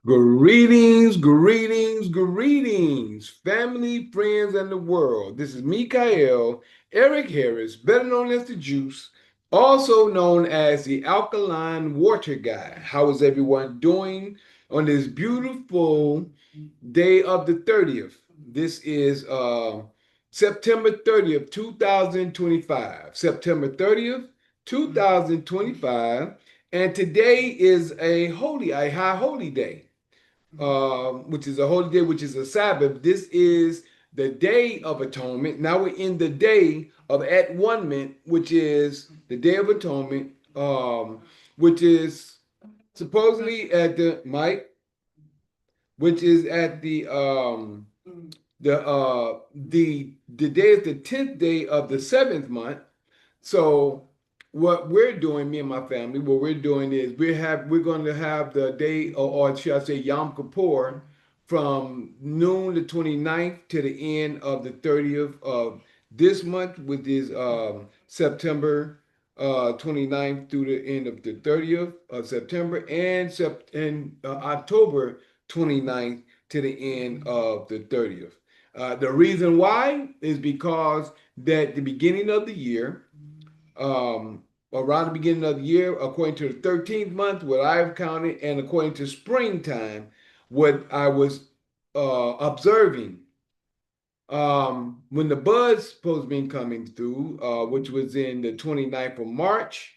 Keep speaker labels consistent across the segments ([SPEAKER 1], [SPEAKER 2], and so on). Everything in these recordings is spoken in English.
[SPEAKER 1] Greetings, greetings, greetings, family, friends, and the world. This is Mikael Eric Harris, better known as the Juice, also known as the Alkaline Water Guy. How is everyone doing on this beautiful day of the 30th? This is September 30th, 2025. September 30th, 2025. And today is a high holy day, which is a holy day, which is a Sabbath. This is the Day of Atonement. Now we're in the Day of At-One-ment, which is the Day of Atonement, which is supposedly at the Mike, which is at the day is the 10th day of the 7th month. So what we're doing, me and my family, what we're doing is we're going to have the day, or should I say Yom Kippur, from noon the 29th to the end of the 30th of this month, which is September 29th through the end of the 30th of September, and October 29th to the end of the 30th. The reason why is because that the beginning of the year, around the beginning of the year, according to the 13th month, what I've counted, and according to springtime, what I was observing, when the bud's supposed to be coming through, which was in the 29th of March,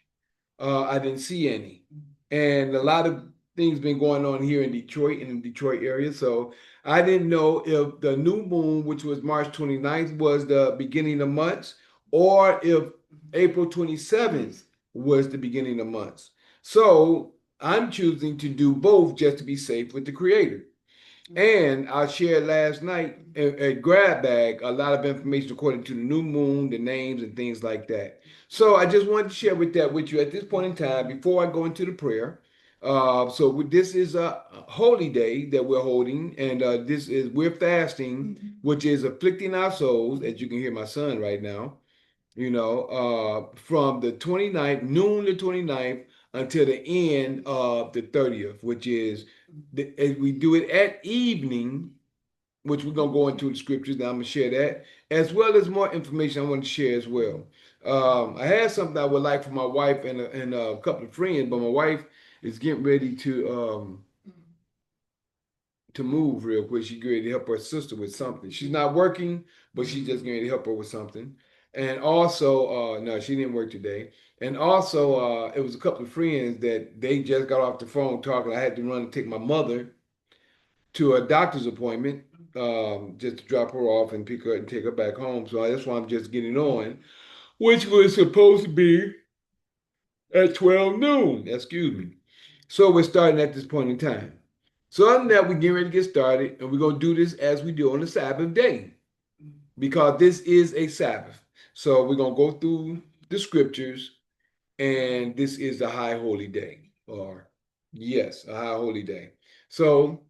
[SPEAKER 1] I didn't see any. And a lot of things been going on here in Detroit, in the Detroit area. So I didn't know if the new moon, which was March 29th, was the beginning of months, or if April 27th was the beginning of months. So I'm choosing to do both just to be safe with the Creator. And I shared last night a grab bag, a lot of information according to the new moon, the names and things like that. So I just wanted to share with you at this point in time before I go into the prayer. This is a holy day that we're holding, and we're fasting, which is afflicting our souls, as you can hear my son right now. From the 29th, noon to 29th, until the end of the 30th, which is we do it at evening, which we're going to go into the scriptures. Now I'm going to share that, as well as more information I want to share as well. I had something I would like for my wife and a couple of friends, but my wife is getting ready to move real quick. She's ready to help her sister with something. She's not working, but she's just going to help her with something. And also, no, she didn't work today. And also, it was a couple of friends that they just got off the phone talking. I had to run and take my mother to a doctor's appointment, just to drop her off and pick her and take her back home. So that's why I'm just getting on, which was supposed to be at 12 noon. Excuse me. So we're starting at this point in time. So other than that, we're getting ready to get started, and we're going to do this as we do on the Sabbath day, because this is a Sabbath. So we're going to go through the scriptures, and this is a high holy day, or yes, a high holy day. So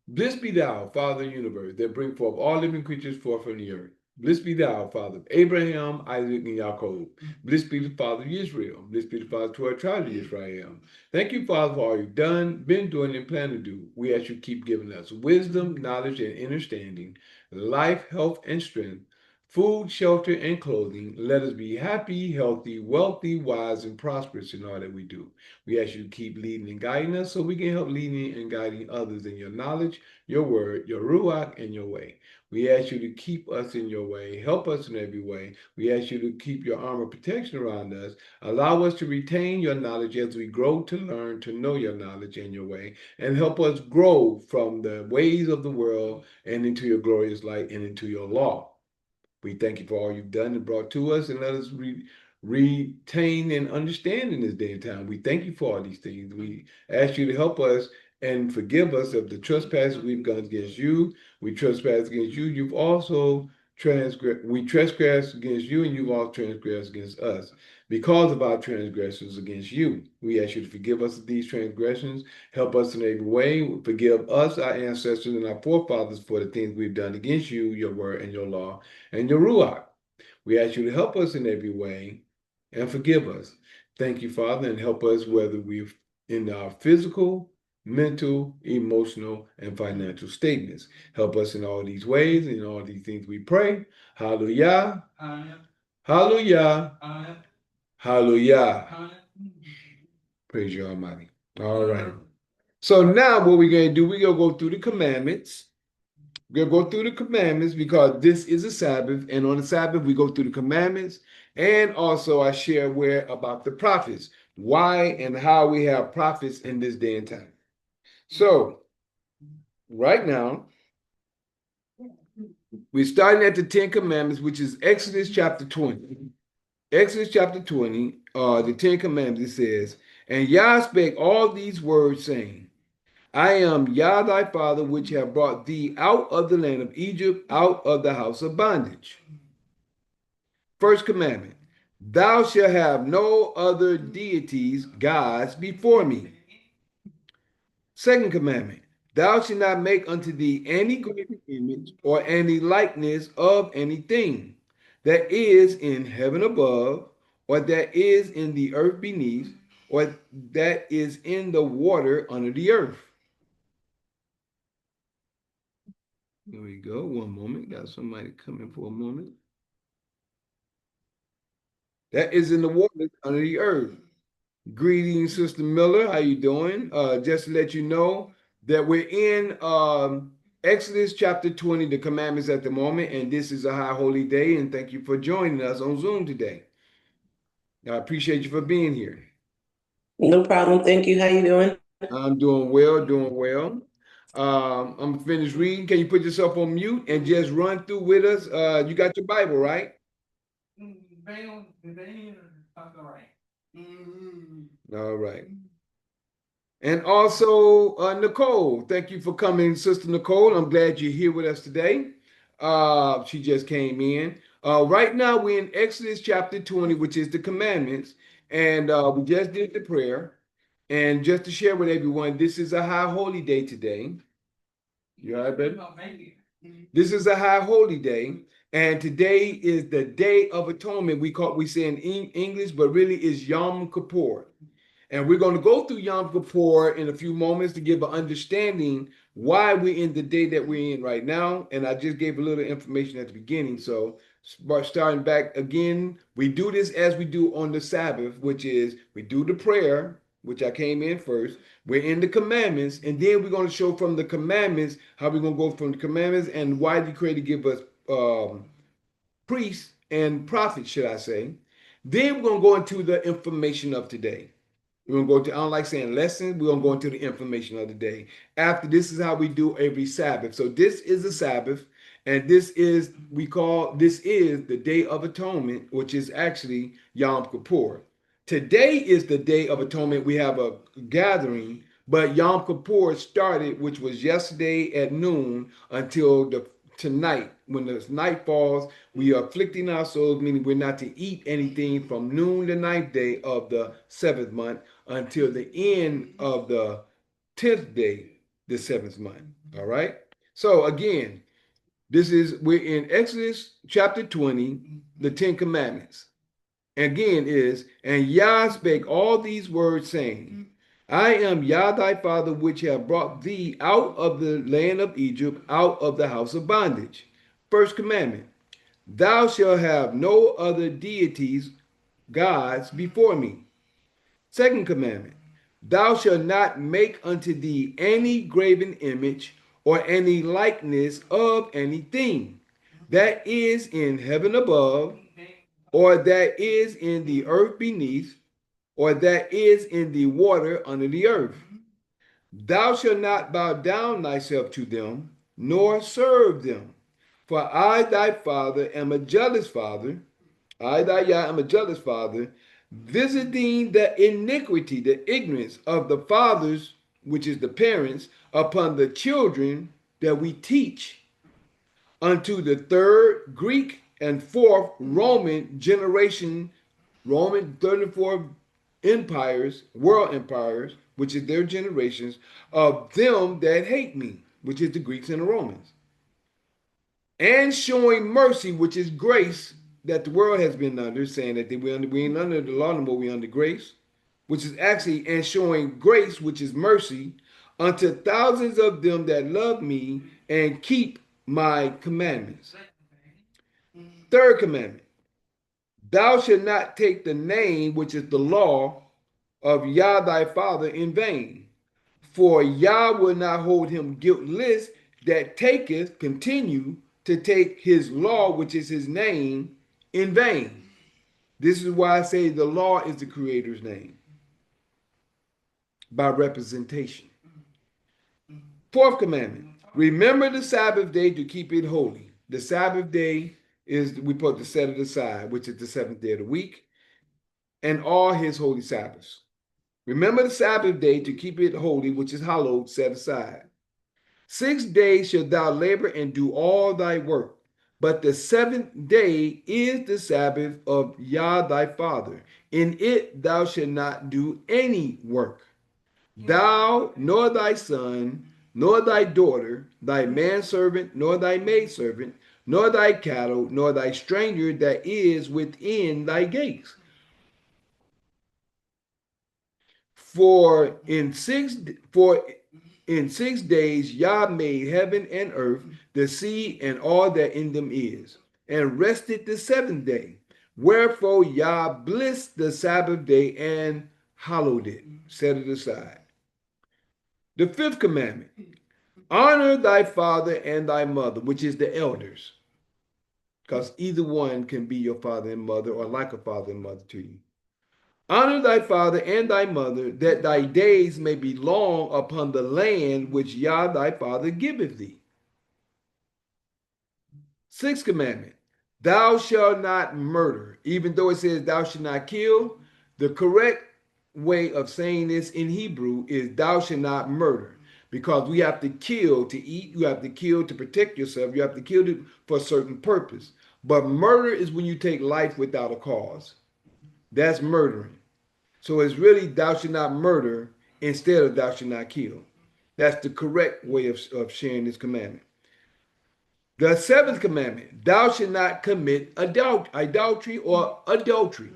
[SPEAKER 1] blessed be thou, Father of the universe, that bring forth all living creatures forth from the earth. Blessed be thou, Father of Abraham, Isaac, and Jacob. Blessed be the Father of Israel. Blessed be the Father of 12 tribes of Israel. Thank you, Father, for all you've done, been doing, and plan to do. We ask you to keep giving us wisdom, knowledge, and understanding, life, health, and strength, food, shelter, and clothing. Let us be happy, healthy, wealthy, wise, and prosperous in all that we do. We ask you to keep leading and guiding us so we can help leading and guiding others in your knowledge, your word, your ruach, and your way. We ask you to keep us in your way, help us in every way. We ask you to keep your armor protection around us. Allow us to retain your knowledge as we grow to learn to know your knowledge and your way, and help us grow from the ways of the world and into your glorious light and into your law. We thank you for all you've done and brought to us, and let us retain and understand in this day and time. We thank you for all these things. We ask you to help us and forgive us of the trespasses we've done against you. We trespass against you. You've also we trespass against you, and you've also transgressed against us. Because of our transgressions against you, we ask you to forgive us of these transgressions. Help us in every way. Forgive us, our ancestors, and our forefathers for the things we've done against you, your word, and your law, and your ruach. We ask you to help us in every way and forgive us. Thank you, Father, and help us whether we're in our physical, mental, emotional, and financial statements. Help us in all these ways, in all these things we pray. Hallelujah. Hallelujah. Hallelujah. Praise you, Almighty. All right. So now what we're going to do, we're going to go through the commandments. We're going to go through the commandments because this is a Sabbath. And on the Sabbath, we go through the commandments. And also I share where about the prophets, why and how we have prophets in this day and time. So right now, we're starting at the 10 commandments, which is Exodus chapter 20. Exodus chapter 20, the 10 commandments, it says, and Yah spake all these words, saying, I am Yah thy father, which have brought thee out of the land of Egypt, out of the house of bondage. First commandment, thou shalt have no other deities, gods, before me. Second commandment, thou shalt not make unto thee any graven image or any likeness of anything that is in heaven above, or that is in the earth beneath, or that is in the water under the earth. There we go. One moment. Got somebody coming for a moment. That is in the water under the earth. Greetings, Sister Miller. How you doing? Just to let you know that we're in Exodus chapter 20, the commandments at the moment, and this is a high holy day, and thank you for joining us on Zoom today. I appreciate you for being here.
[SPEAKER 2] No problem. Thank you. How you doing?
[SPEAKER 1] I'm doing well, doing well. I'm finished reading. Can you put yourself on mute and just run through with us? You got your Bible, right? All right. And also, Nicole, thank you for coming, Sister Nicole. I'm glad you're here with us today. She just came in. Right now, we're in Exodus chapter 20, which is the commandments. And we just did the prayer. And just to share with everyone, this is a high holy day today. You all right, baby? This is a high holy day. And today is the Day of Atonement. We say in English, but really is Yom Kippur. And we're going to go through Yom Kippur in a few moments to give an understanding why we're in the day that we're in right now. And I just gave a little information at the beginning. So starting back again, we do this as we do on the Sabbath, which is we do the prayer, which I came in first. We're in the commandments, and then we're going to show from the commandments how we're going to go from the commandments and why the Creator give us priests and prophets, should I say. Then we're going to go into the information of today. We're going to go to, I don't like saying lessons, we're going to go into the information of the day. After this is how we do every Sabbath. So this is a Sabbath, and this is the Day of Atonement, which is actually Yom Kippur. Today is the Day of Atonement. We have a gathering, but Yom Kippur started, which was yesterday at noon until tonight. When the night falls, we are afflicting our souls, meaning we're not to eat anything from noon the ninth day of the seventh month until the end of the 10th day, the seventh month. All right. So again, we're in Exodus chapter 20, the 10 commandments. Again is, and Yah spake all these words, saying, I am Yah thy father, which have brought thee out of the land of Egypt, out of the house of bondage. First commandment, thou shalt have no other deities, gods, before me. Second commandment, thou shalt not make unto thee any graven image or any likeness of anything that is in heaven above, or that is in the earth beneath, or that is in the water under the earth. Thou shalt not bow down thyself to them, nor serve them. For I, thy father, am a jealous father. I, thy Yah, am a jealous father, visiting the iniquity, the ignorance of the fathers, which is the parents, upon the children that we teach unto the third Greek and fourth Roman generation, Roman third and fourth empires, world empires, which is their generations, of them that hate me, which is the Greeks and the Romans, and showing mercy, which is grace, that the world has been under, saying that we ain't under the law no more, we under grace, which is actually and showing grace, which is mercy, unto thousands of them that love me and keep my commandments. Third commandment, thou shalt not take the name, which is the law, of Yah thy Father in vain. For Yah will not hold him guiltless that taketh, continue to take his law, which is his name, in vain. This is why I say the law is the Creator's name, by representation. Fourth commandment, remember the Sabbath day to keep it holy. The Sabbath day is, we put to set it aside, which is the seventh day of the week, and all his holy Sabbaths. Remember the Sabbath day to keep it holy, which is hallowed, set aside. 6 days shalt thou labor and do all thy work. But the seventh day is the Sabbath of Yah thy Father. In it thou shalt not do any work. Thou, nor thy son, nor thy daughter, thy manservant, nor thy maidservant, nor thy cattle, nor thy stranger that is within thy gates. For in 6 days Yah made heaven and earth, the sea, and all that in them is, and rested the seventh day. Wherefore Yah blessed the Sabbath day and hallowed it, set it aside. The fifth commandment, honor thy father and thy mother, which is the elders, because either one can be your father and mother or like a father and mother to you. Honor thy father and thy mother, that thy days may be long upon the land which Yah thy Father giveth thee. Sixth commandment, thou shalt not murder. Even though it says thou shalt not kill, the correct way of saying this in Hebrew is thou shalt not murder. Because we have to kill to eat, you have to kill to protect yourself, you have to kill for a certain purpose. But murder is when you take life without a cause. That's murdering. So it's really thou shalt not murder instead of thou shalt not kill. That's the correct way of sharing this commandment. The seventh commandment, thou shalt not commit idolatry or adultery.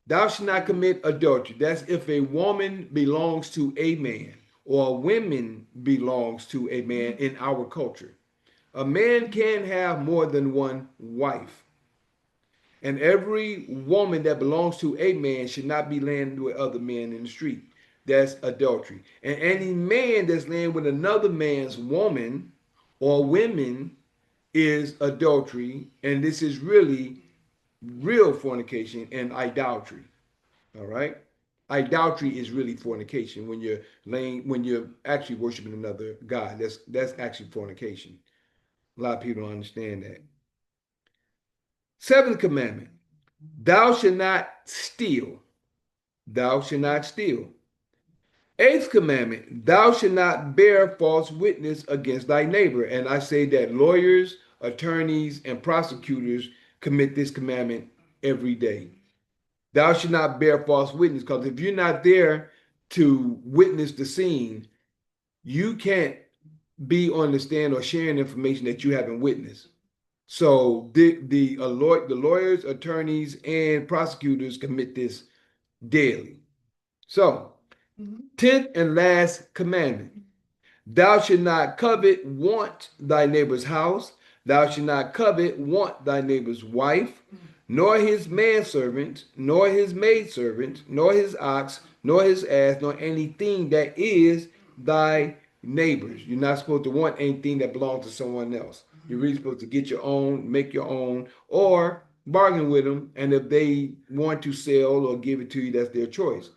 [SPEAKER 1] Thou shalt not commit adultery. That's if a woman belongs to a man or a woman belongs to a man in our culture. A man can have more than one wife. And every woman that belongs to a man should not be laying with other men in the street. That's adultery. And any man that's laying with another man's woman or women is adultery. And this is really real fornication and idolatry. All right? Idolatry is really fornication when you're actually worshiping another God. That's actually fornication. A lot of people don't understand that. Seventh commandment, thou shalt not steal. Thou shalt not steal. Eighth commandment, thou shalt not bear false witness against thy neighbor. And I say that lawyers, attorneys, and prosecutors commit this commandment every day. Thou shalt not bear false witness, because if you're not there to witness the scene, you can't be on the stand or sharing information that you haven't witnessed. So the lawyers, attorneys, and prosecutors commit this daily. So, 10th and last commandment, thou shalt not covet, want thy neighbor's house. Thou shalt not covet, want thy neighbor's wife, nor his manservant, nor his maidservant, nor his ox, nor his ass, nor anything that is thy neighbor's. You're not supposed to want anything that belongs to someone else. You're really supposed to get your own, make your own, or bargain with them. And if they want to sell or give it to you, that's their choice.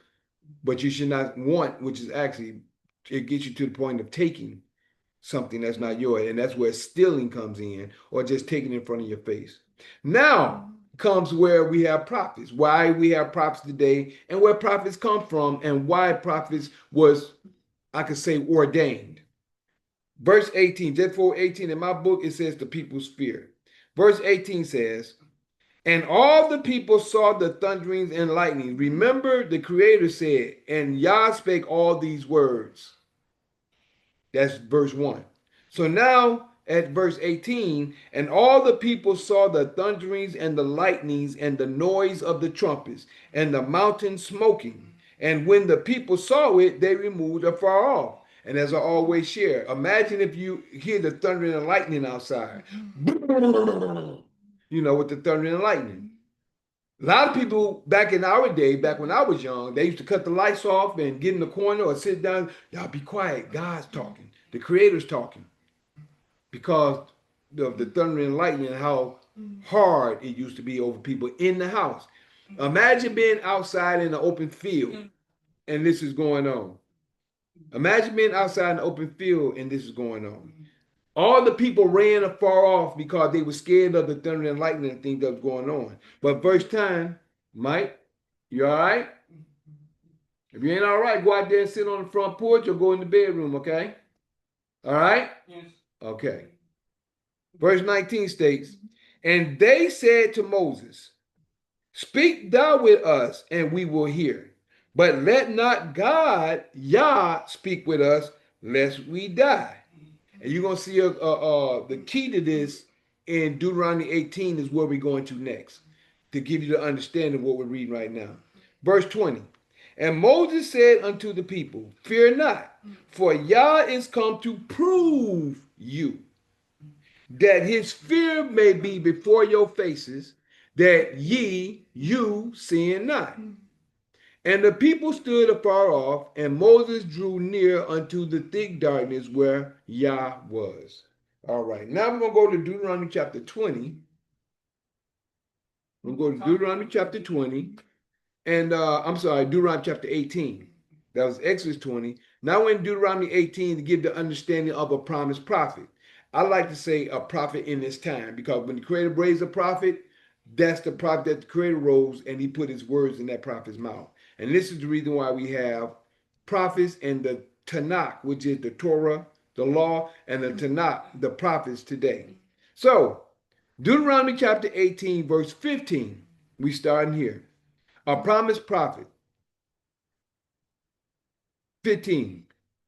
[SPEAKER 1] But you should not want, which is actually, it gets you to the point of taking something that's not yours. And that's where stealing comes in, or just taking it in front of your face. Now comes where we have prophets, why we have prophets today, and where prophets come from, and why prophets was, I could say, ordained. Verse 18, therefore 18, in my book, it says the people's fear. Verse 18 says, and all the people saw the thunderings and lightning. Remember, the Creator said, and Yah spake all these words. That's verse 1. So now at verse 18, and all the people saw the thunderings and the lightnings and the noise of the trumpets and the mountain smoking. And when the people saw it, they removed afar off. And as I always share, imagine if you hear the thunder and lightning outside. You know, with the thunder and lightning. A lot of people back in our day, back when I was young, they used to cut the lights off and get in the corner or sit down. Y'all be quiet. God's talking. The Creator's talking. Because of the thunder and lightning and how hard it used to be over people in the house. Imagine being outside in the open field and this is going on. Imagine being outside in the open field and this is going on. All the people ran afar off because they were scared of the thunder and lightning and things that was going on. But verse 10, Mike, you all right? If you ain't all right, go out there and sit on the front porch or go in the bedroom, okay? All right?
[SPEAKER 3] Yes.
[SPEAKER 1] Okay. Verse 19 states, and they said to Moses, speak thou with us, and we will hear. But let not God, Yah, speak with us, lest we die. And you're going to see the key to this in Deuteronomy 18 is where we're going to next, to give you the understanding of what we're reading right now. Verse 20, and Moses said unto the people, fear not, for Yah is come to prove you, that his fear may be before your faces, that you sin not. And the people stood afar off, and Moses drew near unto the thick darkness where Yah was. All right, now we're going to go to Deuteronomy chapter 20. We're going to go to Deuteronomy chapter 20, and Deuteronomy chapter 18. That was Exodus 20. Now we're in Deuteronomy 18 to give the understanding of a promised prophet. I like to say a prophet in this time, because when the Creator raised a prophet, that's the prophet that the Creator rose, and he put his words in that prophet's mouth. And this is the reason why we have prophets and the Tanakh, which is the Torah, the law, and the Tanakh, the prophets today. So, Deuteronomy chapter 18, verse 15, we starting here. A promised prophet. 15.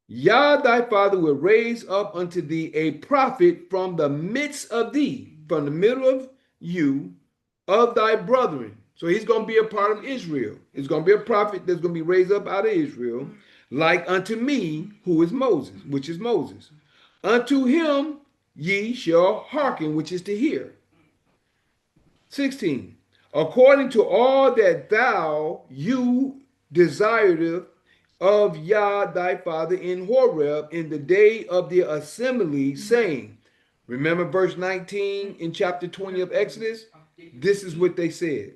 [SPEAKER 1] Yah thy father will raise up unto thee a prophet from the midst of thee, from the middle of you, of thy brethren. So he's going to be a part of Israel. It's going to be a prophet that's going to be raised up out of Israel, like unto me, who is Moses, which is Moses. Unto him ye shall hearken, which is to hear. 16. According to all that you desired of Yah thy father in Horeb in the day of the assembly, saying, remember verse 19 in chapter 20 of Exodus? This is what they said.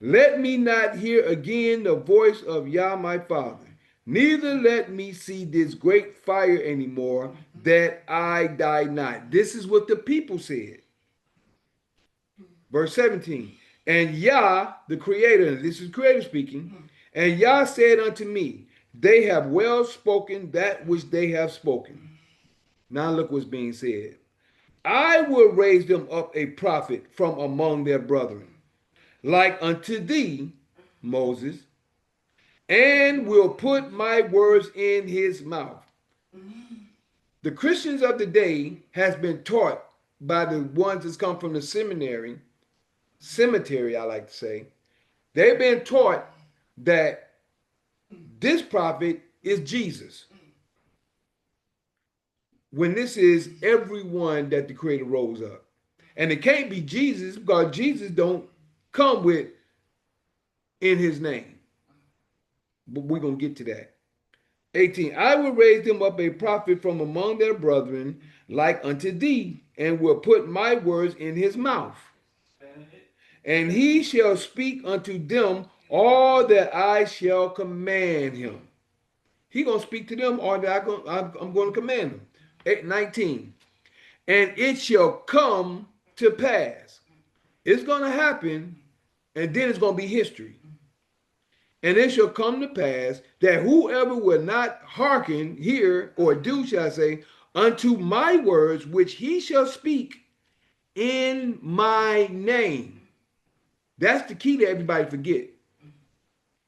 [SPEAKER 1] Let me not hear again the voice of Yah my father, neither let me see this great fire anymore, that I die not. This is what the people said. Verse 17. And Yah, the Creator, and this is Creator speaking, and Yah said unto me, they have well spoken that which they have spoken. Now look what's being said. I will raise them up a prophet from among their brethren, like unto thee, Moses, and will put my words in his mouth. The Christians of the day has been taught by the ones that's come from the cemetery, I like to say. They've been taught that this prophet is Jesus, when this is everyone that the Creator rose up. And it can't be Jesus, because Jesus don't come with in his name. But we're going to get to that. 18. I will raise them up a prophet from among their brethren, like unto thee, and will put my words in his mouth. And he shall speak unto them all that I shall command him. He going to speak to them all that I'm going to command them. 19. And it shall come to pass. It's going to happen, and then it's going to be history. And it shall come to pass that whoever will not hearken, hear, or do, shall I say, unto my words, which he shall speak in my name. That's the key that everybody forget.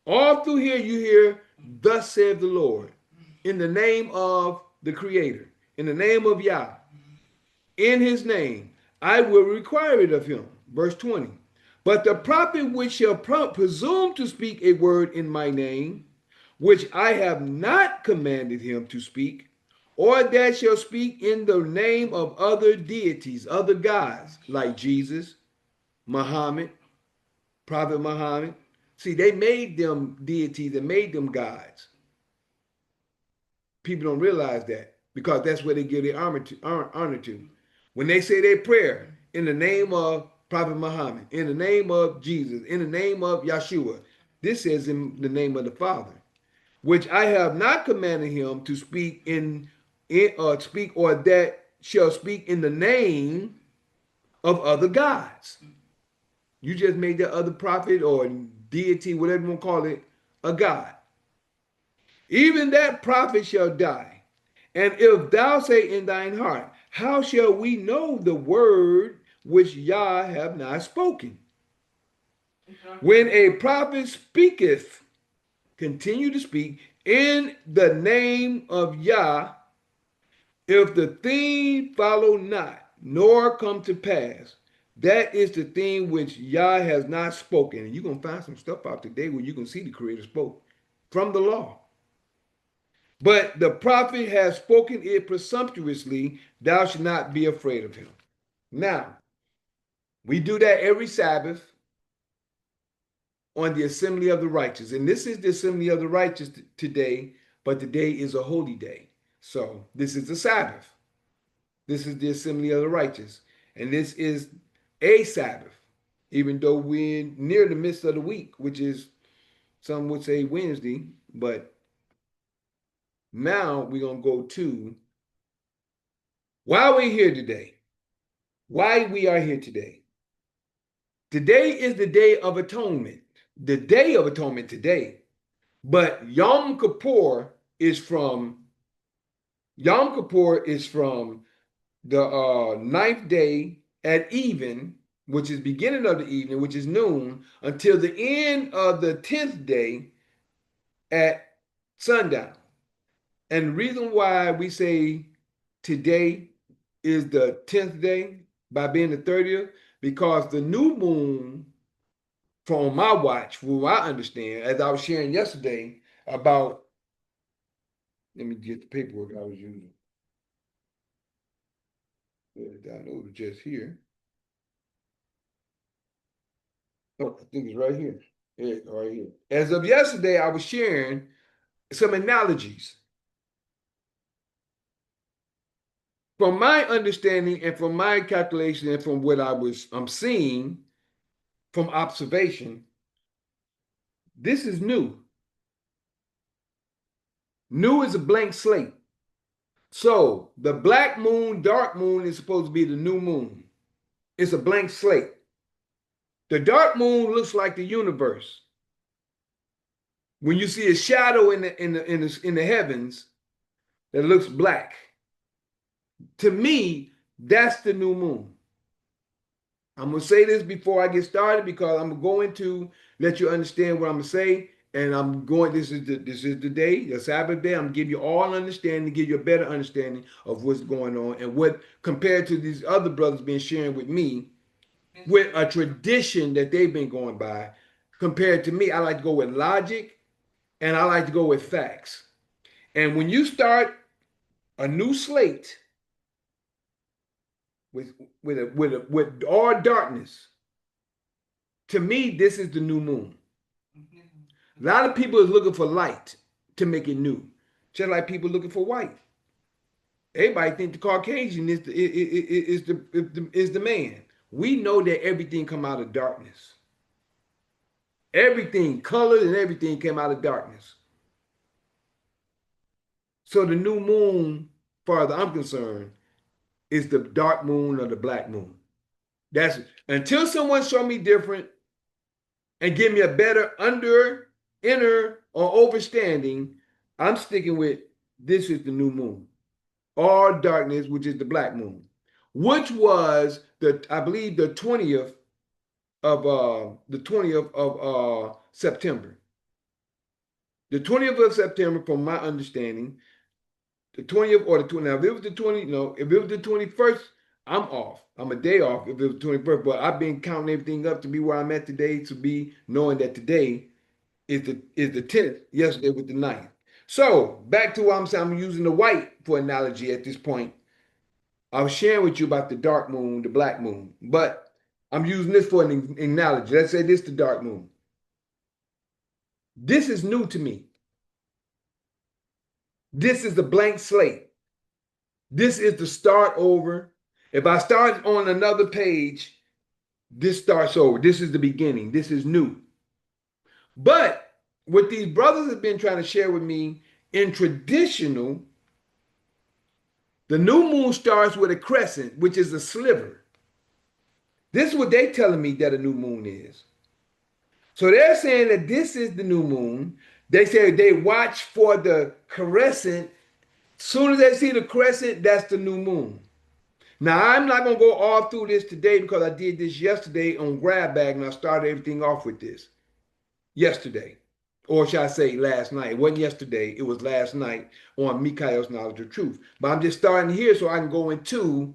[SPEAKER 1] All through here you hear, thus saith the Lord, in the name of the Creator, in the name of Yah. in his name, I will require it of him. Verse 20. But the prophet which shall presume to speak a word in my name, which I have not commanded him to speak, or that shall speak in the name of other deities, other gods, like Jesus, Muhammad, Prophet Muhammad. See, they made them deities and made them gods. People don't realize that because that's where they give their honor to. When they say their prayer in the name of Prophet Muhammad, in the name of Jesus, in the name of Yeshua, this says in the name of the Father, which I have not commanded him to speak speak or that shall speak in the name of other gods. You just made that other prophet or deity, whatever you want to call it, a god. Even that prophet shall die. And if thou say in thine heart, how shall we know the word which Yah have not spoken? When a prophet speaketh, continue to speak in the name of Yah, if the thing follow not, nor come to pass, that is the thing which Yah has not spoken. And you're going to find some stuff out today where you can see the Creator spoke from the law. But the prophet has spoken it presumptuously, thou shalt not be afraid of him. Now, we do that every Sabbath on the assembly of the righteous. And this is the assembly of the righteous today, but today is a holy day. So this is the Sabbath. This is the assembly of the righteous. And this is a Sabbath, even though we're near the midst of the week, which is, some would say Wednesday, but now we're going to go to why we're here today. Why we are here today. Today is the Day of Atonement. The Day of Atonement today. But Yom Kippur is from the ninth day at even, which is beginning of the evening, which is noon, until the end of the 10th day at sundown. And the reason why we say today is the 10th day by being the 30th, because the new moon from my watch, from what I understand, as I was sharing yesterday about, let me get the paperwork I was using. Download it just here. Oh, I think it's right here. Yeah, right here. As of yesterday, I was sharing some analogies. From my understanding and from my calculation and from what I'm seeing from observation, this is new. New is a blank slate. So the black moon, dark moon is supposed to be the new moon. It's a blank slate. The dark moon looks like the universe. When you see a shadow in the heavens that looks black, to me, that's the new moon. I'm gonna say this before I get started because I'm going to let you understand what I'm gonna say. And this is the day, the Sabbath day. I'm gonna give you all understanding, give you a better understanding of what's going on and what compared to these other brothers been sharing with me, with a tradition that they've been going by. Compared to me, I like to go with logic and I like to go with facts. And when you start a new slate with all darkness, to me, this is the new moon. A lot of people is looking for light to make it new, just like people looking for white. Everybody think the Caucasian is the man. We know that everything come out of darkness. Everything, color and everything came out of darkness. So the new moon, far as I'm concerned, is the dark moon or the black moon. That's until someone show me different and give me a better inner, or overstanding, I'm sticking with this is the new moon. All darkness, which is the black moon, which was I believe the 20th of September. The 20th of September, from my understanding, the 20th or the 20th. Now, if it was the 20, no, if it was the 21st I'm off. I'm a day off if it was 21st, but I've been counting everything up to be where I'm at today, to be knowing that today is the 10th, yesterday with the 9th. So back to what I'm saying, I'm using the white for analogy at this point. I was sharing with you about the dark moon, the black moon, but I'm using this for an analogy. Let's say this is the dark moon. This is new to me. This is the blank slate. This is the start over. If I start on another page, this starts over. This is the beginning. This is new. But what these brothers have been trying to share with me in traditional, the new moon starts with a crescent, which is a sliver. This is what they're telling me that a new moon is. So they're saying that this is the new moon. They say they watch for the crescent. Soon as they see the crescent, that's the new moon. Now, I'm not going to go all through this today because I did this yesterday on Grab Bag and I started everything off with this yesterday. Or should I say last night? It wasn't yesterday. It was last night on Mikhail's Knowledge of Truth. But I'm just starting here so I can go into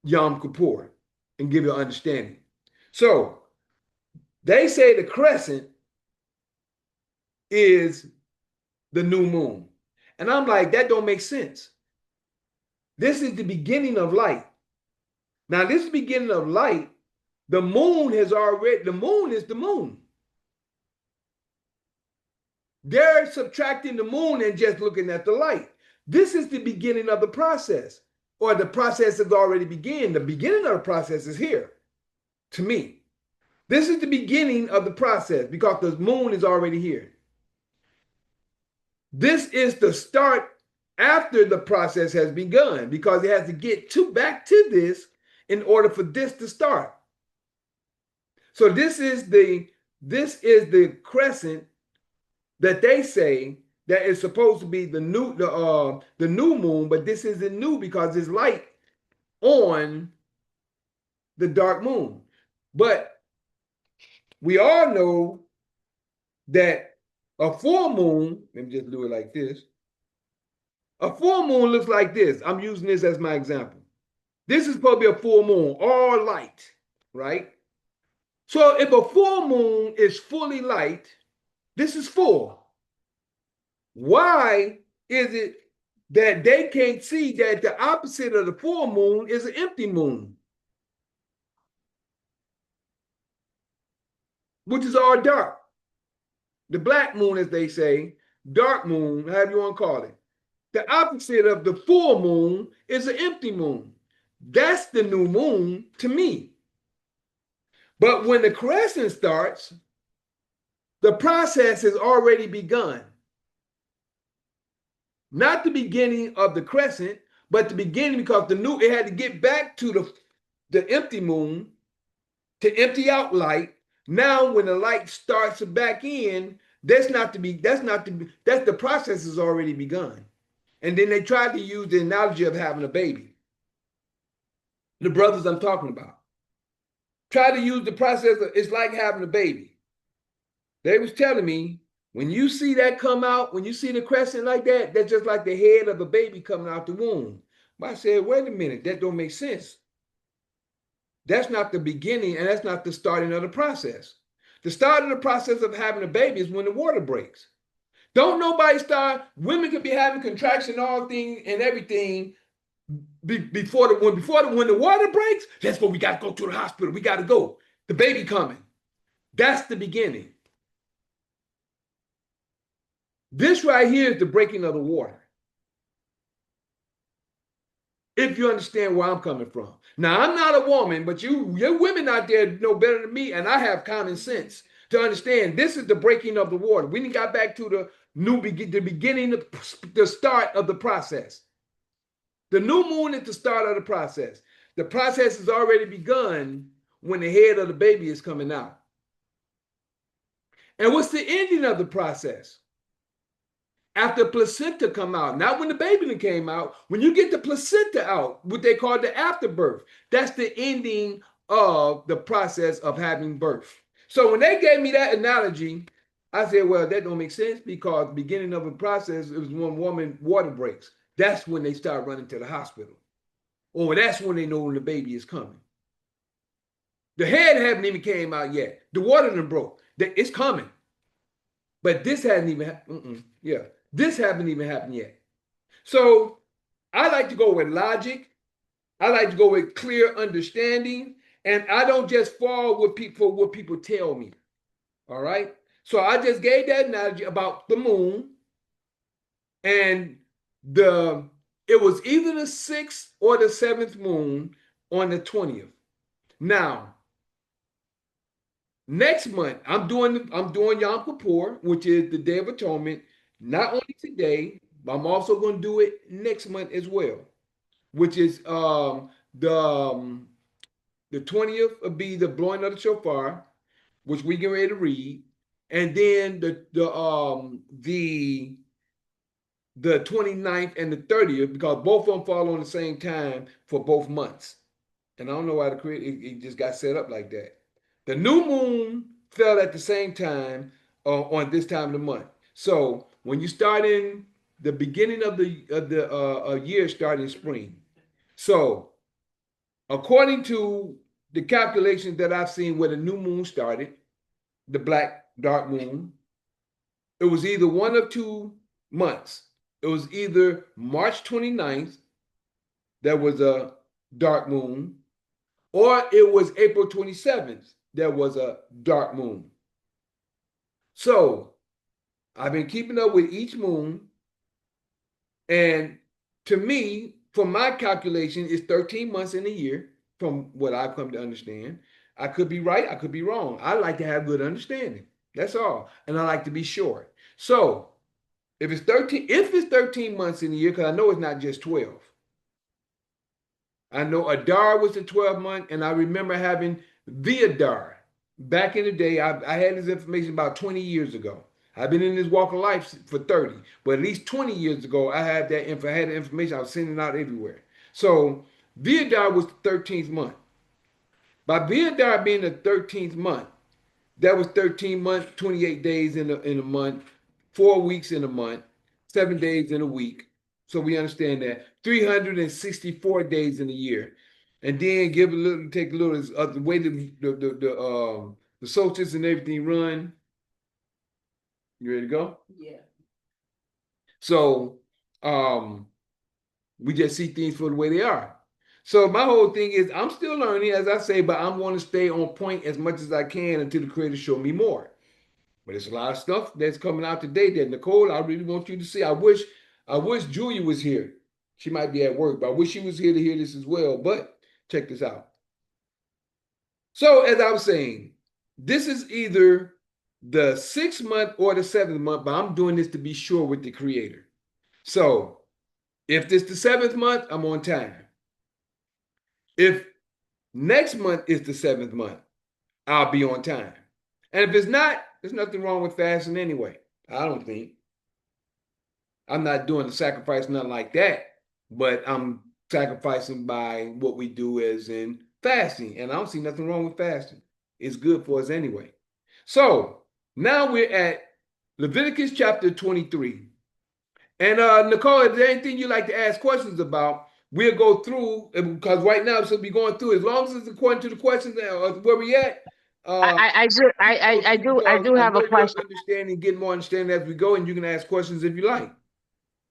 [SPEAKER 1] Yom Kippur and give you an understanding. So they say the crescent is the new moon. And I'm like, that don't make sense. This is the beginning of light. Now, this beginning of light, the moon is the moon. They're subtracting the moon and just looking at the light. This is the beginning of the process, or the process has already begun. The beginning of the process is here, to me. This is the beginning of the process because the moon is already here. This is the start after the process has begun because it has to get back to this in order for this to start. So this is the crescent that they say that is supposed to be the new moon, but this isn't new because it's light on the dark moon. But we all know that a full moon, let me just do it like this. A full moon looks like this. I'm using this as my example. This is supposed to be a full moon, all light, right? So if a full moon is fully light, this is full. Why is it that they can't see that the opposite of the full moon is an empty moon, which is all dark? The black moon, as they say, dark moon, however you want to call it. The opposite of the full moon is an empty moon. That's the new moon to me. But when the crescent starts, the process has already begun. Not the beginning of the crescent, but the beginning because it had to get back to the empty moon to empty out light. Now, when the light starts back in, the process has already begun. And then they tried to use the analogy of having a baby. The brothers I'm talking about. Try to use the process it's like having a baby. They was telling me, when you see that come out, when you see the crescent like that, that's just like the head of a baby coming out the womb. But I said, wait a minute, that don't make sense. That's not the beginning, and that's not the starting of the process. The start of the process of having a baby is when the water breaks. Don't nobody start. Women could be having contraction, all things and everything before when the water breaks. Let's go. We got to go to the hospital. We got to go. The baby coming. That's the beginning. This right here is the breaking of the water. If you understand where I'm coming from. Now, I'm not a woman, but your women out there know better than me, and I have common sense to understand this is the breaking of the water. We got back to the beginning, the start of the process. The new moon is the start of the process. The process has already begun when the head of the baby is coming out. And what's the ending of the process? After placenta come out, not when the baby came out, when you get the placenta out, what they call the afterbirth, that's the ending of the process of having birth. So when they gave me that analogy, I said, well, that don't make sense because the beginning of a process is when water breaks. That's when they start running to the hospital. Oh, that's when they know when the baby is coming. The head haven't even came out yet. The water done broke. It's coming. But this hasn't even happened. Yeah. This haven't even happened yet. So I like to go with logic. I like to go with clear understanding. And I don't just fall with people what people tell me. All right. So I just gave that analogy about the moon. And the it was either the sixth or the seventh moon on the 20th. Now, next month, I'm doing Yom Kippur, which is the Day of Atonement, not only today, but I'm also going to do it next month as well, which is the 20th will be the blowing of the shofar, which we get ready to read, and then the 29th and the 30th, because both of them fall on the same time for both months. And I don't know why it just got set up like that. The new moon fell at the same time on this time of the month. So when you start in the beginning of the year, start in spring. So according to the calculations that I've seen where the new moon started, the black dark moon, it was either one of 2 months. It was either March 29th, that was a dark moon, or it was April 27th, there was a dark moon. So I've been keeping up with each moon. And to me, from my calculation, it's 13 months in a year, from what I've come to understand. I could be right, I could be wrong. I like to have good understanding. That's all. And I like to be sure. So if it's 13 months in a year, because I know it's not just 12. I know Adar was the 12th month, and I remember having the Adar. Back in the day, I had this information about 20 years ago. I've been in this walk of life for 30, but at least 20 years ago, I had I had the information. I was sending it out everywhere. So Adar was the 13th month. By Adar being the 13th month, that was 13 months, 28 days in a month, 4 weeks in a month, 7 days in a week. So we understand that 364 days in a year, and then take a little the way the solstice and everything run. You ready to go?
[SPEAKER 2] Yeah.
[SPEAKER 1] So we just see things for the way they are. So my whole thing is I'm still learning, as I say, but I'm going to stay on point as much as I can until the creator show me more. But there's a lot of stuff that's coming out today that Nicole, I really want you to see. I wish Julia was here. She might be at work, but I wish she was here to hear this as well. But check this out. So as I was saying, this is either the 6th month or the 7th month, but I'm doing this to be sure with the creator. So if this the 7th month, I'm on time. If next month is the 7th month, I'll be on time. And if it's not, there's nothing wrong with fasting anyway. I don't think. I'm not doing the sacrifice, nothing like that, but I'm sacrificing by what we do as in fasting. And I don't see nothing wrong with fasting. It's good for us anyway. So now we're at Leviticus chapter 23. And Nicole, if there's anything you'd like to ask questions about, we'll go through because right now it's going to be going through as long as it's according to the questions where we at.
[SPEAKER 3] I
[SPEAKER 1] Because
[SPEAKER 3] do
[SPEAKER 1] I
[SPEAKER 3] have a
[SPEAKER 1] know you're
[SPEAKER 3] question.
[SPEAKER 1] understanding, getting more understanding as we go, and you can ask questions if you like.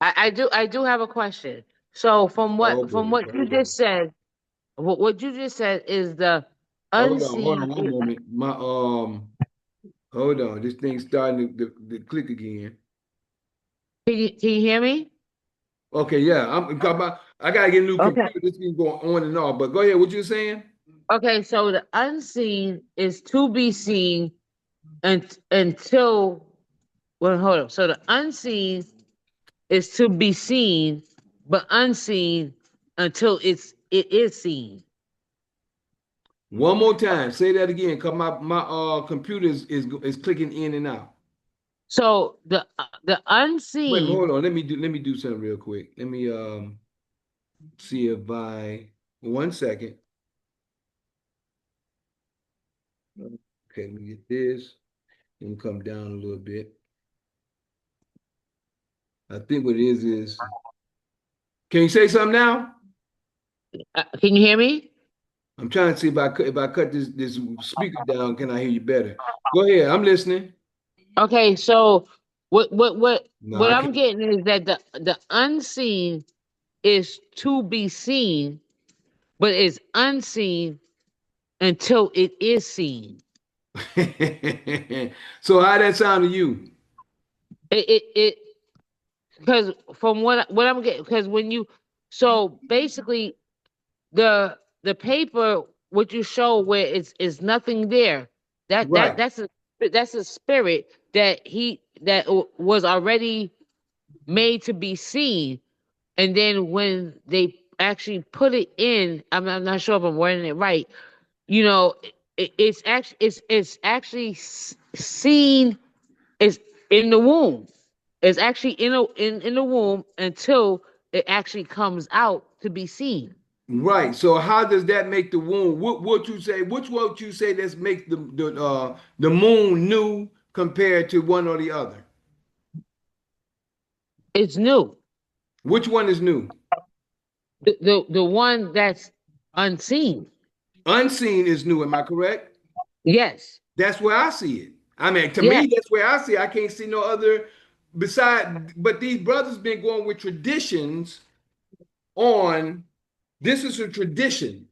[SPEAKER 3] I do have a question. So
[SPEAKER 1] Oh
[SPEAKER 3] from
[SPEAKER 1] boy,
[SPEAKER 3] what you just said, what you just said is the
[SPEAKER 1] hold on
[SPEAKER 3] unseen.
[SPEAKER 1] one moment. Hold on. This thing's starting to click again.
[SPEAKER 3] Can you hear me?
[SPEAKER 1] Okay, yeah. I gotta get a new
[SPEAKER 3] Okay.
[SPEAKER 1] computer. This thing's going on and off. But go ahead. What you saying?
[SPEAKER 3] Okay. So the unseen is to be seen until. Well, hold up. So the unseen is to be seen, but unseen until it is seen.
[SPEAKER 1] One more time. Say that again. Cause my computer is clicking in and out.
[SPEAKER 3] So the
[SPEAKER 1] Wait a minute,
[SPEAKER 3] unseen.
[SPEAKER 1] hold on. Let me do something real quick. Let me see if I 1 second. Okay, let me get this. Let me come down a little bit. I think what it is. Can you say something now?
[SPEAKER 3] Can you hear me?
[SPEAKER 1] I'm trying to see if I cut this speaker down, can I hear you better? Go ahead, I'm listening.
[SPEAKER 3] Okay, so
[SPEAKER 1] No,
[SPEAKER 3] what
[SPEAKER 1] I
[SPEAKER 3] I'm
[SPEAKER 1] can't.
[SPEAKER 3] getting is that the unseen is to be seen, but it's unseen until it is seen.
[SPEAKER 1] So how that sound to you?
[SPEAKER 3] It because from what I'm getting, because when you, so basically the paper what you show where it's is nothing there,
[SPEAKER 1] Right,
[SPEAKER 3] that's a spirit that was already made to be seen. And then when they actually put it in, I'm not sure if I'm wording it right, you know, it's actually seen. It's in the womb. It's actually in the womb until it actually comes out to be seen.
[SPEAKER 1] right. So how does that make the womb? What you say? Which what you say that's make the moon new compared to one or the other?
[SPEAKER 3] It's new.
[SPEAKER 1] Which one is new?
[SPEAKER 3] The one that's unseen.
[SPEAKER 1] Unseen is new. Am I correct?
[SPEAKER 3] Yes.
[SPEAKER 1] That's where I see it. I mean, to
[SPEAKER 3] Yes.
[SPEAKER 1] me, that's where I see it. I can't see no other beside. But these brothers been going with traditions on. This is a tradition.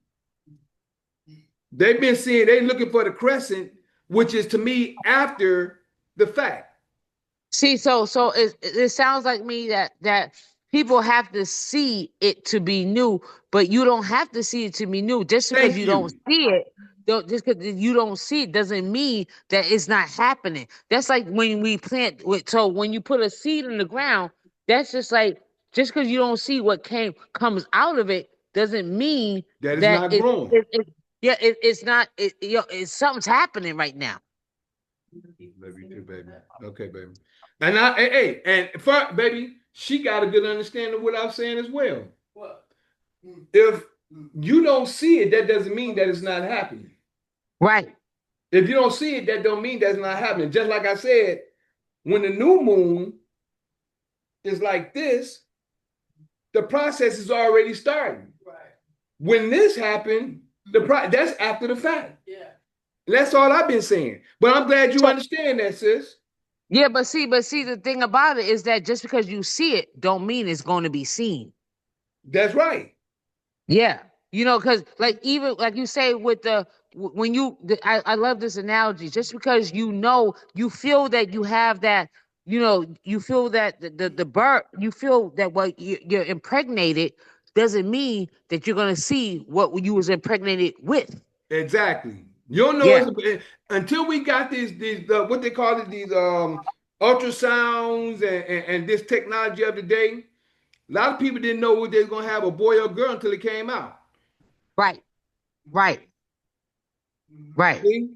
[SPEAKER 1] They've been seeing. They looking for the crescent, which is to me after the fact.
[SPEAKER 3] See, so it sounds like me that people have to see it to be new, but you don't have to see it to be new. Just because
[SPEAKER 1] Thank
[SPEAKER 3] you don't
[SPEAKER 1] you.
[SPEAKER 3] see it, don't just because you don't see it doesn't mean that it's not happening. That's like when we plant. So when you put a seed in the ground, that's just because you don't see what comes out of it doesn't mean
[SPEAKER 1] That is
[SPEAKER 3] that
[SPEAKER 1] not growing.
[SPEAKER 3] it's not it's something's happening right now.
[SPEAKER 1] Love you too, baby. Okay, baby. And and for baby, she got a good understanding of what I'm saying as well. What? If you don't see it, that doesn't mean that it's not happening.
[SPEAKER 3] Right.
[SPEAKER 1] If you don't see it, that don't mean that's not happening. Just like I said, when the new moon is like this, the process is already starting. Right. When this happened, that's after the fact. Yeah. And that's all I've been saying. But I'm glad you
[SPEAKER 3] So
[SPEAKER 1] understand that, sis.
[SPEAKER 3] yeah, but see, the thing about it is that just because you see it, don't mean it's going to be seen.
[SPEAKER 1] That's right.
[SPEAKER 3] Yeah, because like even like you say with when I love this analogy. Just because you feel that you have that, you feel that the bird, you feel that what you're impregnated doesn't mean that you're going to see what you was impregnated with.
[SPEAKER 1] Exactly. You don't know
[SPEAKER 3] Yeah,
[SPEAKER 1] until we got these what they call it, these ultrasounds and this technology of the day. A lot of people didn't know what they were gonna have, a boy or girl, until it came out.
[SPEAKER 3] right, right, right.
[SPEAKER 1] See?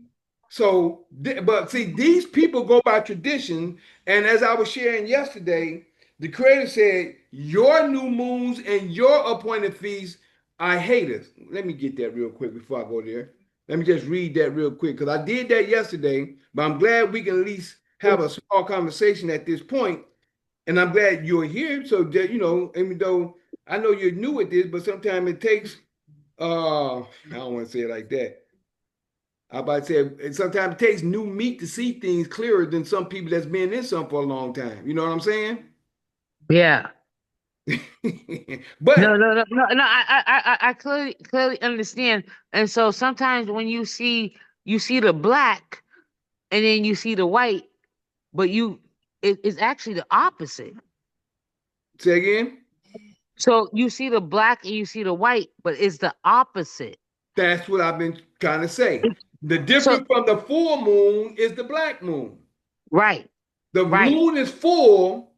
[SPEAKER 1] So, but see, these people go by tradition, and as I was sharing yesterday, the creator said, "Your new moons and your appointed feasts, I hate us." Let me get that real quick before I go there. Let me just read that real quick because I did that yesterday, but I'm glad we can at least have a small conversation at this point, and I'm glad you're here. So that even though I know you're new at this, but sometimes it takes I don't want to say it like that. I about to say sometimes it takes new meat to see things clearer than some people that's been in some for a long time. You know what I'm saying?
[SPEAKER 3] Yeah. No,
[SPEAKER 1] But
[SPEAKER 3] no, no, no, no. I clearly understand. And so sometimes when you see the black and then you see the white, but it's actually the opposite.
[SPEAKER 1] say again,
[SPEAKER 3] So you see the black and you see the white, but it's the opposite.
[SPEAKER 1] that's what I've been trying to say. The
[SPEAKER 3] So
[SPEAKER 1] difference from the full moon is the black moon.
[SPEAKER 3] right,
[SPEAKER 1] The
[SPEAKER 3] right,
[SPEAKER 1] moon is full,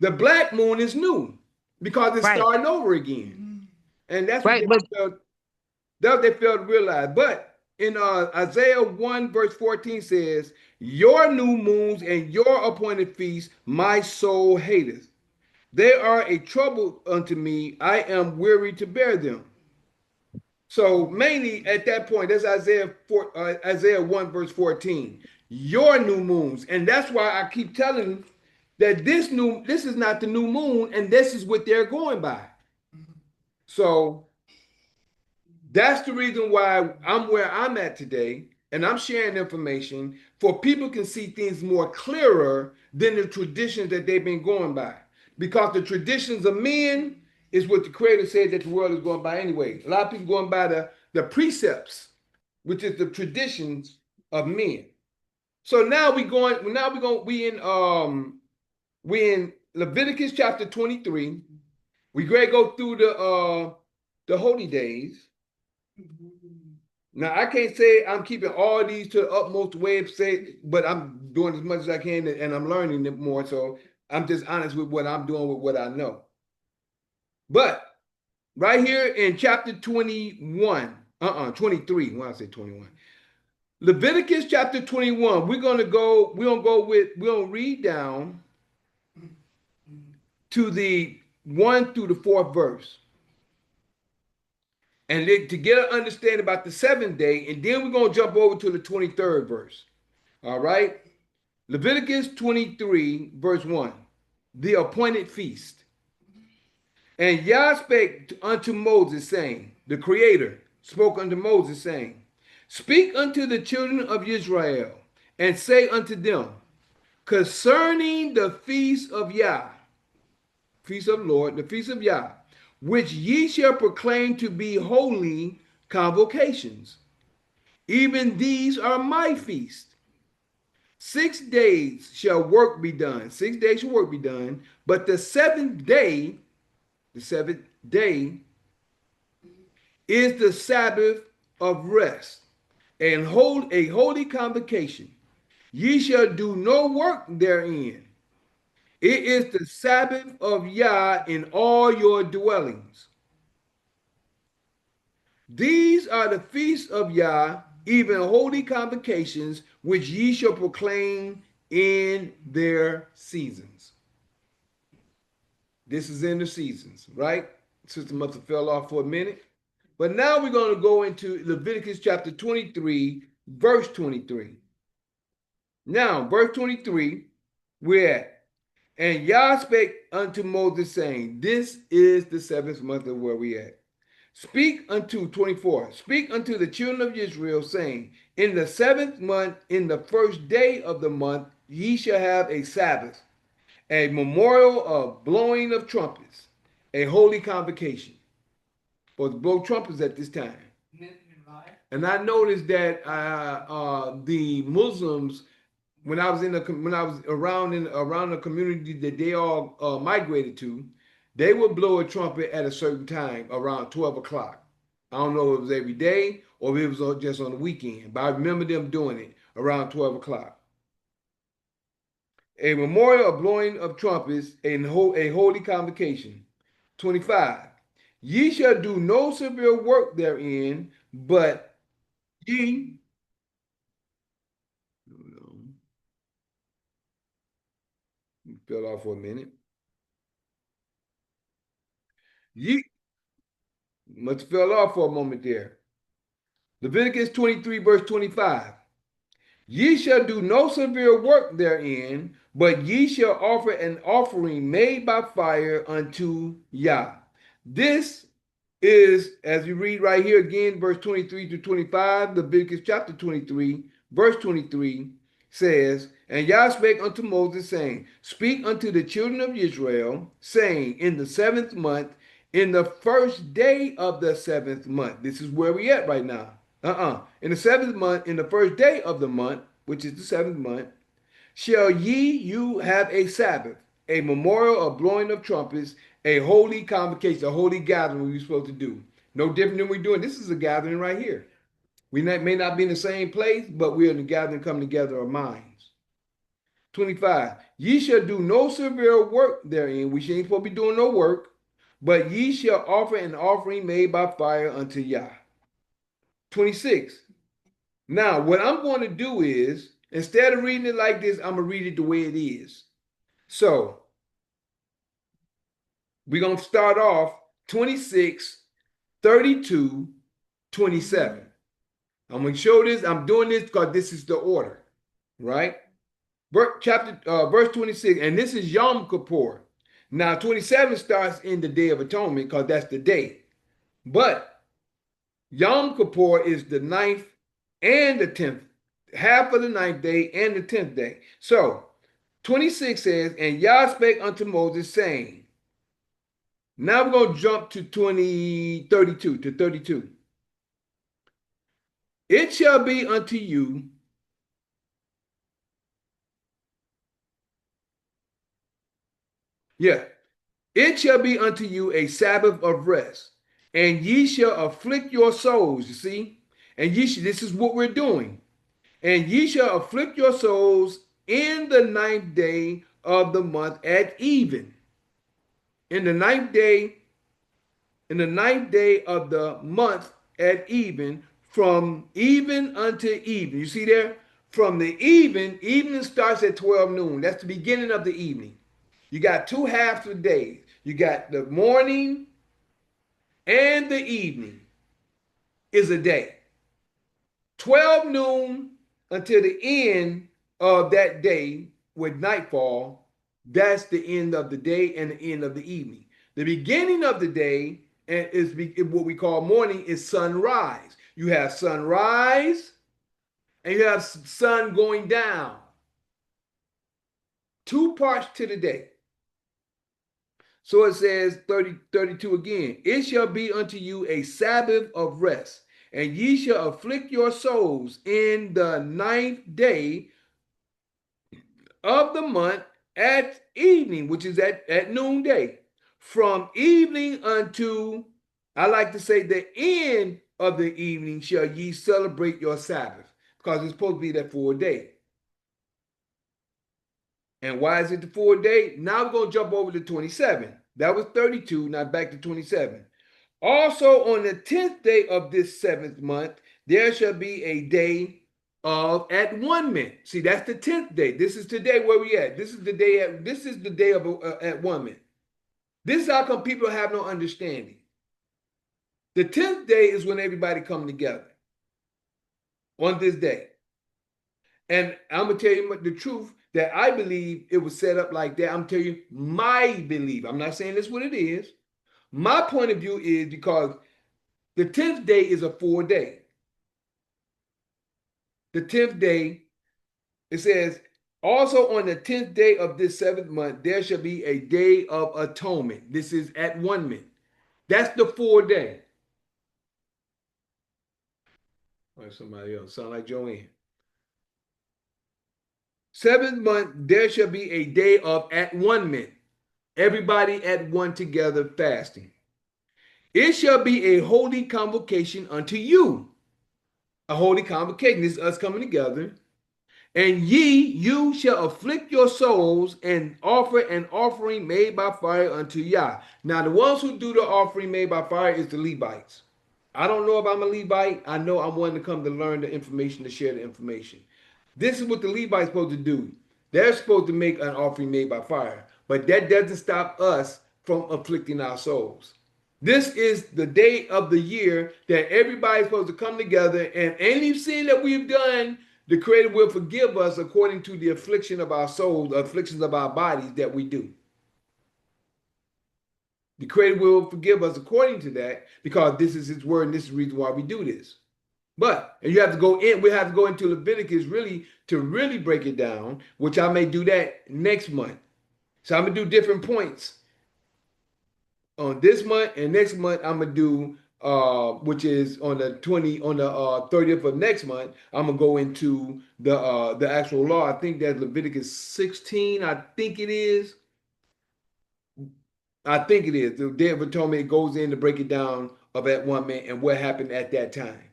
[SPEAKER 1] the black moon is new because it's
[SPEAKER 3] right,
[SPEAKER 1] starting over again. And that's what
[SPEAKER 3] right. But
[SPEAKER 1] they failed to realize. But in Isaiah 1, verse 14 says, "Your new moons and your appointed feasts, my soul hateth. They are a trouble unto me. I am weary to bear them." So mainly at that point, that's Isaiah 1, verse 14. Your new moons. And that's why I keep telling that this is not the new moon, and this is what they're going by. So That's the reason why I'm where I'm at today, and I'm sharing information for people can see things more clearer than the traditions that they've been going by. Because the traditions of men is what the Creator said that the world is going by anyway. A lot of people going by the precepts, which is the traditions of men. So now we in Leviticus chapter 23. We going to go through the holy days. Now I can't say I'm keeping all these to the utmost way, but I'm doing as much as I can and I'm learning them more. So I'm just honest with what I'm doing with what I know. But right here in chapter 21, 23, when I say 21. Leviticus chapter 21, we're gonna read down to the 1 through the 4th verse. And to get an understanding about the 7th day, and then we're going to jump over to the 23rd verse. All right? Leviticus 23, verse 1. The appointed feast. And Yah spake unto Moses, saying, the Creator spoke unto Moses, saying, speak unto the children of Israel, and say unto them, concerning the feast of Yah, feast of Lord, the feast of Yah, which ye shall proclaim to be holy convocations. Even these are my feasts. 6 days shall work be done. 6 days shall work be done. But the seventh day is the Sabbath of rest, and hold a holy convocation. Ye shall do no work therein. It is the Sabbath of Yah in all your dwellings. These are the feasts of Yah, even holy convocations, which ye shall proclaim in their seasons. This is in the seasons, right? Sister must have fell off for a minute. But now we're going to go into Leviticus chapter 23, verse 23. Now, verse 23, we're at. And Yah spake unto Moses, saying, this is the 7th month of where we at. Speak unto 24. Speak unto the children of Israel, saying, in the 7th month, in the first day of the month, ye shall have a Sabbath, a memorial of blowing of trumpets, a holy convocation. For to blow trumpets at this time. And I noticed that the Muslims, when I was around the community that they all migrated to, they would blow a trumpet at a certain time around 12 o'clock. I don't know if it was every day or if it was just on the weekend, but I remember them doing it around 12 o'clock. A memorial of blowing of trumpets, a holy convocation. 25. Ye shall do no severe work therein, but ye fell off for a minute. Ye must have fell off for a moment there. Leviticus 23, verse 25. Ye shall do no severe work therein, but ye shall offer an offering made by fire unto Yah. This is, as you read right here again, verse 23 to 25, Leviticus chapter 23, verse 23 says, and Yah spake unto Moses, saying, speak unto the children of Israel, saying, in the 7th month, in the first day of the 7th month. This is where we at right now. In the 7th month, in the first day of the month, which is the 7th month, shall you have a Sabbath, a memorial of blowing of trumpets, a holy convocation, a holy gathering we're supposed to do. No different than we're doing. This is a gathering right here. We may not be in the same place, but we're in the gathering coming together of minds. 25. Ye shall do no severe work therein. We ain't supposed to be doing no work, but ye shall offer an offering made by fire unto Yah. 26. Now, what I'm going to do is, instead of reading it like this, I'm going to read it the way it is. So, we're going to start off 26, 32, 27. I'm going to show this. I'm doing this because this is the order, right? Verse 26, and this is Yom Kippur. Now, 27 starts in the Day of Atonement because that's the day. But Yom Kippur is the 9th and the 10th, half of the 9th day and the 10th day. So 26 says, and Yah spake unto Moses, saying, now we're going to jump to 32. It shall be unto you, it shall be unto you a Sabbath of rest, and ye shall afflict your souls, you see? And this is what we're doing. And ye shall afflict your souls in the 9th day of the month at even. In the 9th day, of the month at even, from even unto even. You see there? From the evening starts at 12 noon. That's the beginning of the evening. You got two halves of the day. You got the morning and the evening is a day. 12 noon until the end of that day with nightfall, that's the end of the day and the end of the evening. The beginning of the day is what we call morning is sunrise. You have sunrise and you have sun going down. Two parts to the day. So it says 32 again, it shall be unto you a Sabbath of rest, and ye shall afflict your souls in the 9th day of the month at evening, which is at noonday. From evening unto, I like to say, the end of the evening shall ye celebrate your Sabbath, because it's supposed to be that full day. And why is it the full day? Now we're going to jump over to 27. That was 32, now back to 27. Also on the 10th day of this 7th month, there shall be a day of at one mint. See, that's the 10th day. This is today where we at. This is the day of at one mint. This is how come people have no understanding. The 10th day is when everybody come together on this day. And I'm going to tell you the truth that I believe it was set up like that. I'm telling you my belief. I'm not saying that's what it is. My point of view is because the 10th day is a full day. The 10th day, it says, also on the 10th day of this 7th month, there shall be a day of atonement. This is at one mint. That's the full day. Or somebody else, sound like Joanne. 7th month, there shall be a day of at one mint. Everybody at one together fasting. It shall be a holy convocation unto you. A holy convocation. This is us coming together. And you shall afflict your souls and offer an offering made by fire unto Yah. Now, the ones who do the offering made by fire is the Levites. I don't know if I'm a Levite. I know I'm one to come to learn the information, to share the information. This is what the Levites supposed to do. They're supposed to make an offering made by fire. But that doesn't stop us from afflicting our souls. This is the day of the year that everybody's supposed to come together, and any sin that we've done, the Creator will forgive us according to the affliction of our souls, the afflictions of our bodies that we do. The Creator will forgive us according to that, because this is His word, and this is the reason why we do this. But, and you have to go in, we have to go into Leviticus to really break it down, which I may do that next month. So I'm going to do different points on this month, and next month I'm going to do, which is on the 30th of next month, I'm going to go into the actual law. I think that's Leviticus 16, I think it is. The Day of Atonement, it goes in to break it down of that one man and what happened at that time.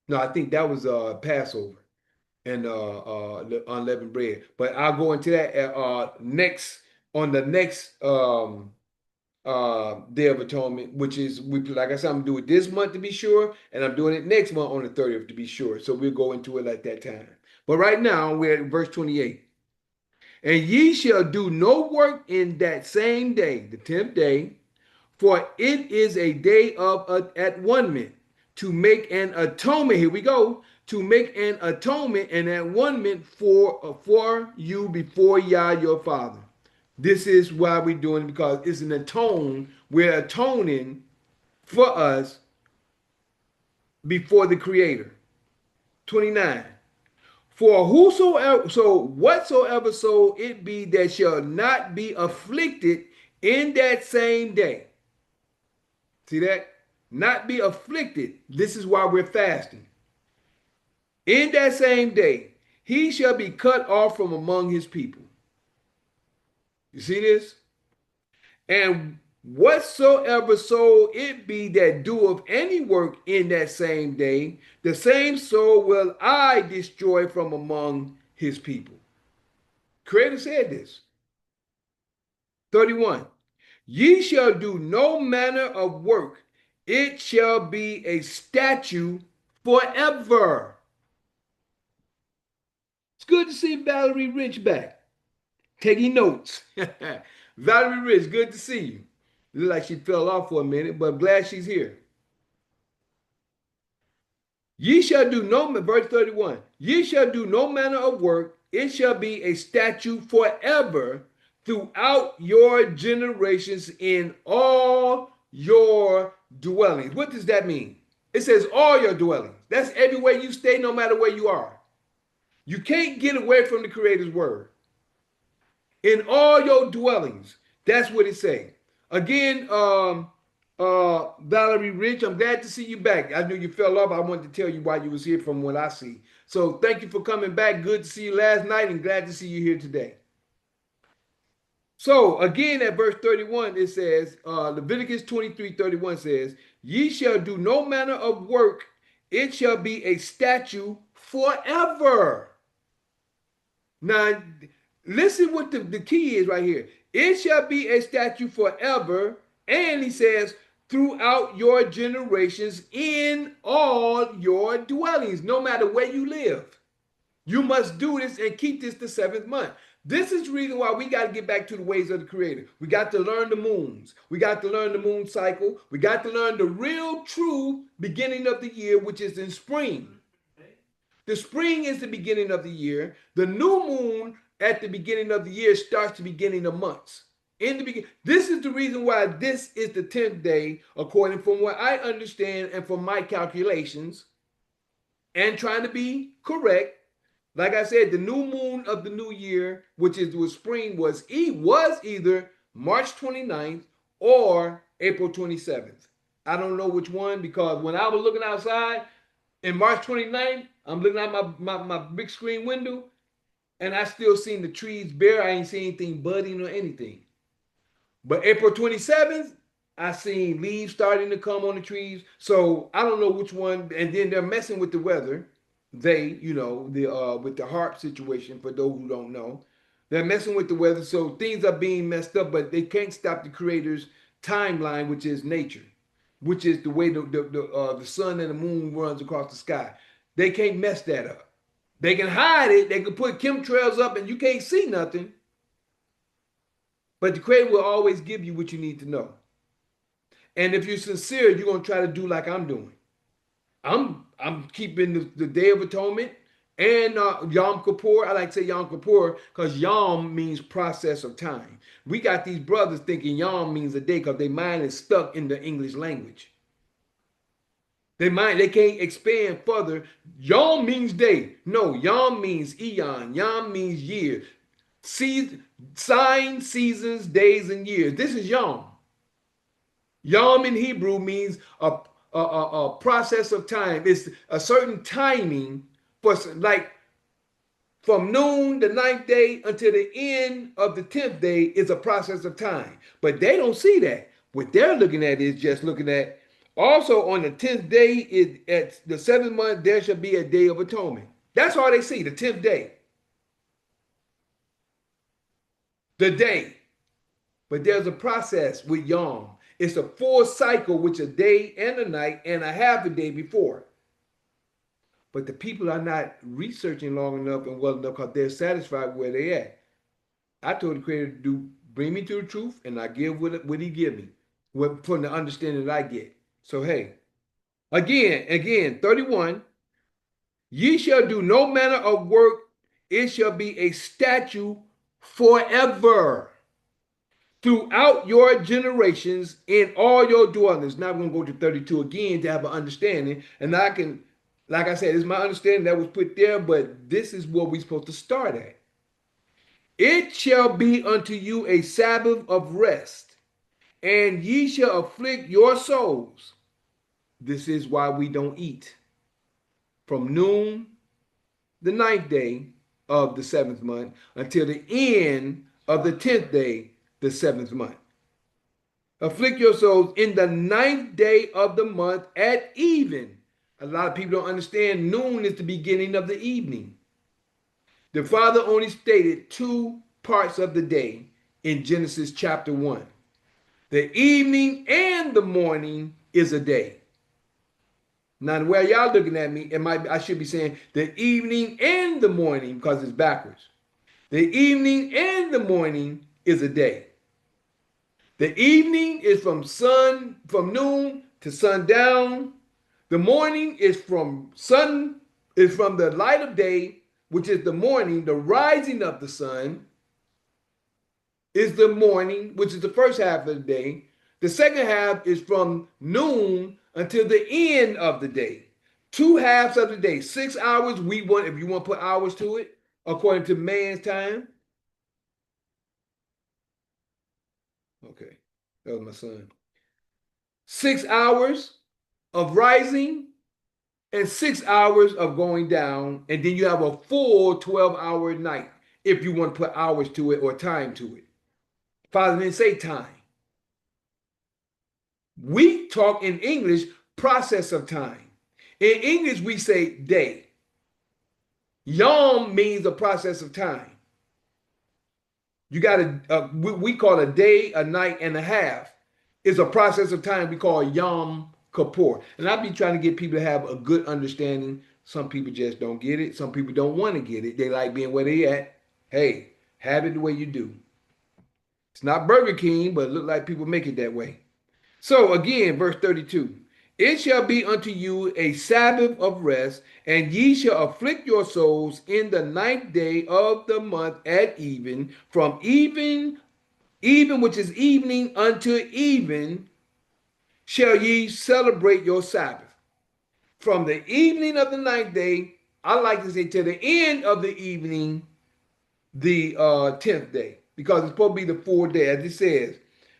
[SPEAKER 1] No, I think that was Passover and the unleavened bread. But I'll go into that on the next Day of Atonement, which is, like I said, I'm doing it this month to be sure, and I'm doing it next month on the 30th to be sure. So we'll go into it at that time. But right now we're at verse 28. And ye shall do no work in that same day, the 10th day, for it is a day of at one mint, to make an atonement. Here we go. To make an atonement and at one mint for you before Yah your Father. This is why we're doing it, because it's an atone. We're atoning for us before the Creator. 29. For whosoever, so whatsoever soul it be that shall not be afflicted in that same day. See that? Not be afflicted. This is why we're fasting. In that same day, he shall be cut off from among his people. You see this? And whatsoever soul it be that doeth any work in that same day, the same soul will I destroy from among his people. Creator said this. 31. Ye shall do no manner of work, it shall be a statute forever. It's good to see Valerie Rich back, taking notes. Valerie Rich, good to see you. Look like she fell off for a minute, but I'm glad she's here. Ye shall do no, verse 31, ye shall do no manner of work, it shall be a statute forever throughout your generations in all your dwellings. What does that mean? It says all your dwellings. That's everywhere you stay, no matter where you are. You can't get away from the Creator's word. In all your dwellings. That's what it says. Again, Valerie Rich, I'm glad to see you back. I knew you fell off. I wanted to tell you why you was here from what I see. So thank you for coming back. Good to see you last night and glad to see you here today. So again, at verse 31, it says, Leviticus 23:31 says, ye shall do no manner of work, it shall be a statute forever. Now, listen what the key is right here. It shall be a statute forever, and he says, throughout your generations in all your dwellings, no matter where you live. You must do this and keep this the seventh month. This is the reason why we got to get back to the ways of the Creator. We got to learn the moons. We got to learn the moon cycle. We got to learn the real true beginning of the year, which is in spring. The spring is the beginning of the year. The new moon at the beginning of the year starts the beginning of months. In the beginning, this is the reason why this is the 10th day, according from what I understand and from my calculations, and trying to be correct. Like I said, the new moon of the new year, which is with spring, was either March 29th or April 27th. I don't know which one, because when I was looking outside in March 29th, I'm looking out my big screen window, and I still seen the trees bare. I ain't seen anything budding or anything. But April 27th, I seen leaves starting to come on the trees. So I don't know which one. And then they're messing with the weather. They, with the HARP situation, for those who don't know, they're messing with the weather. So things are being messed up, but they can't stop the Creator's timeline, which is nature, which is the way the sun and the moon runs across the sky. They can't mess that up. They can hide it. They can put chemtrails up and you can't see nothing. But the Creator will always give you what you need to know. And if you're sincere, you're going to try to do like I'm doing. I'm keeping the Day of Atonement and Yom Kippur. I like to say Yom Kippur because Yom means process of time. We got these brothers thinking Yom means a day because their mind is stuck in the English language. They can't expand further. Yom means day. No, Yom means eon. Yom means year. Signs, seasons, days, and years. This is Yom. Yom in Hebrew means a process of time. It's a certain timing for, like, from noon, the 9th day, until the end of the 10th day is a process of time. But they don't see that. What they're looking at is just looking at, also on the 10th day, at the 7th month, there shall be a Day of Atonement. That's all they see, the 10th day. The day. But there's a process with Yom. It's a full cycle, which a day and a night and a half a day before. But the people are not researching long enough and well enough because they're satisfied where they at. I told the Creator to bring me to the truth, and I give what he give me, from the understanding that I get. So hey, again, 31, ye shall do no manner of work, it shall be a statute forever throughout your generations in all your dwellings. Now we're going to go to 32 again to have an understanding. And I can, like I said, it's my understanding that was put there, but this is where we're supposed to start at. It shall be unto you a Sabbath of rest, and ye shall afflict your souls. This is why we don't eat. From noon, the 9th day of the 7th month, until the end of the 10th day, the 7th month. Afflict your souls in the 9th day of the month at even. A lot of people don't understand noon is the beginning of the evening. The Father only stated 2 parts of the day in Genesis chapter 1. The evening and the morning is a day. Now, the way y'all looking at me, I should be saying the evening and the morning because it's backwards. The evening and the morning is a day. The evening is from noon to sundown. The morning is from the light of day, which is the morning. The rising of the sun is the morning, which is the first half of the day. The second half is from noon until the end of the day. 2 halves of the day, 6 hours. If you want to put hours to it, according to man's time. Okay, that was my son. 6 hours of rising and 6 hours of going down, and then you have a full 12-hour night if you want to put hours to it or time to it. Father didn't say time. We talk in English process of time. In English, we say day. Yom means a process of time. You got we call a day, a night, and a half. It's a process of time we call Yom Kippur. And I be trying to get people to have a good understanding. Some people just don't get it. Some people don't want to get it. They like being where they at. Hey, have it the way you do. It's not Burger King, but it look like people make it that way. So again, verse 32. It shall be unto you a Sabbath of rest, and ye shall afflict your souls in the 9th day of the month at even, from even which is evening unto even, shall ye celebrate your Sabbath. From the evening of the 9th day, I like to say to the end of the evening, the 10th day, because it's supposed to be the full day, as it says,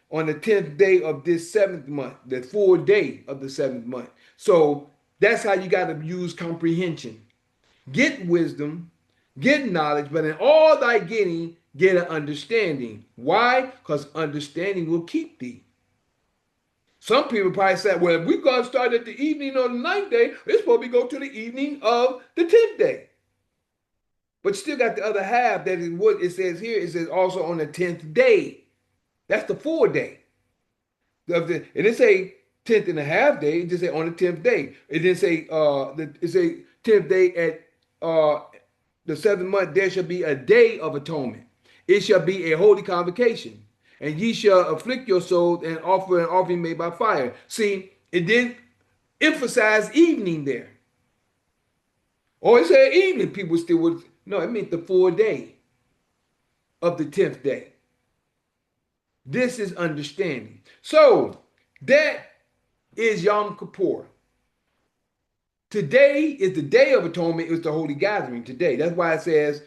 [SPEAKER 1] on the 10th day of this 7th month, the full day of the 7th month. So that's how you got to use comprehension. Get wisdom, get knowledge, but in all thy getting, get an understanding. Why? Because understanding will keep thee. Some people probably said, well, if we're going to start at the evening on the 9th day, it's supposed to go to the evening of the 10th day. But you still got the other half that is what it says here. It says also on the 10th day. That's the full day. It didn't say 10th and a half day. It just say on the 10th day. It didn't say it say 10th day at the 7th month. There shall be a day of atonement. It shall be a holy convocation, and ye shall afflict your souls and offer an offering made by fire. See, it didn't emphasize evening there. Or it said evening. People still would. No, it meant the full day of the 10th day. This is understanding. So that is Yom Kippur. Today is the day of atonement. It's the holy gathering today. That's why it says,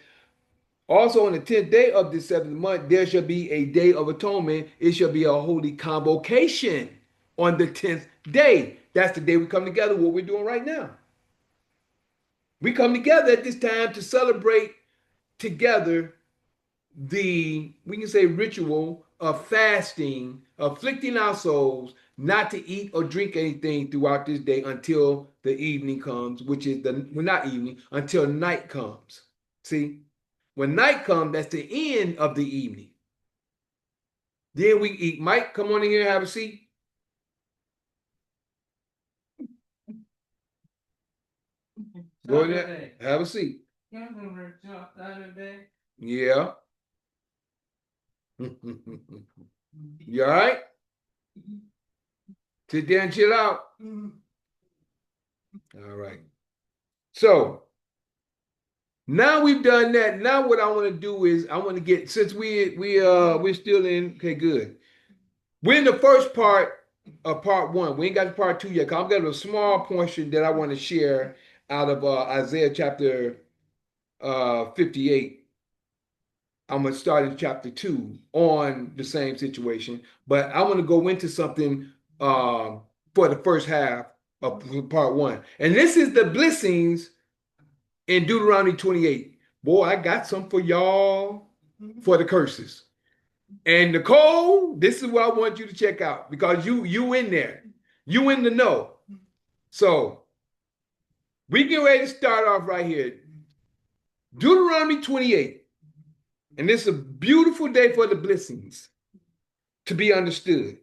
[SPEAKER 1] also on the 10th day of the 7th month, there shall be a day of atonement. It shall be a holy convocation on the 10th day. That's the day we come together, what we're doing right now. We come together at this time to celebrate together we can say ritual of fasting, afflicting our souls, not to eat or drink anything throughout this day until the evening comes, which is not evening, until night comes. See, when night comes, that's the end of the evening. Then we eat. Mike, come on in here and have a seat. Go in there, have a seat. Yeah. You all right? Sit there and chill out. All right. So Now we've done that. Now what I want to do is I want to get, since we're still in, okay, good. We're in the first part of part one. We ain't got to part two yet. 'Cause I've got a small portion that I want to share out of Isaiah chapter 58. I'm going to start in chapter 2 on the same situation, but I want to go into something for the first half of part 1. And this is the blessings in Deuteronomy 28. Boy, I got some for y'all for the curses. And Nicole, this is what I want you to check out because you in there. You in the know. So we get ready to start off right here. Deuteronomy 28. And this is a beautiful day for the blessings to be understood.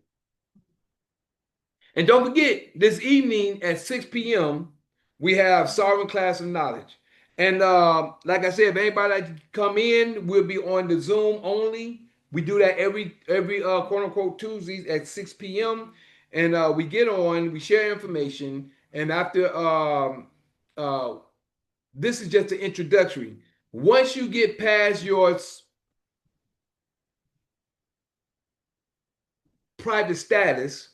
[SPEAKER 1] And don't forget, this evening at 6 p.m., we have Sovereign Class of Knowledge. And like I said, if anybody like to come in, we'll be on the Zoom only. We do that every quote unquote Tuesdays at 6 p.m. And we get on, we share information. And after this is just an introductory. Once you get past your private status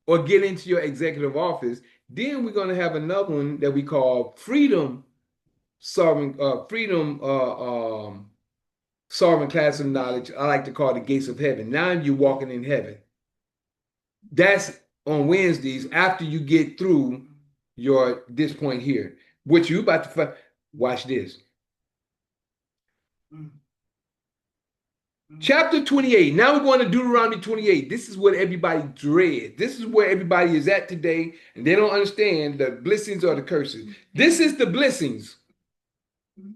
[SPEAKER 1] or get into your executive office, then we're going to have another one that we call sovereign class of knowledge. I like to call it the gates of heaven. Now you're walking in heaven. That's on Wednesdays after you get through this point here, which you about to watch this. Chapter 28. Now we're going to Deuteronomy 28. This is what everybody dreads. This is where everybody is at today, and they don't understand the blessings or the curses. This is the blessings.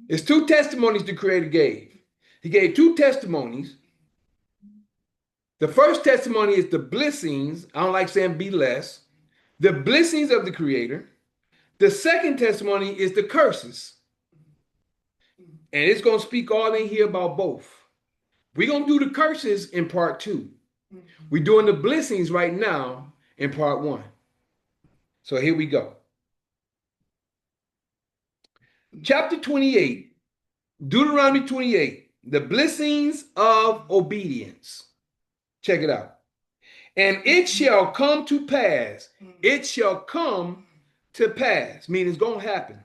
[SPEAKER 1] It's 2 testimonies the Creator gave. He gave 2 testimonies. The first testimony is the blessings. I don't like saying be less. The blessings of the Creator. The second testimony is the curses. And it's going to speak all in here about both. We're going to do the curses in part 2. We're doing the blessings right now in part 1. So here we go. Chapter 28, Deuteronomy 28, the blessings of obedience. Check it out. And it shall come to pass. It shall come to pass, meaning it's going to happen.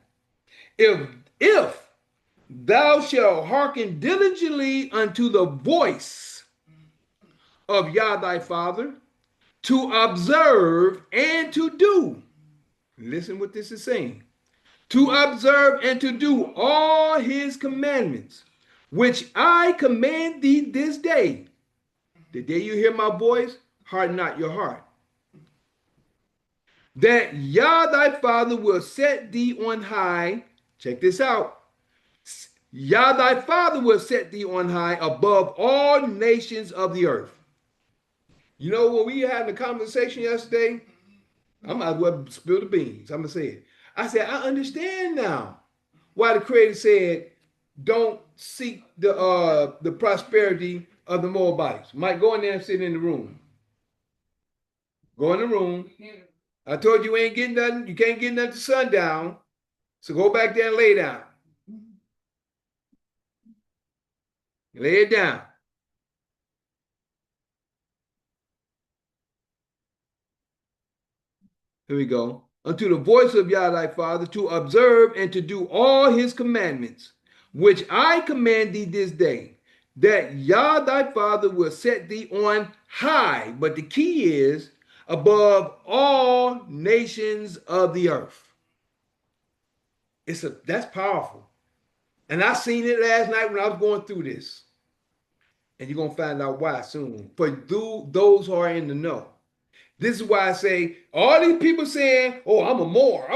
[SPEAKER 1] If thou shalt hearken diligently unto the voice of Yah thy Father, to observe and to do. Listen what this is saying. To observe and to do all his commandments, which I command thee this day. The day you hear my voice, harden not your heart. That Yah thy Father will set thee on high. Check this out. Yah thy Father will set thee on high above all nations of the earth. You know, when we had a conversation yesterday, I might as well spill the beans. I'm going to say it. I said, I understand now why the Creator said, don't seek the prosperity of the Moabites. Mike, go in there and sit in the room. Go in the room. I told you ain't getting nothing. You can't get nothing to sundown. So go back there and lay down. Lay it down. Here we go. Unto the voice of Yah thy Father, to observe and to do all his commandments, which I command thee this day, that Yah thy Father will set thee on high. But the key is above all nations of the earth. That's powerful. And I seen it last night when I was going through this. And you're going to find out why soon. For those who are in the know. This is why I say, all these people saying, oh, I'm a more.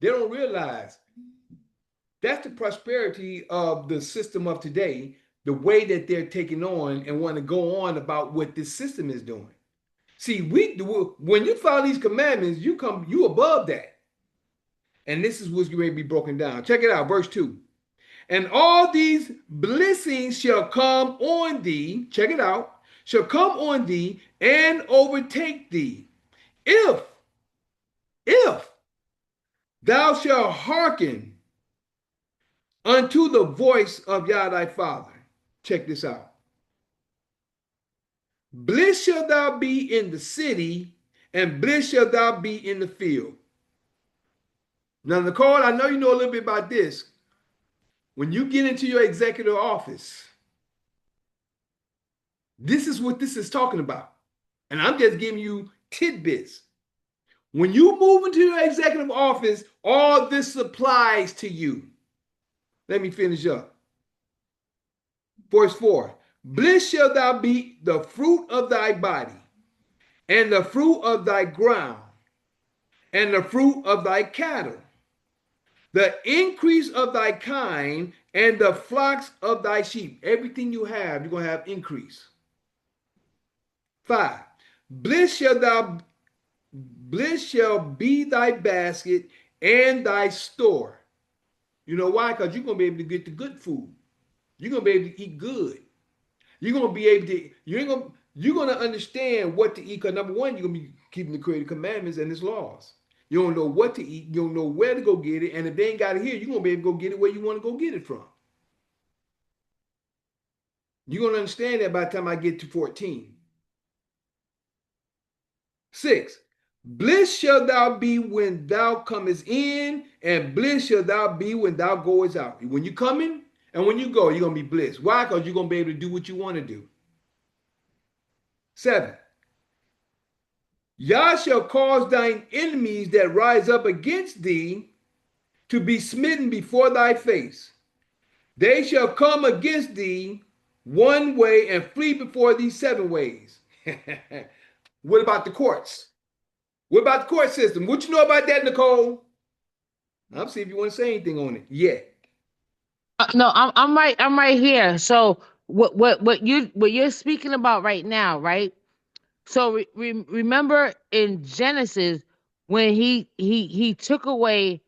[SPEAKER 1] They don't realize that's the prosperity of the system of today, the way that they're taking on and want to go on about what this system is doing. See, when you follow these commandments, you above that. And this is what's going to be broken down. Check it out, verse 2. And all these blessings shall come on thee, check it out, shall come on thee and overtake thee, if if thou shalt hearken unto the voice of Yah thy Father. Check this out. Bliss shall thou be in the city, and bliss shall thou be in the field. Now, Nicole, I know you know a little bit about this. When you get into your executive office, this is what this is talking about. And I'm just giving you tidbits. When you move into your executive office, all this applies to you. Let me finish up. Verse 4. Bliss shall thou be the fruit of thy body, and the fruit of thy ground, and the fruit of thy cattle, the increase of thy kind, and the flocks of thy sheep. Everything you have, you're going to have increase. 5. Bliss shall be thy basket and thy store. You know why? Because you're going to be able to get the good food. You're going to be able to eat good. You're going to be able to, you're going to understand what to eat. Because number one, you're going to be keeping the created commandments and his laws. You don't know what to eat. You don't know where to go get it. And if they ain't got it here, you're going to be able to go get it where you want to go get it from. You're going to understand that by the time I get to 14. 6. Bliss shall thou be when thou comest in, and bliss shall thou be when thou goest out. When you come in and when you go, you're going to be blessed. Why? Because you're going to be able to do what you want to do. 7. Yah shall cause thine enemies that rise up against thee to be smitten before thy face. They shall come against thee one way and flee before thee 7 ways. What about the courts? What about the court system? What you know about that, Nicole? I'll see if you want to say anything on it. Yeah.
[SPEAKER 3] No, I'm right here. So what you're speaking about right now, right? So remember in Genesis when he took away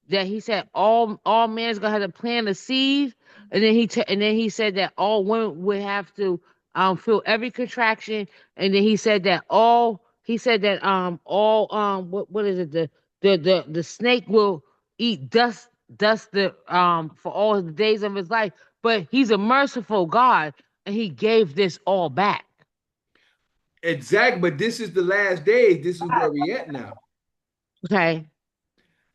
[SPEAKER 3] that he said all men's gonna have to plant a seed, and then he said that all women would have to feel every contraction, and then he said that all what is it, the snake will eat dust the for all the days of his life, but he's a merciful God and he gave this all back.
[SPEAKER 1] Exactly. But this is the last days. This is where we at now.
[SPEAKER 3] Okay.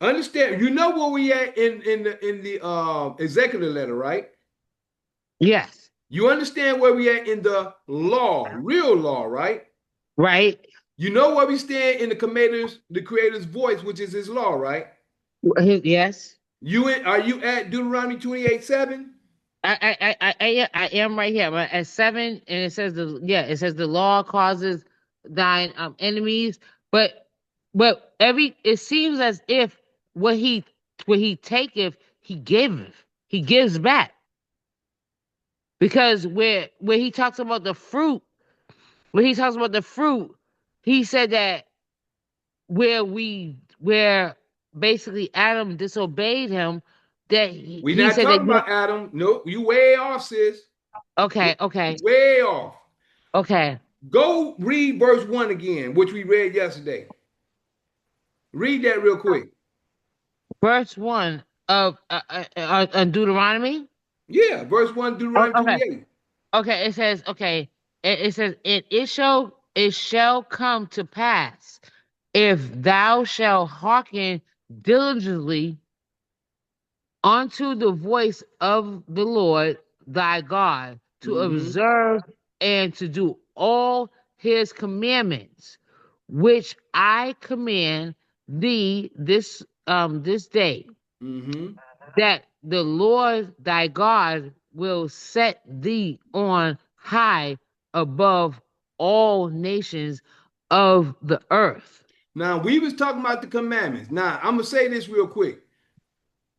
[SPEAKER 1] Understand? You know where we at in the executive letter, right?
[SPEAKER 3] Yes.
[SPEAKER 1] You understand where we at in the law, real law, right?
[SPEAKER 3] Right.
[SPEAKER 1] You know where we stand in the creator's voice, which is his law, right?
[SPEAKER 3] Yes.
[SPEAKER 1] Are you at Deuteronomy 28:7?
[SPEAKER 3] I am right here. I'm at 7, and it says the law causes thine enemies, but it seems as if what he taketh, he gives back. Because where he talks about the fruit, he said that where basically Adam disobeyed him, that
[SPEAKER 1] We're
[SPEAKER 3] he
[SPEAKER 1] not
[SPEAKER 3] said that
[SPEAKER 1] talking about Adam. No, you way off, sis.
[SPEAKER 3] okay,
[SPEAKER 1] Way off.
[SPEAKER 3] okay.
[SPEAKER 1] Go read verse 1 again, which we read yesterday. Read that real quick.
[SPEAKER 3] Verse 1 of Deuteronomy.
[SPEAKER 1] Yeah, verse 1, Deuteronomy
[SPEAKER 3] Okay.
[SPEAKER 1] 28.
[SPEAKER 3] Okay, it says, okay, it says, it shall come to pass if thou shalt hearken diligently unto the voice of the Lord thy God, to observe and to do all his commandments, which I command thee this day, that the Lord thy God will set thee on high above all nations of the earth.
[SPEAKER 1] Now, we was talking about the commandments. Now, I'm going to say this real quick.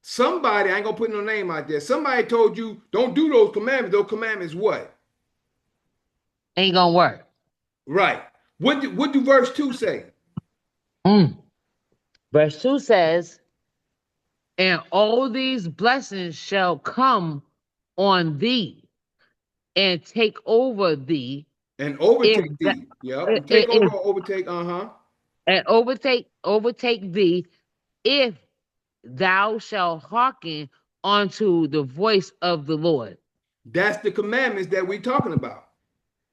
[SPEAKER 1] Somebody, I ain't going to put no name out there. Somebody told you, don't do those commandments. Those commandments what?
[SPEAKER 3] Ain't gonna work.
[SPEAKER 1] Right. What do verse 2 say?
[SPEAKER 3] Verse 2 says, and all these blessings shall come on thee and take over thee.
[SPEAKER 1] And overtake thee. Yep. Take over or overtake.
[SPEAKER 3] and overtake thee, if thou shalt hearken unto the voice of the Lord.
[SPEAKER 1] That's the commandments that we're talking about.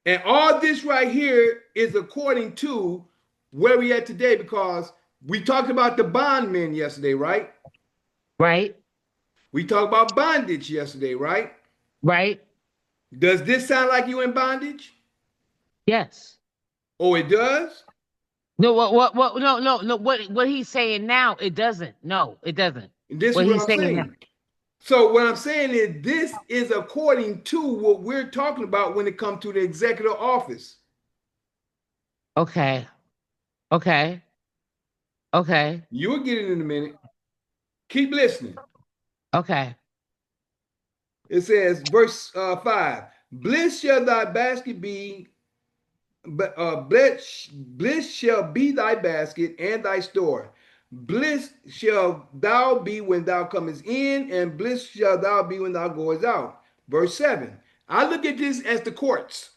[SPEAKER 1] And all this right here is according to where we at today, because we talked about the bondmen yesterday, right?
[SPEAKER 3] Right?
[SPEAKER 1] We talked about bondage yesterday, right?
[SPEAKER 3] Right?
[SPEAKER 1] Does this sound like you in bondage?
[SPEAKER 3] Yes.
[SPEAKER 1] Oh, it does?
[SPEAKER 3] No, no. What he's saying now, it doesn't. No, it doesn't.
[SPEAKER 1] And this is
[SPEAKER 3] What
[SPEAKER 1] what
[SPEAKER 3] he's
[SPEAKER 1] I'm
[SPEAKER 3] saying now.
[SPEAKER 1] saying. So what I'm saying is this is according to what we're talking about when it comes to the executive office.
[SPEAKER 3] Okay. Okay. Okay.
[SPEAKER 1] You'll get it in a minute. Keep listening.
[SPEAKER 3] Okay.
[SPEAKER 1] It says, verse 5, bliss shall thy basket be, bliss shall be thy basket and thy store. Bliss shall thou be when thou comest in, and bliss shall thou be when thou goest out. Verse 7, I look at this as the courts.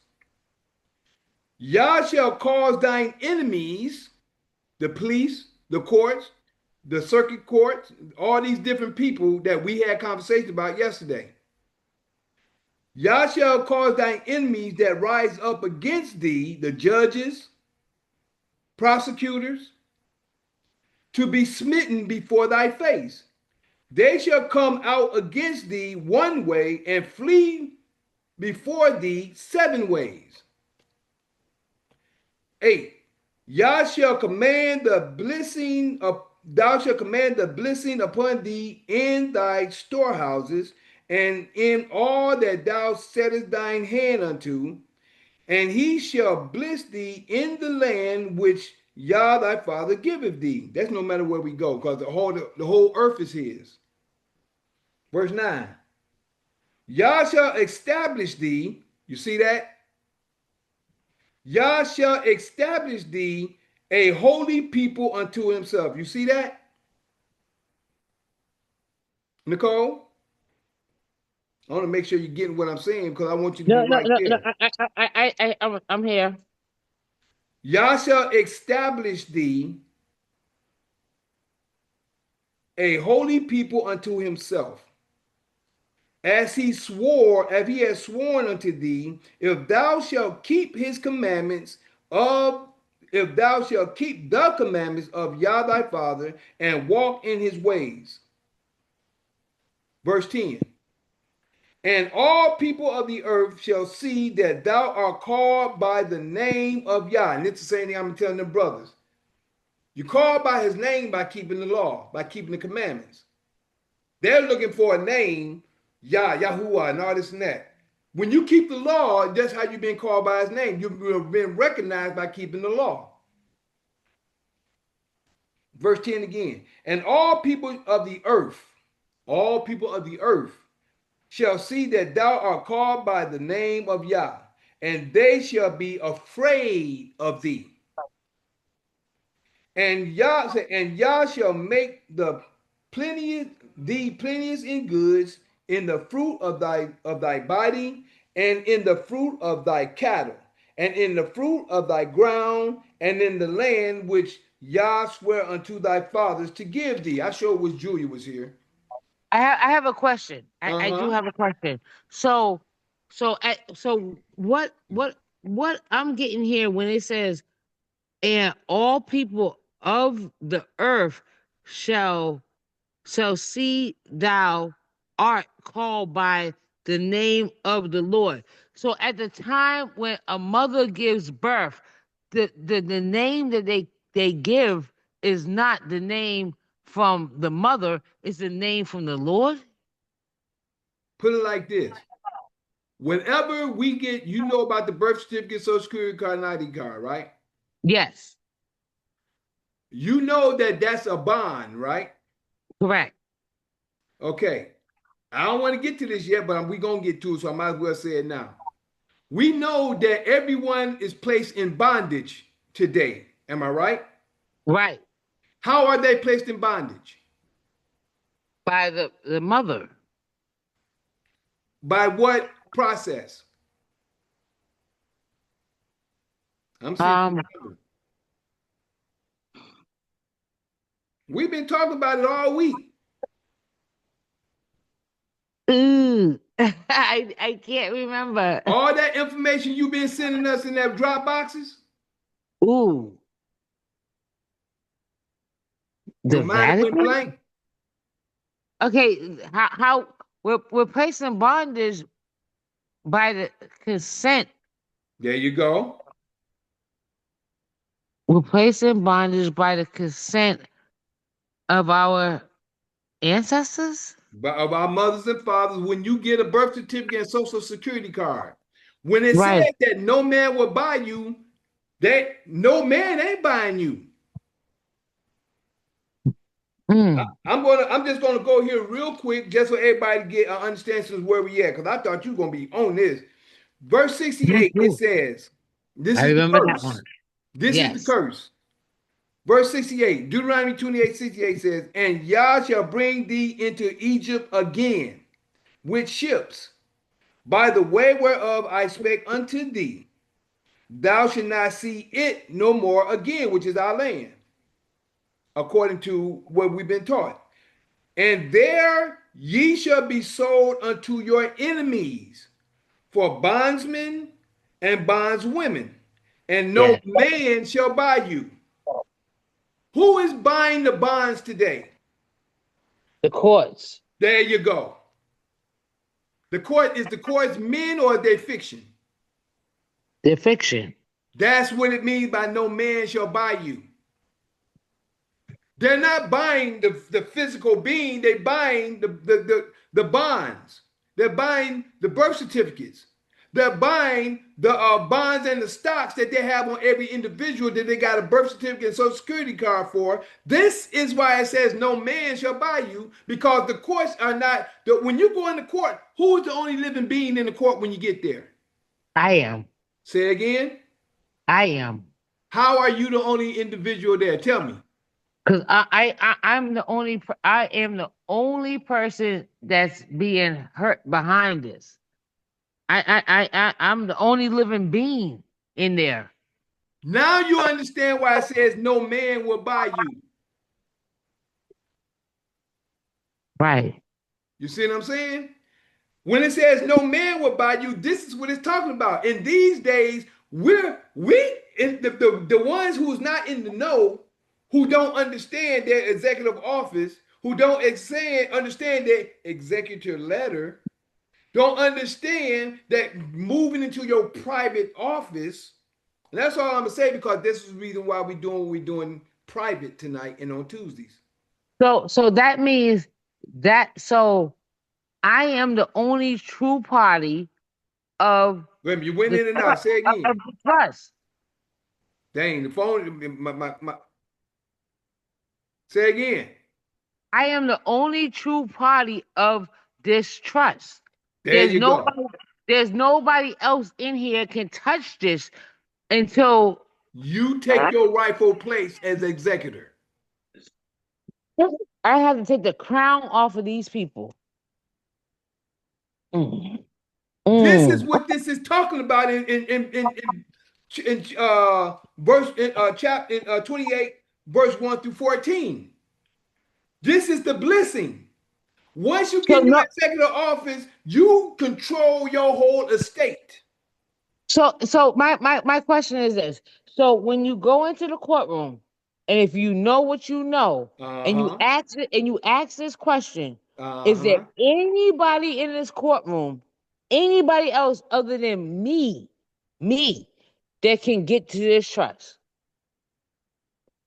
[SPEAKER 1] Yah shall cause thine enemies, the police, the courts, the circuit courts, all these different people that we had conversation about yesterday. Yah shall cause thine enemies that rise up against thee, the judges, prosecutors, to be smitten before thy face. They shall come out against thee one way and flee before thee 7 ways. 8. Yah shall command the blessing of thou shalt command the blessing upon thee in thy storehouses and in all that thou settest thine hand unto, and he shall bless thee in the land which Yah thy father giveth thee. That's no matter where we go, because the whole earth is his. Verse 9. Yah shall establish thee. You see that? Yah shall establish thee a holy people unto himself. You see that? Nicole? I want to make sure you're getting what I'm saying, because I want you to be
[SPEAKER 3] No, no,
[SPEAKER 1] right
[SPEAKER 3] no, no.
[SPEAKER 1] there.
[SPEAKER 3] I'm here.
[SPEAKER 1] Yah shall establish thee a holy people unto himself, as he has sworn unto thee, if thou shalt keep his commandments of if thou shalt keep the commandments of Yah thy father and walk in his ways. Verse 10. And all people of the earth shall see that thou art called by the name of Yah. And it's the same thing I'm telling the brothers. You're called by his name by keeping the law, by keeping the commandments. They're looking for a name, Yah, Yahuwah, and all this and that. When you keep the law, that's how you've been called by his name. You've been recognized by keeping the law. Verse 10 again. And all people of the earth shall see that thou art called by the name of Yah, and they shall be afraid of thee. And Yah shall make thee plenteous in goods, in the fruit of thy body, and in the fruit of thy cattle, and in the fruit of thy ground, and in the land which Yah sware unto thy fathers to give thee. I sure wish Julia was here.
[SPEAKER 3] I have a question. I do
[SPEAKER 1] Uh-huh.
[SPEAKER 3] have a question. So what I'm getting here when it says, and all people of the earth shall see thou art called by the name of the Lord. So at the time when a mother gives birth, the name that they give is not the name from the mother, it's the name from the Lord.
[SPEAKER 1] Put it like this. Whenever we get, you know about the birth certificate, social security card, and ID card, right?
[SPEAKER 3] Yes,
[SPEAKER 1] You know that that's a bond, right?
[SPEAKER 3] correct.
[SPEAKER 1] Okay. I don't want to get to this yet, but we're going to get to it, so I might as well say it now. We know that everyone is placed in bondage today. Am I right?
[SPEAKER 3] Right.
[SPEAKER 1] How are they placed in bondage?
[SPEAKER 3] By the mother.
[SPEAKER 1] By what process? I'm seeing.
[SPEAKER 3] Um
[SPEAKER 1] We've been talking about it all week.
[SPEAKER 3] Ooh, I can't remember.
[SPEAKER 1] All that information you've been sending us in that drop boxes.
[SPEAKER 3] Ooh, the
[SPEAKER 1] Your mind went
[SPEAKER 3] Vatican?
[SPEAKER 1] blank.
[SPEAKER 3] Okay, how we're placing bondage by the consent.
[SPEAKER 1] There you go.
[SPEAKER 3] We're placing bondage by the consent of our ancestors.
[SPEAKER 1] But of our mothers and fathers, when you get a birth certificate and social security card, when it
[SPEAKER 3] Right.
[SPEAKER 1] says that no man will buy you, that no man ain't buying you.
[SPEAKER 3] Mm.
[SPEAKER 1] I'm just gonna go here real quick, just so everybody get understand where we at, because I thought you were gonna be on this. Verse
[SPEAKER 3] Me
[SPEAKER 1] 68, it
[SPEAKER 3] too.
[SPEAKER 1] says, this
[SPEAKER 3] I
[SPEAKER 1] is the
[SPEAKER 3] remember that
[SPEAKER 1] curse.
[SPEAKER 3] one.
[SPEAKER 1] This is the
[SPEAKER 3] Yes.
[SPEAKER 1] curse. Verse 68, Deuteronomy 28:68 says, and Yah shall bring thee into Egypt again with ships, by the way whereof I spake unto thee. Thou shalt not see it no more again, which is our land, according to what we've been taught. And there ye shall be sold unto your enemies for bondsmen and bondswomen, and no
[SPEAKER 3] Yes.
[SPEAKER 1] man shall buy you. Who is buying the bonds today?
[SPEAKER 3] The courts.
[SPEAKER 1] There you go. The court's men or are they fiction?
[SPEAKER 3] They're fiction.
[SPEAKER 1] That's what it means by no man shall buy you. They're not buying the physical being, they're buying the bonds. They're buying the birth certificates. They're buying the bonds and the stocks that they have on every individual that they got a birth certificate and social security card for. This is why it says no man shall buy you, because the courts are not, when you go into court, who is the only living being in the court when you get there?
[SPEAKER 3] I am.
[SPEAKER 1] Say again.
[SPEAKER 3] I am.
[SPEAKER 1] How are you the only individual there? Tell me.
[SPEAKER 3] Because I'm the only I am the only person that's being hurt behind this. I'm the only living being in there.
[SPEAKER 1] Now you understand why it says no man will buy you.
[SPEAKER 3] Right.
[SPEAKER 1] You see what I'm saying? When it says no man will buy you, this is what it's talking about. In these days, the ones who's not in the know, who don't understand their executive office, who don't understand their executive letter, don't understand that moving into your private office. And that's all I'm gonna say, because this is the reason why we're doing what we're doing private tonight and on Tuesdays.
[SPEAKER 3] So that means so I am the only true party of
[SPEAKER 1] Wait a minute, you went
[SPEAKER 3] the
[SPEAKER 1] in and out. Say
[SPEAKER 3] of
[SPEAKER 1] again.
[SPEAKER 3] the trust.
[SPEAKER 1] Dang, the phone. Say again.
[SPEAKER 3] I am the only true party of this trust.
[SPEAKER 1] There
[SPEAKER 3] There's
[SPEAKER 1] you go.
[SPEAKER 3] nobody there's nobody else in here can touch this until
[SPEAKER 1] You take your rightful place as executor.
[SPEAKER 3] I have to take the crown off of these people. Mm.
[SPEAKER 1] This is
[SPEAKER 3] Mm.
[SPEAKER 1] what this is talking about in verse chapter 28, verse 1 through 14. This is the blessing. Once you
[SPEAKER 3] So
[SPEAKER 1] get in your
[SPEAKER 3] no,
[SPEAKER 1] executive office, you control your whole estate.
[SPEAKER 3] so my question is this. So when you go into the courtroom, and if you know what you know, and you
[SPEAKER 1] Uh-huh.
[SPEAKER 3] ask it, and you ask this question, is there
[SPEAKER 1] Uh-huh.
[SPEAKER 3] anybody in this courtroom, anybody else other than me, that can get to this trust?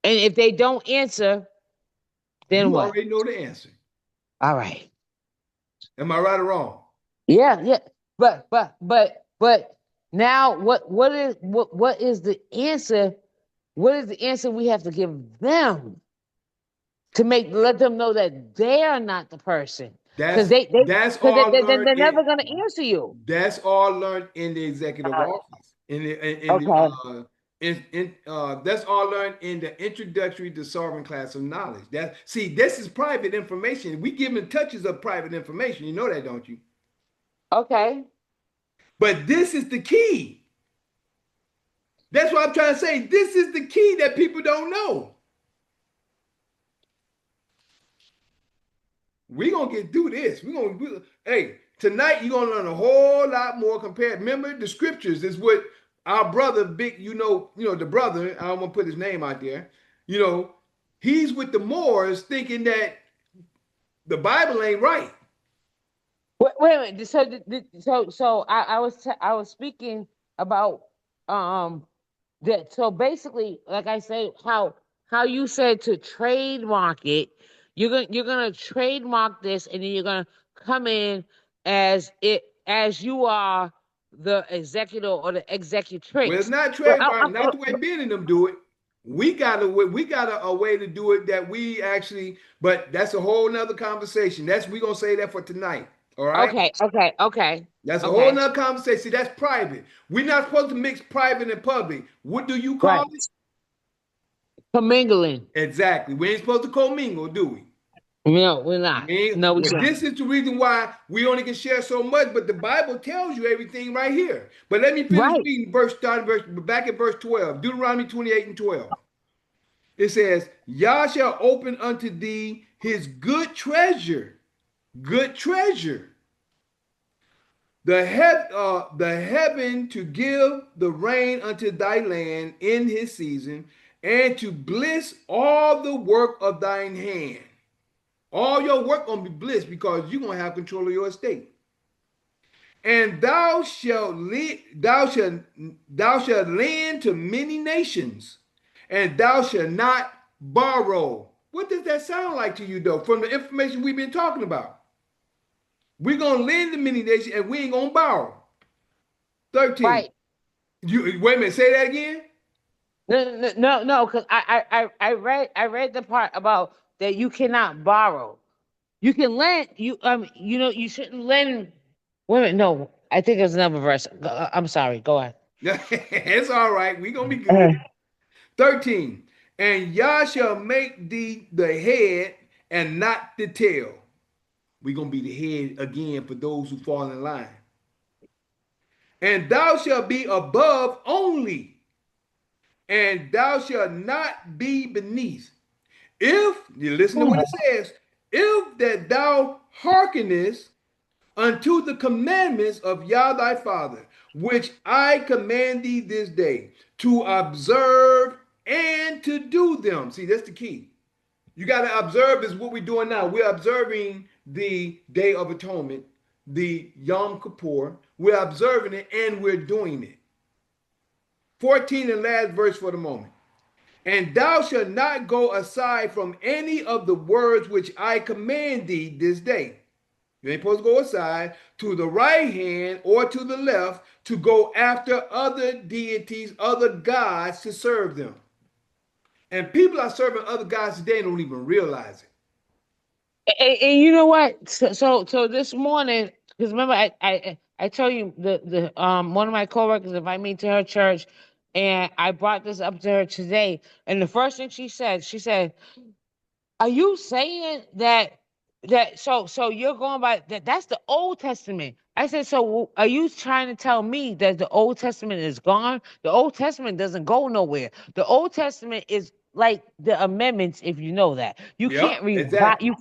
[SPEAKER 3] And if they don't answer, then
[SPEAKER 1] You
[SPEAKER 3] what?
[SPEAKER 1] already know the answer.
[SPEAKER 3] All right.
[SPEAKER 1] Am I right or wrong?
[SPEAKER 3] Yeah, yeah. But now what is the answer? What is the answer we have to give them to let them know that they are not the person? Because
[SPEAKER 1] That's
[SPEAKER 3] they
[SPEAKER 1] that's
[SPEAKER 3] because
[SPEAKER 1] all learned
[SPEAKER 3] they're
[SPEAKER 1] in
[SPEAKER 3] never gonna answer you.
[SPEAKER 1] that's all learned in the executive office.
[SPEAKER 3] Okay.
[SPEAKER 1] That's all learned in the introductory to sovereign class of knowledge. This is private information. We giving touches of private information. You know that, don't you?
[SPEAKER 3] Okay.
[SPEAKER 1] But this is the key. That's what I'm trying to say. This is the key that people don't know. We're gonna get through this. Hey, tonight you're gonna learn a whole lot more compared. Remember, the scriptures is what our brother, big, the brother, I don't want to put his name out there, you know, he's with the Moors thinking that the Bible ain't right.
[SPEAKER 3] Wait a minute. So I was speaking about that. So basically, like I say, how you said to trademark it, you're gonna trademark this, and then you're gonna come in as you are the executor or the
[SPEAKER 1] Well, it's
[SPEAKER 3] executrix.
[SPEAKER 1] not
[SPEAKER 3] But
[SPEAKER 1] trademark, not the way Ben and them do it. We got a way to do it that we actually, but that's a whole nother conversation. We gonna say that for tonight. All right. That's a whole
[SPEAKER 3] okay.
[SPEAKER 1] nother conversation. See, that's private. We're not supposed to mix private and public. What do you call
[SPEAKER 3] Right.
[SPEAKER 1] it?
[SPEAKER 3] Commingling.
[SPEAKER 1] Exactly. We ain't supposed to commingle, do we?
[SPEAKER 3] No, we're not. No, we're
[SPEAKER 1] But
[SPEAKER 3] not.
[SPEAKER 1] this is the reason why we only can share so much. But the Bible tells you everything right here. But let me finish
[SPEAKER 3] Right.
[SPEAKER 1] reading back at verse 12, Deuteronomy 28 and 12. It says, Yah shall open unto thee his good treasure, the heaven to give the rain unto thy land in his season, and to bless all the work of thine hand. All your work gonna be blessed because you're gonna have control of your estate. And thou shalt lend to many nations, and thou shalt not borrow. What does that sound like to you, though, from the information we've been talking about? We're gonna lend to many nations and we ain't gonna borrow. 13.
[SPEAKER 3] Right.
[SPEAKER 1] You wait a minute, say that again.
[SPEAKER 3] No, because I read the part about that you cannot borrow. You can lend. You shouldn't lend. Wait a minute, no, I think there's another verse. I'm sorry. Go on.
[SPEAKER 1] It's all right. We're gonna be good.
[SPEAKER 3] Uh,
[SPEAKER 1] 13. And Yah shall make thee the head and not the tail. We're gonna be the head again for those who fall in line. And thou shalt be above only, and thou shalt not be beneath. If you listen to what it says, if that thou hearkenest unto the commandments of Yah thy Father, which I command thee this day, to observe and to do them. See, that's the key. You got to observe is what we're doing now. We're observing the Day of Atonement, the Yom Kippur. We're observing it and we're doing it. 14 and last verse for the moment. And thou shalt not go aside from any of the words which I command thee this day. You ain't supposed to go aside to the right hand or to the left to go after other deities, other gods to serve them. And people are serving other gods today and don't even realize it.
[SPEAKER 3] and you know what? So this morning, because remember I told you the one of my coworkers invited me to her church, and I brought this up to her today. And the first thing she said, are you saying that you're going by that's the Old Testament? I said, so are you trying to tell me that the Old Testament is gone? The Old Testament doesn't go nowhere. The Old Testament is like the amendments, if you know that. You
[SPEAKER 1] Yep,
[SPEAKER 3] can't revise
[SPEAKER 1] exactly.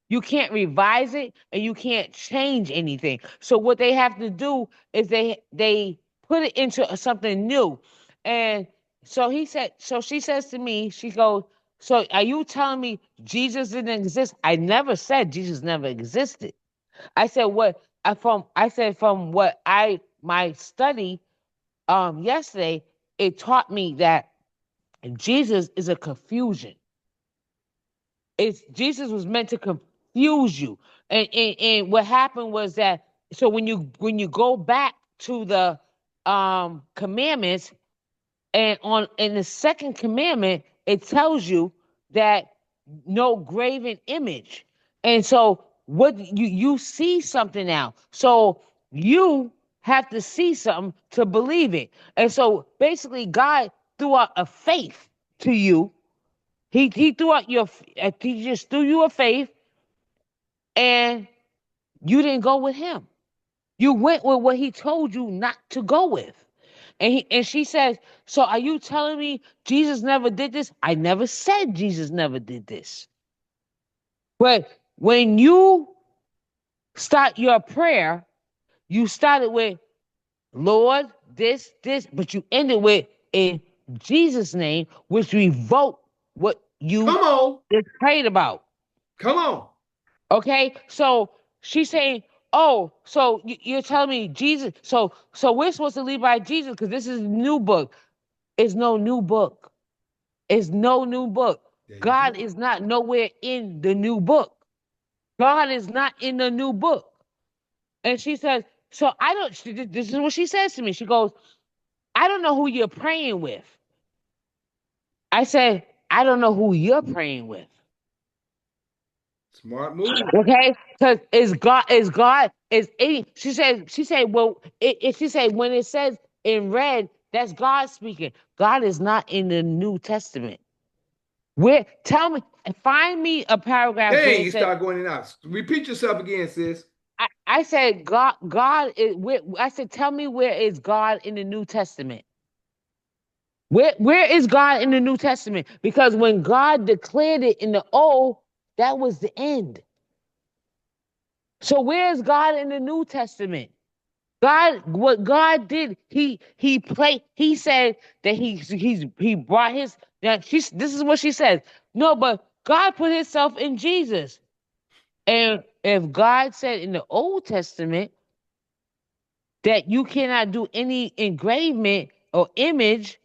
[SPEAKER 3] you can't revise it, and you can't change anything. So what they have to do is they put it into something new. And so she says to me, she goes, so are you telling me Jesus didn't exist? I never said Jesus never existed. I said from what I my study yesterday, it taught me that Jesus is a confusion. It's Jesus was meant to confuse you. And what happened was that, so when you go back to the commandments, and on in the second commandment, it tells you that no graven image. And so what you see something now. So you have to see something to believe it. And so basically God threw out a faith to you. He threw out he just threw you a faith, and you didn't go with him. You went with what he told you not to go with. And she says, so are you telling me Jesus never did this? I never said Jesus never did this. But when you start your prayer, you started with Lord, this, but you ended with in Jesus' name, which revoke what you
[SPEAKER 1] Come on.
[SPEAKER 3] just prayed about.
[SPEAKER 1] Come on.
[SPEAKER 3] Okay, so she's saying, "Oh, so you're telling me Jesus? So we're supposed to live by Jesus because this is a new book. It's no new book. It's no new book. God is not nowhere in the new book. God is not in the new book." And she says, "So I don't." This is what she says to me. She goes, "I don't know who you're praying with." I said, "I don't know who you're praying with."
[SPEAKER 1] Smart move.
[SPEAKER 3] Okay, because is any. She said, well, she said when it says in red, that's God speaking. God is not in the New Testament. Where? Tell me, find me a paragraph where
[SPEAKER 1] Dang,
[SPEAKER 3] it
[SPEAKER 1] you
[SPEAKER 3] says.
[SPEAKER 1] start going in and out. Repeat yourself again, sis.
[SPEAKER 3] I said God is where. I said, tell me where is God in the New Testament? Where is God in the New Testament? Because when God declared it in the Old, that was the end. So where is God in the New Testament? What God did, he said that he brought his. Now this is what she says. No, but God put himself in Jesus. And if God said in the Old Testament that you cannot do any engravement or image,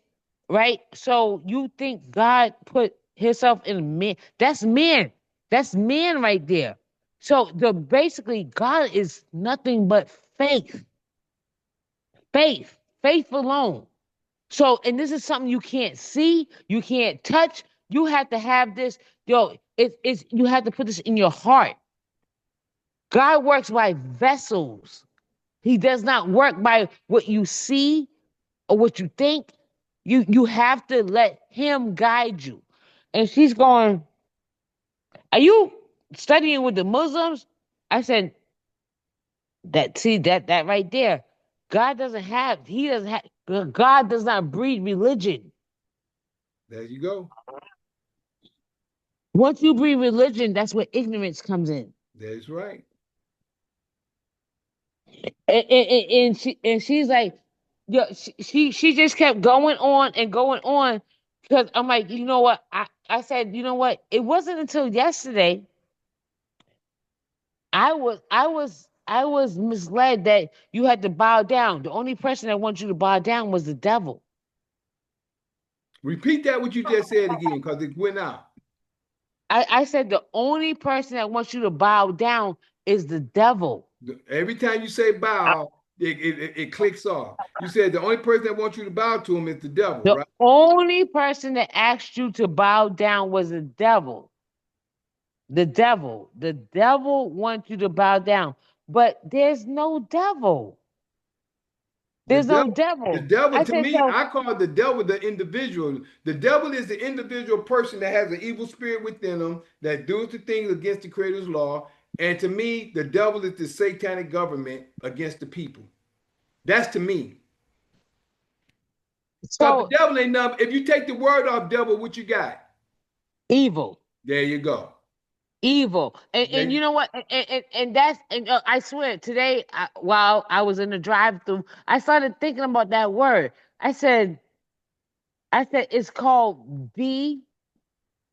[SPEAKER 3] right? So you think God put himself in man? That's man. That's man right there. So basically God is nothing but faith. Faith alone. So, and this is something you can't see, you can't touch. You have to have this, it's you have to put this in your heart. God works by vessels. He does not work by what you see or what you think. You have to let him guide you. And she's going, "Are you studying with the Muslims?" I said, that right there. God doesn't have, God does not breed religion.
[SPEAKER 1] There you go.
[SPEAKER 3] Once you breed religion, that's where ignorance comes in.
[SPEAKER 1] That's right.
[SPEAKER 3] And she's like, yeah, she just kept going on and going on because I'm like, you know what? I said, you know what? It wasn't until yesterday I was misled that you had to bow down. The only person that wants you to bow down was the devil.
[SPEAKER 1] Repeat that what you just said again, because it went out.
[SPEAKER 3] I said the only person that wants you to bow down is the devil.
[SPEAKER 1] Every time you say bow, it clicks off. You said the only person that wants you to bow to him is the devil,
[SPEAKER 3] The
[SPEAKER 1] right?
[SPEAKER 3] only person that asked you to bow down was the devil. The devil. The devil wants you to bow down. But there's no devil.
[SPEAKER 1] The
[SPEAKER 3] There's no
[SPEAKER 1] devil, the
[SPEAKER 3] devil.
[SPEAKER 1] devil
[SPEAKER 3] I
[SPEAKER 1] to
[SPEAKER 3] said,
[SPEAKER 1] me,
[SPEAKER 3] so
[SPEAKER 1] I call the devil the individual. The devil is the individual person that has an evil spirit within them that does the things against the Creator's law. And to me, the devil is the satanic government against the people. That's to me. Because the
[SPEAKER 3] so
[SPEAKER 1] devil ain't nothing. If you take the word off devil, what you got?
[SPEAKER 3] evil.
[SPEAKER 1] There you go.
[SPEAKER 3] Evil. And
[SPEAKER 1] Then
[SPEAKER 3] you know what? And that's and I swear today while I was in the drive-through, I started thinking about that word. I said it's called be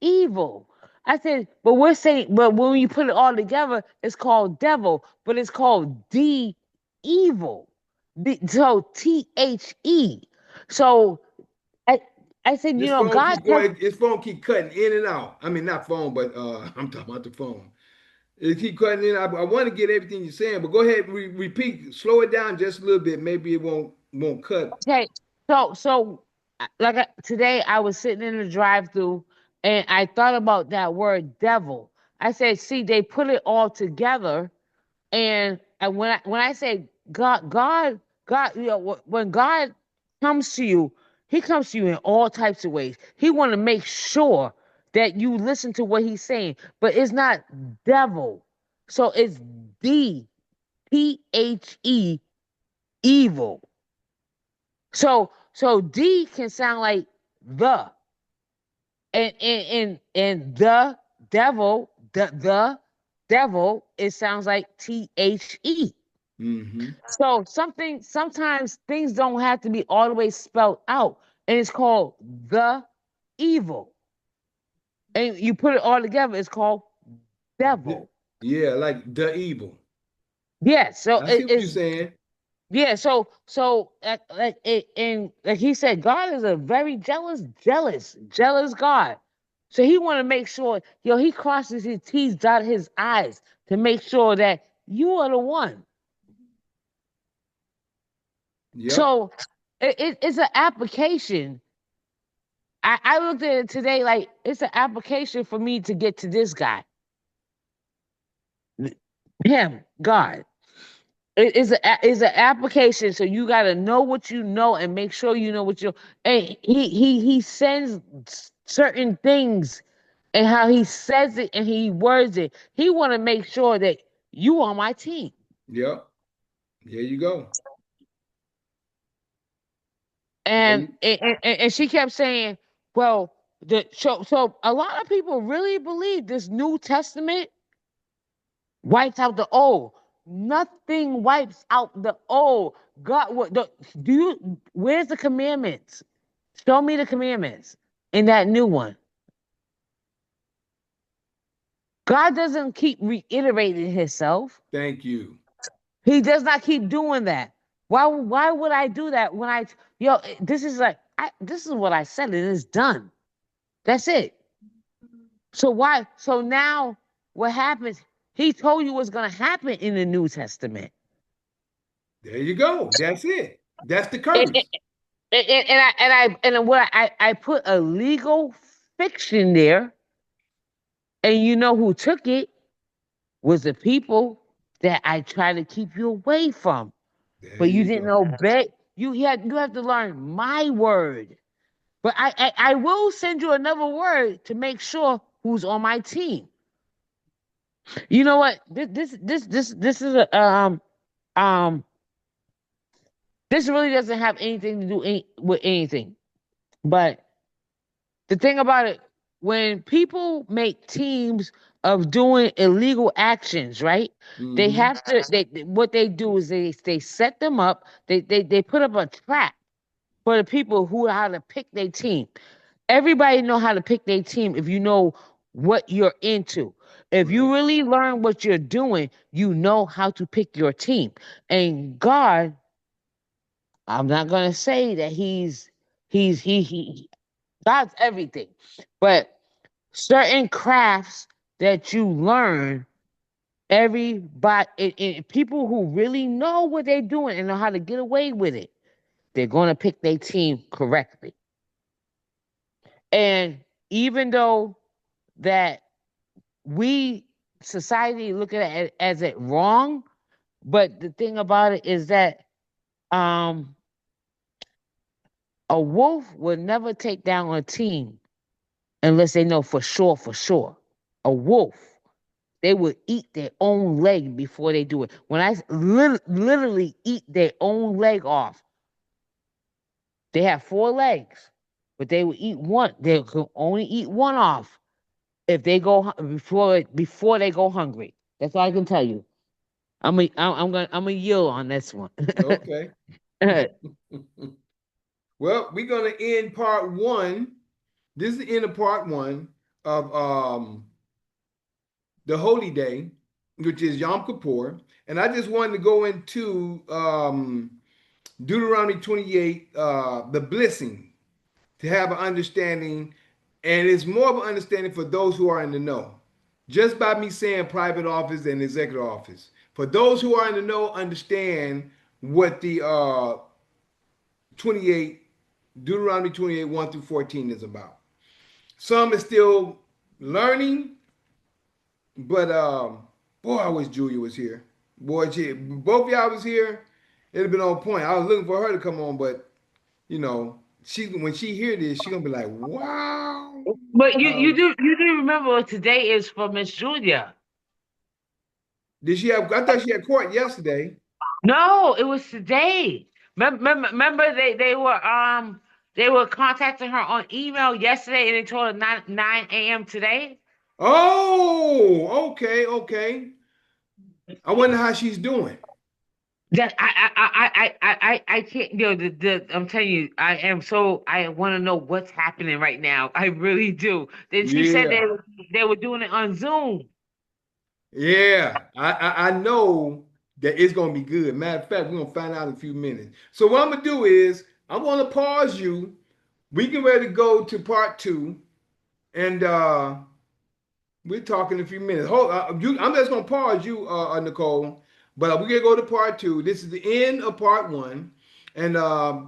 [SPEAKER 3] evil. I said, but we're saying, but when you put it all together, it's called devil, but it's called D evil. So THE. So I I said,
[SPEAKER 1] this phone
[SPEAKER 3] God
[SPEAKER 1] keep
[SPEAKER 3] tells
[SPEAKER 1] going. His phone keep cutting in and out. I mean, not phone, but I'm talking about the phone. It keep cutting in. I want to get everything you're saying, but go ahead, repeat, slow it down just a little bit. Maybe it won't cut.
[SPEAKER 3] okay. So today I was sitting in the drive-through and I thought about that word devil. I said, see, they put it all together. And when I say God, when God comes to you, He comes to you in all types of ways. He want to make sure that you listen to what He's saying, but it's not devil. So it's DPHE evil. So D can sound like the and the devil, the devil, it sounds like THE.
[SPEAKER 1] Mm-hmm.
[SPEAKER 3] So sometimes things don't have to be all the way spelled out, and it's called the evil. And you put it all together, it's called devil.
[SPEAKER 1] Yeah, like the evil.
[SPEAKER 3] Yeah, so
[SPEAKER 1] I see what you're
[SPEAKER 3] it's
[SPEAKER 1] saying.
[SPEAKER 3] yeah, like it, and like he said, God is a very jealous God. So he want to make sure, he crosses his T's, dot his I's to make sure that you are the one.
[SPEAKER 1] Yep.
[SPEAKER 3] So it's an application. I looked at it today like it's an application for me to get to this guy, him, God. It's an application, so you got to know what you know and make sure you know what you. And he sends certain things and how he says it and he words it. He want to make sure that you on my team.
[SPEAKER 1] Yep. There you go. There
[SPEAKER 3] And
[SPEAKER 1] you,
[SPEAKER 3] and she kept saying, well, so a lot of people really believe this New Testament wipes out the old. Nothing wipes out the old. God, where's the commandments? Show me the commandments in that new one. God doesn't keep reiterating himself.
[SPEAKER 1] thank you.
[SPEAKER 3] He does not keep doing that. Why would I do that when this is like this is what I said and it's done. That's it. So now what happens? He told you what's gonna happen in the New Testament.
[SPEAKER 1] There you go. That's it. That's the
[SPEAKER 3] And,
[SPEAKER 1] curse.
[SPEAKER 3] I put a legal fiction there, and you know who took it was the people that I try to keep you away from.
[SPEAKER 1] There
[SPEAKER 3] But you
[SPEAKER 1] you
[SPEAKER 3] didn't
[SPEAKER 1] go.
[SPEAKER 3] obey. You have to learn my word. But I will send you another word to make sure who's on my team. You know what? This is a um this really doesn't have anything to do with anything. But the thing about it, when people make teams of doing illegal actions, right? They
[SPEAKER 1] Mm-hmm.
[SPEAKER 3] have to. What they do is they set them up. They put up a trap for the people who how to pick their team. Everybody know how to pick their team if you know what you're into. If
[SPEAKER 1] Right.
[SPEAKER 3] you really learn what you're doing, you know how to pick your team. And God, I'm not gonna say that he God's everything, but certain crafts that you learn, people who really know what they're doing and know how to get away with it, they're gonna pick their team correctly. And even though that we society look at it as it wrong, but the thing about it is that um a wolf would never take down a team unless they know for sure. A wolf, they would eat their own leg before they do it. When literally eat their own leg off, they have four legs, but they would eat one. They could only eat one off if they go before they go hungry. That's all I can tell you. I'm a yield on this one.
[SPEAKER 1] Okay. Well, we're gonna end part one. This is the end of part one of the holy day, which is Yom Kippur. And I just wanted to go into Deuteronomy 28, the blessing, to have an understanding. And it's more of an understanding for those who are in the know. Just by me saying private office and executive office. For those who are in the know, understand what the 28, Deuteronomy 28, 1 through 14 is about. Some is still learning, but boy, I wish Julia was here. Boy, both y'all was here, it'd have been on point. I was looking for her to come on, but you know, she when she hear this, she gonna be like, "Wow."
[SPEAKER 3] But
[SPEAKER 1] Um,
[SPEAKER 3] you do remember today is for Miss Julia.
[SPEAKER 1] did she have? I thought she had court yesterday.
[SPEAKER 3] No, it was today. Remember they were contacting her on email yesterday and they told her 9 a.m. today.
[SPEAKER 1] Oh, okay, okay. I wonder how she's doing.
[SPEAKER 3] That I can't, I'm telling you, I want to know what's happening right now. I really do. Then she said
[SPEAKER 1] Yeah,
[SPEAKER 3] they were doing it on Zoom.
[SPEAKER 1] yeah. I know that it's gonna be good. Matter of fact, we're gonna find out in a few minutes. So what I'm gonna do is I'm gonna pause you. We get ready to go to part two, and we're talking in a few minutes. I'm just gonna pause you, Nicole. But we're gonna go to part two. This is the end of part one, and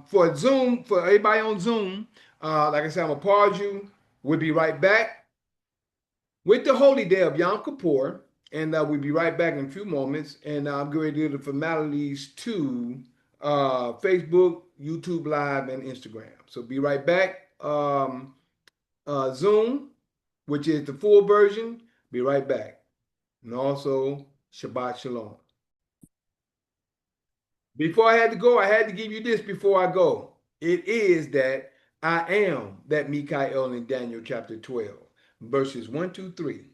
[SPEAKER 1] for Zoom, for everybody on Zoom, like I said, I'm gonna pause you. We'll be right back with the holy day of Yom Kippur, and we'll be right back in a few moments. And I'm going to do the formalities to Facebook, YouTube Live, and Instagram. So be right back. Zoom, which is the full version. Be right back. And also, Shabbat Shalom. Before I had to go, I had to give you this before I go. It is that I am that Mikael in Daniel chapter 12, verses 1, 2, 3.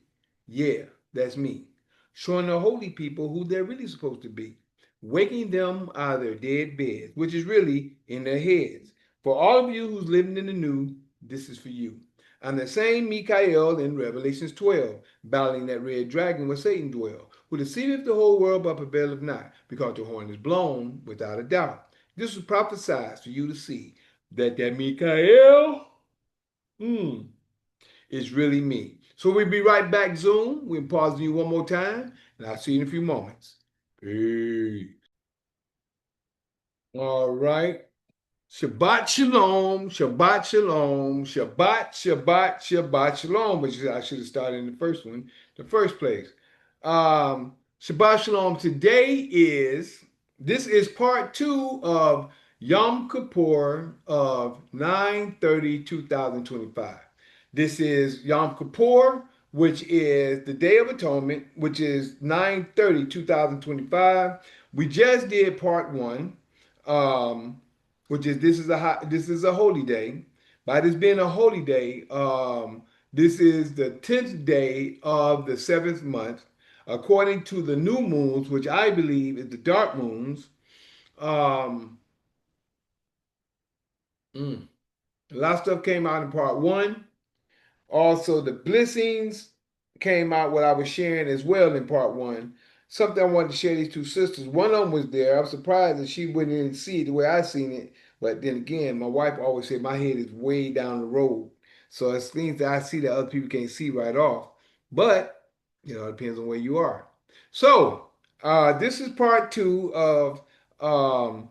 [SPEAKER 1] Yeah, that's me. Showing the holy people who they're really supposed to be. Waking them out of their dead beds, which is really in their heads. For all of you who's living in the new, this is for you. I'm the same Mikael in Revelations 12, battling that red dragon where Satan dwells, who deceiveth the whole world but prevaileth not, because the horn is blown without a doubt. This was prophesied for you to see that Mikael is really me. So we'll be right back, Zoom. We'll pause you one more time, and I'll see you in a few moments. Peace. All right. Shabbat shalom, Shabbat shalom, Shabbat shalom, which I should have started in the first one, the first place. Shabbat shalom. This is part two of Yom Kippur of 9/30/2025. This is Yom Kippur, which is the Day of Atonement, which is 9/30/2025. We just did part one. Um, which is this is a holy day. By this being a holy day, this is the 10th day of the seventh month, according to the new moons, which I believe is the dark moons. Um, mm, a lot of stuff came out in part one. Also, the blessings came out what I was sharing as well in part one. Something I wanted to share these two sisters. One of them was there. I was surprised that she wouldn't even see it the way I seen it. But then again, my wife always said my head is way down the road. So it's things that I see that other people can't see right off. But, it depends on where you are. So this is part two of um,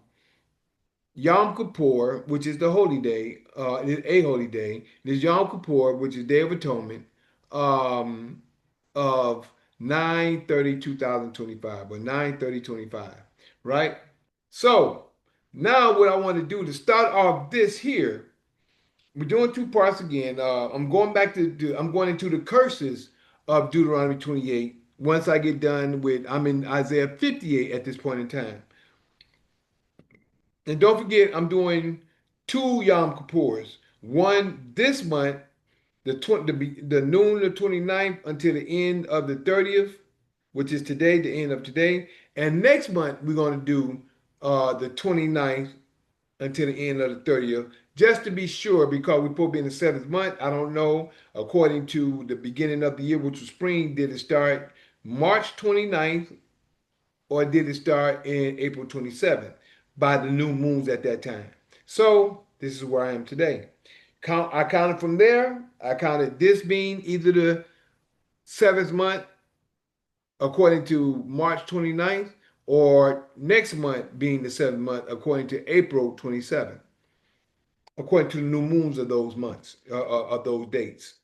[SPEAKER 1] Yom Kippur, which is the holy day, a holy day. There's Yom Kippur, which is Day of Atonement, um, of 9/30/2025 or 9/30/25, right? So now what I want to do to start off this here, we're doing two parts again. I'm going back I'm going into the curses of Deuteronomy 28. Once I get done I'm in Isaiah 58 at this point in time. And don't forget, I'm doing two Yom Kippurs. One this month, the noon of 29th until the end of the 30th, which is today, the end of today. And next month, we're going to do the 29th until the end of the 30th, just to be sure, because we're supposed to be in the seventh month. I don't know. According to the beginning of the year, which was spring, did it start March 29th or did it start in April 27th by the new moons at that time? So this is where I am today. I counted from there. I counted this being either the seventh month according to March 29th or next month being the seventh month according to April 27th, according to the new moons of those months, of those dates.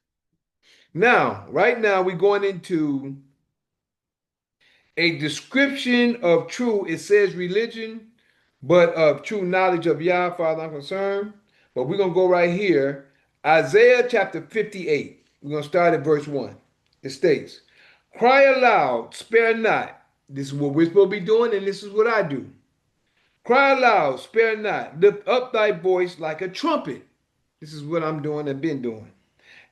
[SPEAKER 1] Now, right now, we're going into a description of true, it says religion, but of true knowledge of Yah, Father, I'm concerned. But we're going to go right here. Isaiah chapter 58. We're going to start at verse 1. It states, cry aloud, spare not. This is what we're supposed to be doing, and this is what I do. Cry aloud, spare not. Lift up thy voice like a trumpet. This is what I'm doing and been doing.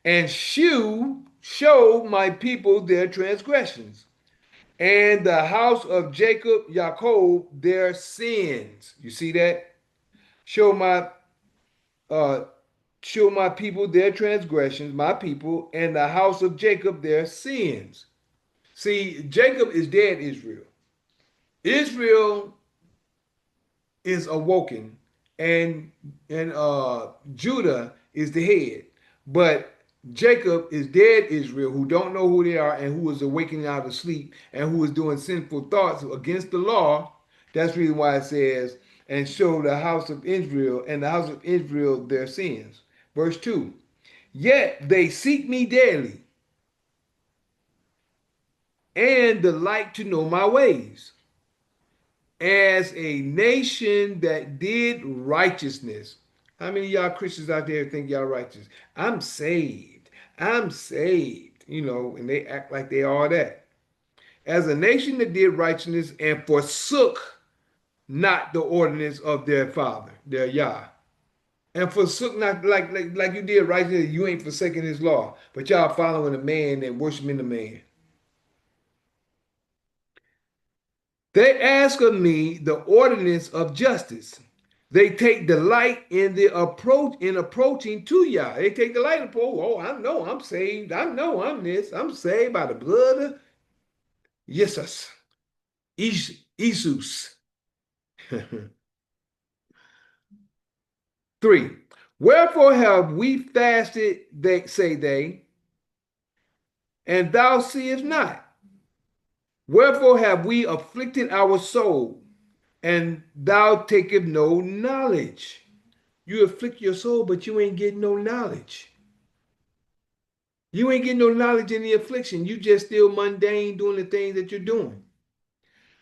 [SPEAKER 1] And shew show my people their transgressions, and the house of Jacob, Jacob, their sins. You see that? Show my uh show my people their transgressions, my people, and the house of Jacob their sins. See, Jacob is dead, Israel. Israel is awoken, and Judah is the head. But Jacob is dead, Israel, who don't know who they are and who is awakening out of sleep and who is doing sinful thoughts against the law. That's the reason why it says, and show the house of Israel and the house of Israel their sins. Verse 2. Yet they seek me daily and delight to know my ways. As a nation that did righteousness. How many of y'all Christians out there think y'all righteous? I'm saved. I'm saved. And they act like they are that. As a nation that did righteousness and forsook not the ordinance of their father, their Yah. And forsook not like you did righteousness, you ain't forsaking his law. But y'all following a man and worshiping the man. They ask of me the ordinance of justice. They take delight in approaching to Yah. They take delight in I know I'm saved. I know I'm this. I'm saved by the blood of Jesus. Jesus. 3. Wherefore have we fasted, say they, and thou seest not? Wherefore have we afflicted our soul, and thou takest no knowledge? You afflict your soul, but you ain't getting no knowledge. You ain't getting no knowledge in the affliction. You just still mundane doing the things that you're doing.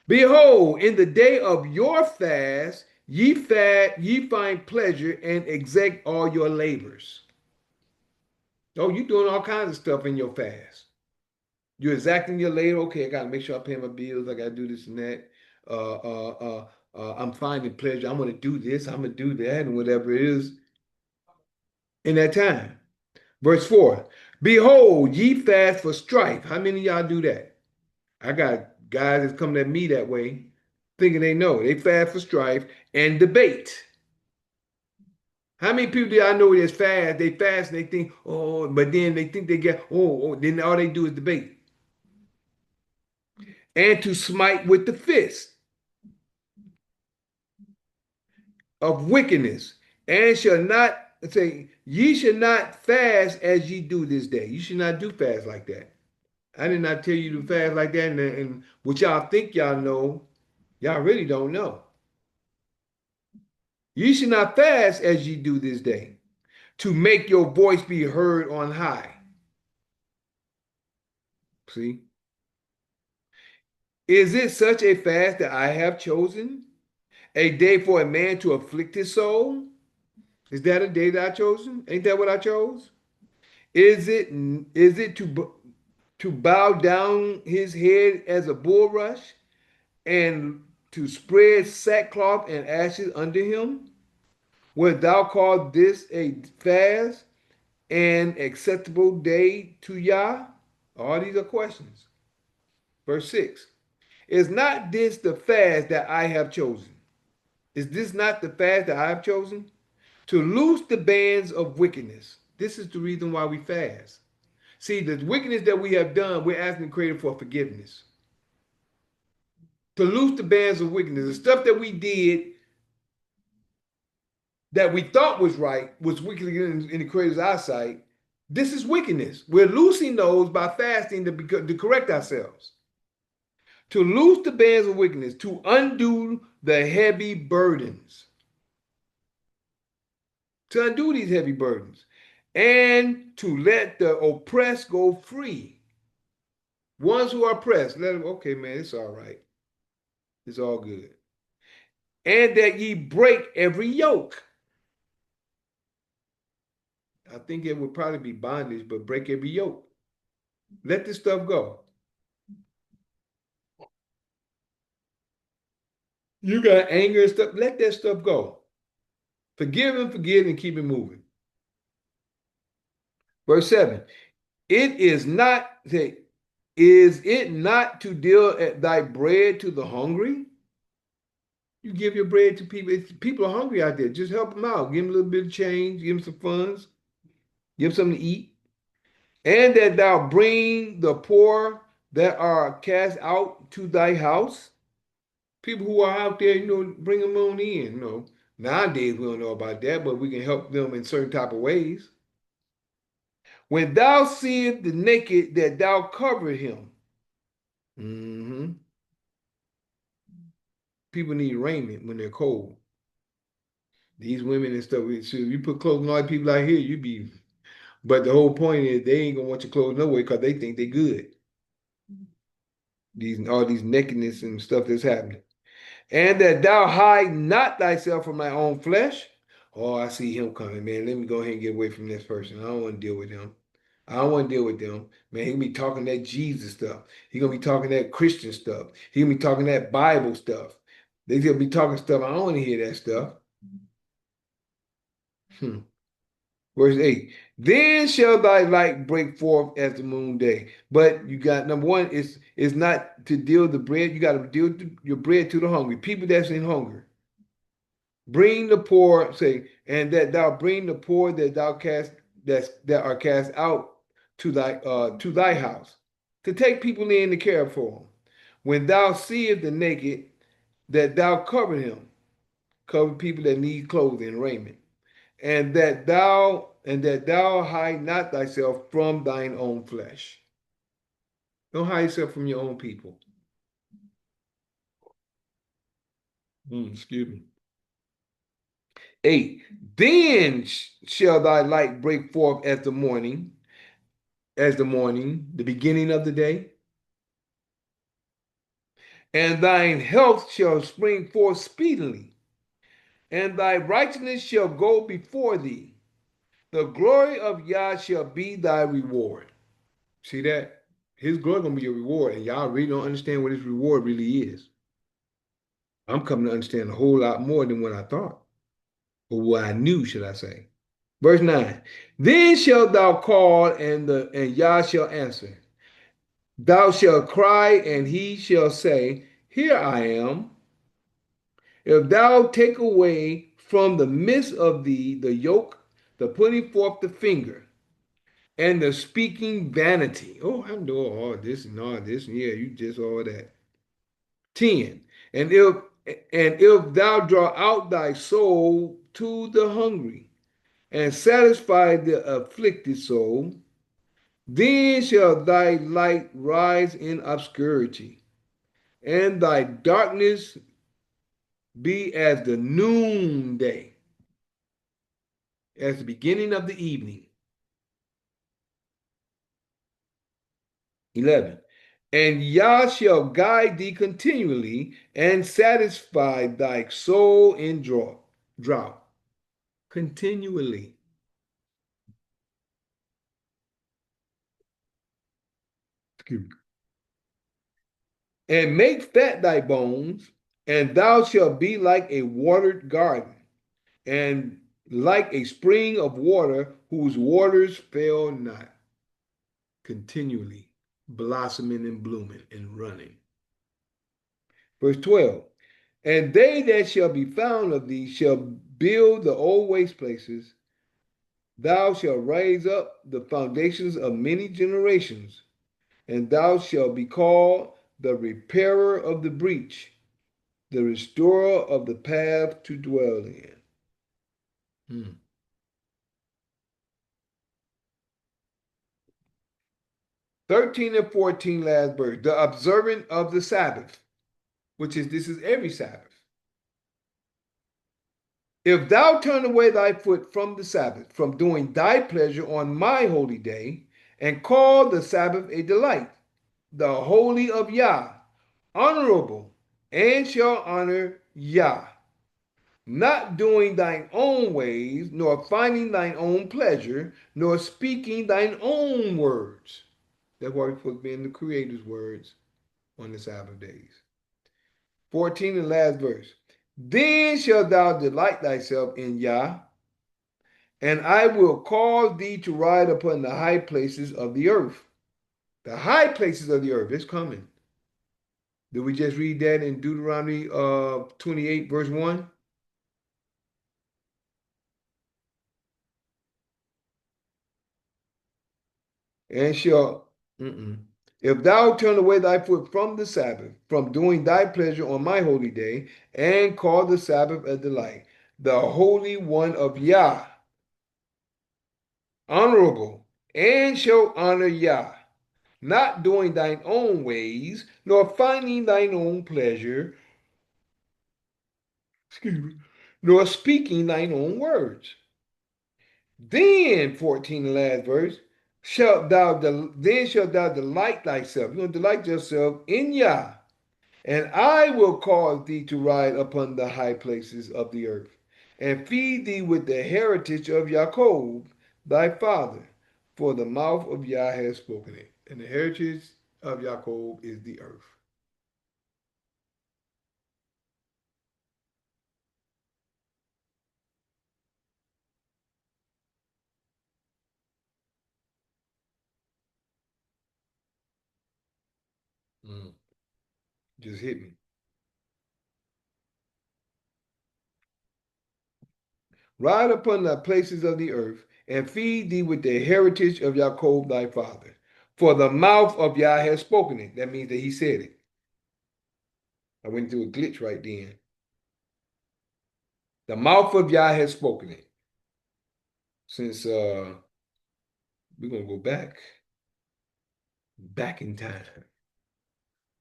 [SPEAKER 1] Behold, in the day of your fast, ye find pleasure and exact all your labors. Oh, you doing all kinds of stuff in your fast. You're exacting your labor. Okay, I gotta make sure I pay my bills. I gotta do this and that. I'm finding pleasure. I'm gonna do this. I'm gonna do that, and whatever it is in that time. Verse 4. Behold, ye fast for strife. How many of y'all do that? I got guys that's coming at me that way, thinking they know. They fast for strife and debate. How many people do I know that's fast? They fast and they think, but then they think they get, then all they do is debate. And to smite with the fist of wickedness, and shall not say, ye should not fast as ye do this day. You should not do fast like that. I did not tell you to fast like that, and what y'all think y'all know, y'all really don't know. Ye should not fast as ye do this day, to make your voice be heard on high. See? Is it such a fast that I have chosen? A day for a man to afflict his soul? Is that a day that I chosen? Ain't that what I chose? Is it to bow down his head as a bulrush and to spread sackcloth and ashes under him? Wilt thou call this a fast and acceptable day to Yah? All these are questions. Verse 6. Is not this the fast that I have chosen? Is this not the fast that I have chosen? To loose the bands of wickedness. This is the reason why we fast. See, the wickedness that we have done, we're asking the Creator for forgiveness. To loose the bands of wickedness. The stuff that we did that we thought was right was wicked in the Creator's eyesight. This is wickedness. We're loosing those by fasting to correct ourselves. To loose the bands of wickedness, to undo the heavy burdens. To undo these heavy burdens. And to let the oppressed go free. Ones who are oppressed, let them, okay, man, it's all right. It's all good. And that ye break every yoke. I think it would probably be bondage, but break every yoke. Let this stuff go. You got anger and stuff, let that stuff go. Forgive and keep it moving. Verse 7. It is not, say, is it not to deal at thy bread to the hungry? You give your bread to people. People are hungry out there. Just help them out. Give them a little bit of change. Give them some funds. Give them something to eat. And that thou bring the poor that are cast out to thy house. People who are out there, bring them on in. Nowadays we don't know about that, but we can help them in certain type of ways. When thou seest the naked, that thou cover him. Hmm. People need raiment when they're cold. These women and stuff. So you put clothes on all the people out here, you be. But the whole point is they ain't gonna want your clothes no way because they think they good. All these nakedness and stuff that's happening. And that thou hide not thyself from thy own flesh. Oh, I see him coming, man. Let me go ahead and get away from this person. I don't want to deal with him. I don't want to deal with them. Man, he gonna be talking that Jesus stuff. He gonna be talking that Christian stuff. He gonna be talking that Bible stuff. They gonna be talking stuff. I don't want to hear that stuff. Hmm. Verse 8. Then shall thy light break forth as the moon day. But you got number one, is not to deal the bread. You got to deal your bread to the hungry, people that's in hunger. Bring the poor, say, and that thou bring the poor that are cast out to thy house, to take people in to care for them. When thou seest the naked, that thou cover him, cover people that need clothing and raiment, and that thou hide not thyself from thine own flesh. Don't hide yourself from your own people. Excuse me. 8. Then shall thy light break forth as the morning, the beginning of the day, and thine health shall spring forth speedily, and thy righteousness shall go before thee. The glory of Yah shall be thy reward. See that? His glory gonna be your reward, and y'all really don't understand what his reward really is. I'm coming to understand a whole lot more than what I thought, or what I knew, should I say. Verse 9. Then shalt thou call, and Yah shall answer. Thou shalt cry, and he shall say, Here I am. If thou take away from the midst of thee the yoke, the putting forth the finger, and the speaking vanity. Oh, I'm doing all this and all this. Yeah, you just all that. 10. And if thou draw out thy soul to the hungry, and satisfy the afflicted soul, then shall thy light rise in obscurity, and thy darkness be as the noonday, as the beginning of the evening. 11. And Yah shall guide thee continually, and satisfy thy soul in drought. Continually. Excuse me. And make fat thy bones, and thou shalt be like a watered garden, and like a spring of water whose waters fail not, continually blossoming and blooming and running. Verse 12. And they that shall be found of thee shall build the old waste places. Thou shalt raise up the foundations of many generations, and thou shalt be called the repairer of the breach, the restorer of the path to dwell in. 13 and 14, last verse. The observant of the Sabbath, this is every Sabbath. If thou turn away thy foot from the Sabbath, from doing thy pleasure on my holy day, and call the Sabbath a delight, the holy of Yah, honorable, and shall honor Yah, not doing thine own ways, nor finding thine own pleasure, nor speaking thine own words. That's why we're supposed to be in the Creator's words on the Sabbath days. 14 and last verse. Then shalt thou delight thyself in Yah, and I will cause thee to ride upon the high places of the earth. The high places of the earth is coming. Did we just read that in Deuteronomy 28, verse 1? And shall, if thou turn away thy foot from the Sabbath, from doing thy pleasure on my holy day, and call the Sabbath a delight, the Holy One of Yah, honorable, and shall honor Yah, not doing thine own ways, nor finding thine own pleasure, excuse me, nor speaking thine own words. Then, 14, the last verse, then shalt thou delight thyself. You're going to delight yourself in Yah, and I will cause thee to ride upon the high places of the earth, and feed thee with the heritage of Jacob, thy father, for the mouth of Yah has spoken it. And the heritage of Jacob is the earth. Mm. Just hit me. Ride upon the places of the earth, and feed thee with the heritage of Jacob thy father. For the mouth of Yah has spoken it. That means that he said it. I went through a glitch right then. The mouth of Yah has spoken it. Since we're gonna go back in time,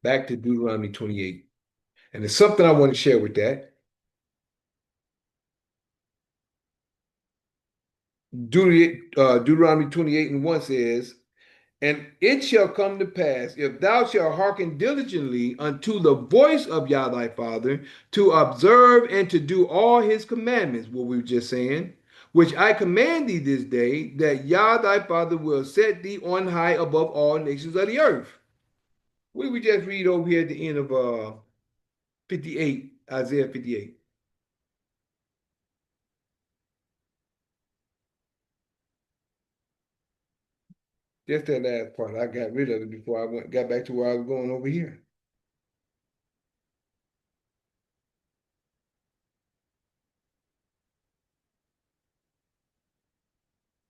[SPEAKER 1] back to Deuteronomy 28. And there's something I want to share with that. Deuteronomy 28 and 1 says, and it shall come to pass, if thou shalt hearken diligently unto the voice of Yah thy Father, to observe and to do all his commandments, what we were just saying, which I command thee this day, that Yah thy Father will set thee on high above all nations of the earth. What did we just read over here at the end of 58, Isaiah 58? Just that last part. I got rid of it before got back to where I was going over here.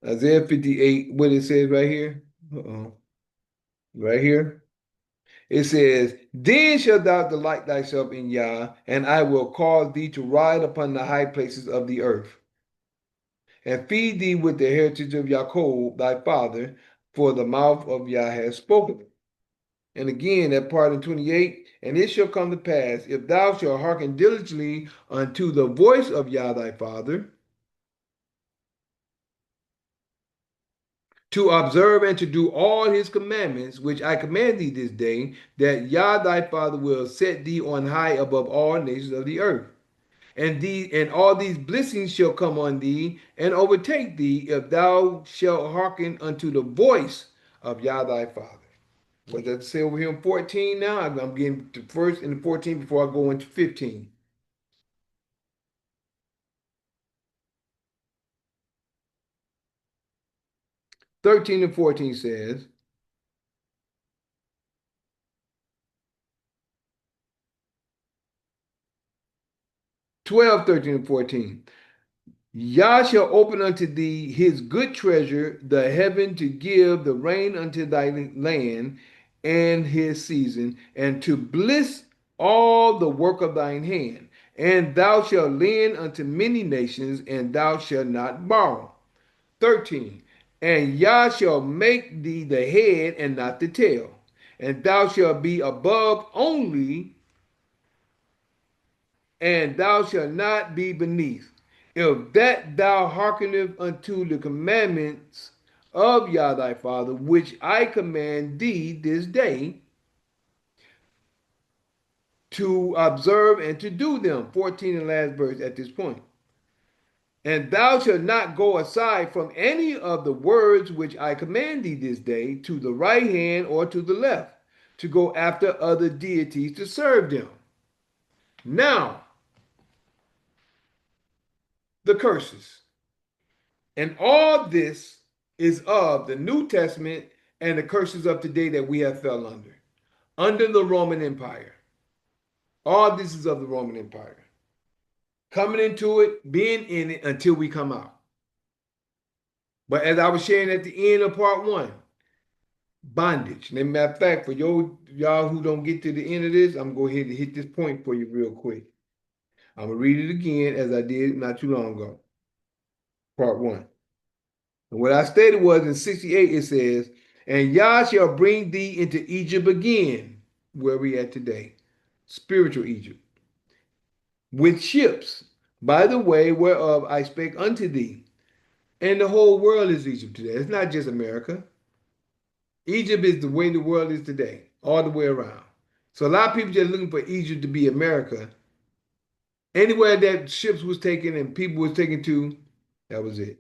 [SPEAKER 1] Isaiah 58, what it says right here. Right here. It says, then shalt thou delight thyself in Yah, and I will cause thee to ride upon the high places of the earth, and feed thee with the heritage of Jacob thy father, for the mouth of Yah has spoken. And again, that part in 28, and it shall come to pass, if thou shalt hearken diligently unto the voice of Yah thy Father, to observe and to do all his commandments, which I command thee this day, that Yah thy Father will set thee on high above all nations of the earth. And all these blessings shall come on thee and overtake thee, if thou shalt hearken unto the voice of Yah thy Father. What does it say over here in 14 now? I'm getting to first and 14 before I go into 15. 13 and 14 says, 12, 13, and 14. Yah shall open unto thee his good treasure, the heaven, to give the rain unto thy land and his season, and to bless all the work of thine hand. And thou shalt lend unto many nations, and thou shalt not borrow. 13. And Yah shall make thee the head and not the tail, and thou shalt be above only, and thou shalt not be beneath. If that thou hearkenest unto the commandments of Yah thy Father, which I command thee this day, to observe and to do them. 14 and last verse at this point. And thou shalt not go aside from any of the words which I command thee this day, to the right hand or to the left, to go after other deities to serve them. Now, the curses. And all this is of the New Testament and the curses of today that we have fell under the Roman Empire. All this is of the Roman Empire. Coming into it, being in it until we come out. But as I was sharing at the end of part one, bondage. And as a matter of fact, for y'all who don't get to the end of this, I'm going to go ahead and hit this point for you real quick. I'm going to read it again as I did not too long ago. Part one. And what I stated was in 68, it says, and Yah shall bring thee into Egypt again, where we at today, spiritual Egypt, with ships, by the way whereof I spake unto thee. And the whole world is Egypt today. It's not just America. Egypt is the way the world is today, all the way around. So a lot of people just looking for Egypt to be America. Anywhere that ships was taken and people was taken to, that was it.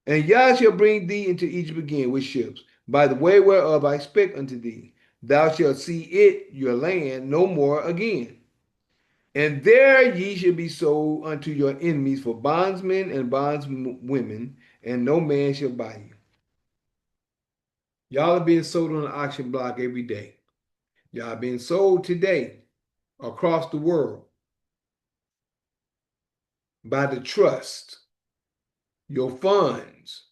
[SPEAKER 1] And Yah shall bring thee into Egypt again with ships, by the way whereof I spake unto thee. Thou shalt see it, your land, no more again. And there ye shall be sold unto your enemies for bondsmen and bondswomen, and no man shall buy you. Y'all are being sold on the auction block every day. Y'all are being sold today across the world by the trust, your funds,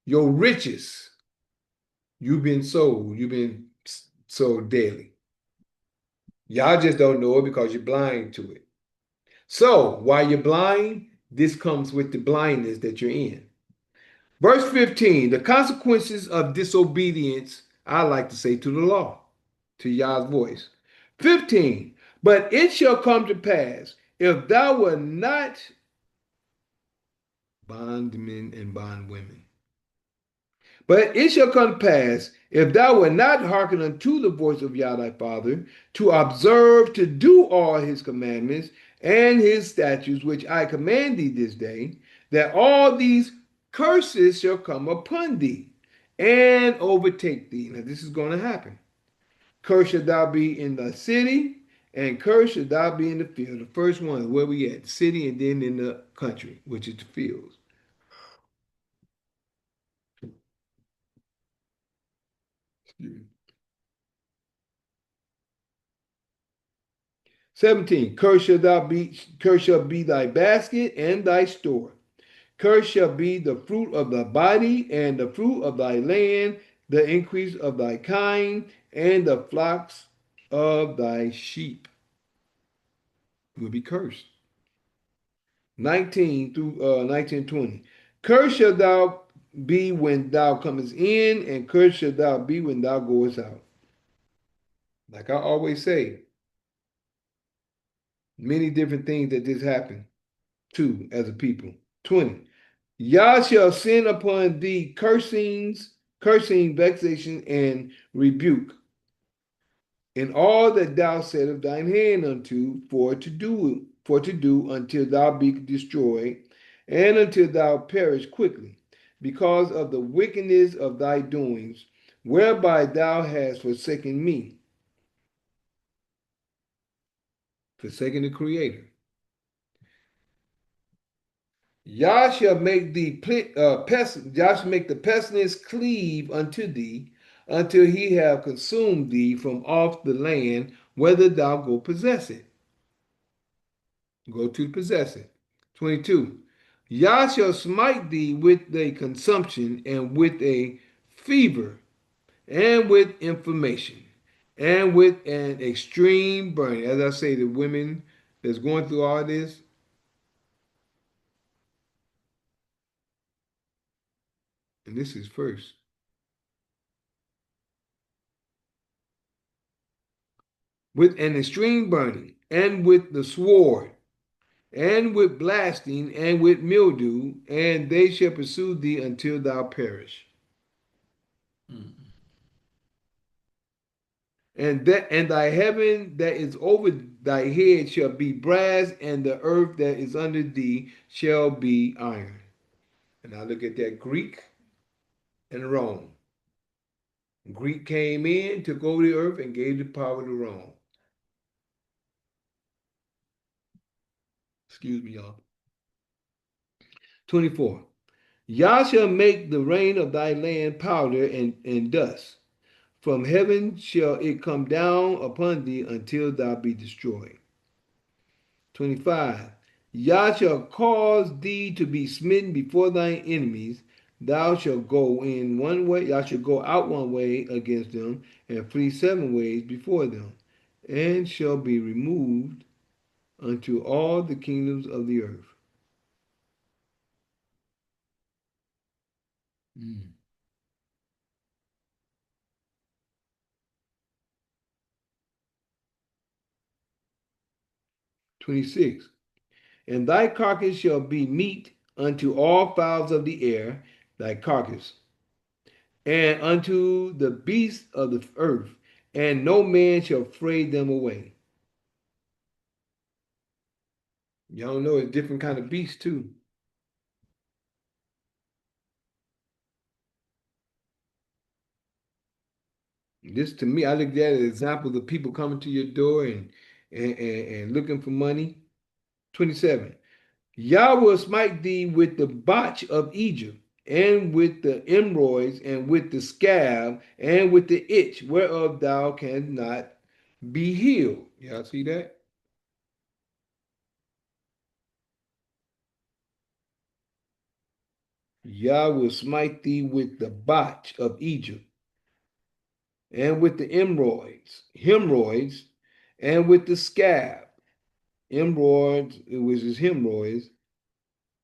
[SPEAKER 1] your riches. You've been sold. You've been sold daily. Y'all just don't know it because you're blind to it. So while you're blind, this comes with the blindness that you're in. Verse 15, the consequences of disobedience, I like to say to the law, to Yah's voice. 15, but it shall come to pass, if thou were not bondmen and bondwomen, but it shall come to pass, if thou wilt not hearken unto the voice of Yah thy Father, to observe to do all his commandments and his statutes, which I command thee this day, that all these curses shall come upon thee and overtake thee. Now, this is going to happen. Cursed shall thou be in the city, and cursed shall thou be in the field. The first one is where we at, the city, and then in the country, which is the fields. 17, cursed shall be thy basket and thy store. Cursed shall be the fruit of thy body and the fruit of thy land, the increase of thy kind, and the flocks of thy sheep will be cursed. 19 through 19:20. Cursed shall thou be when thou comest in, and cursed shall thou be when thou goest out. Like I always say, many different things that this happen to as a people. 20. Yah shall send upon thee cursing, vexation, and rebuke, in all that thou settest thine hand unto for to do until thou be destroyed, and until thou perish quickly, because of the wickedness of thy doings, whereby thou hast forsaken me, forsaken the Creator. Yah shall make the pestilence cleave unto thee, until he have consumed thee from off the land, whether thou go possess it. Go to possess it. 22. Yah shall smite thee with a consumption, and with a fever, and with inflammation, and with an extreme burning. As I say, the women that's going through all this, and this is first. With an extreme burning, and with the sword, and with blasting, and with mildew, and they shall pursue thee until thou perish. And thy heaven that is over thy head shall be brass, and the earth that is under thee shall be iron. And I look at that Greek and Rome. Greek came in, took over the earth, and gave the power to Rome. Excuse me, y'all. 24. Yah shall make the rain of thy land powder and dust. From heaven shall it come down upon thee until thou be destroyed. 25. Yah shall cause thee to be smitten before thine enemies. Thou shalt go in one way, thou shalt go out one way against them, and flee 7 ways before them, and shall be removed unto all the kingdoms of the earth. 26. And thy carcass shall be meat unto all fowls of the air, thy carcass, and unto the beasts of the earth, and no man shall fray them away. Y'all know it's different kind of beasts too. This to me, I look at it as examples of people coming to your door and looking for money. 27. Yah will smite thee with the botch of Egypt, and with the emeroids, and with the scab, and with the itch, whereof thou canst not be healed. Y'all see that? Yah will smite thee with the botch of Egypt, and with the hemorrhoids, and with the scab, hemorrhoids, which is hemorrhoids,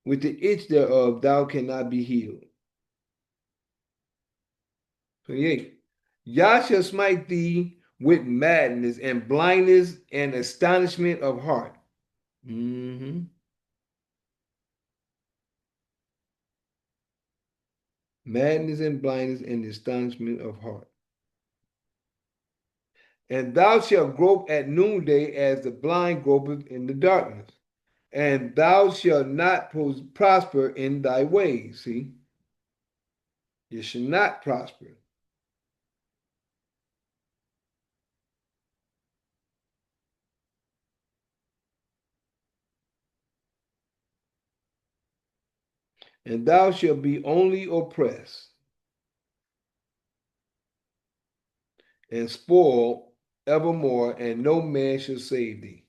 [SPEAKER 1] with the itch thereof thou cannot be healed. 28. Yah shall smite thee with madness and blindness and astonishment of heart. Madness and blindness and astonishment of heart. And thou shalt grope at noonday as the blind gropeth in the darkness. And thou shalt not prosper in thy ways. See? You shall not prosper. And thou shalt be only oppressed and spoiled evermore, and no man shall save thee.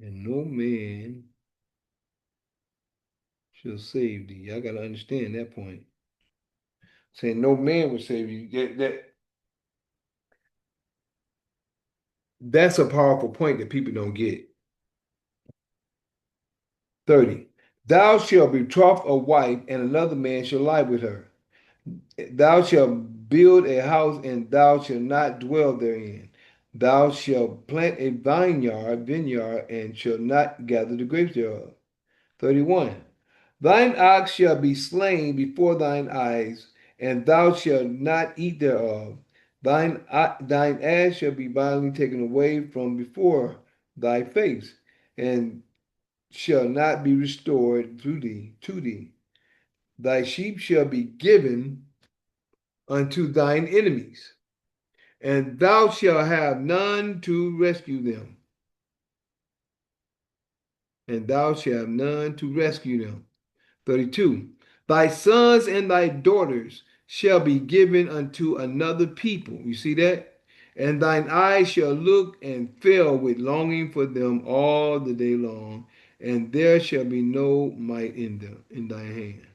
[SPEAKER 1] And no man shall save thee. I got to understand that point. Saying no man will save you. That's a powerful point that people don't get. 30. Thou shalt betroth a wife, and another man shall lie with her. Thou shalt build a house, and thou shalt not dwell therein. Thou shalt plant a vineyard, and shalt not gather the grapes thereof. 31. Thine ox shall be slain before thine eyes, and thou shalt not eat thereof. Thine ass shall be violently taken away from before thy face, and shall not be restored to thee. Thy sheep shall be given unto thine enemies, and thou shalt have none to rescue them. And thou shalt have none to rescue them. 32. Thy sons and thy daughters shall be given unto another people. You see that? And thine eyes shall look and fail with longing for them all the day long, and there shall be no might in them in thy hand.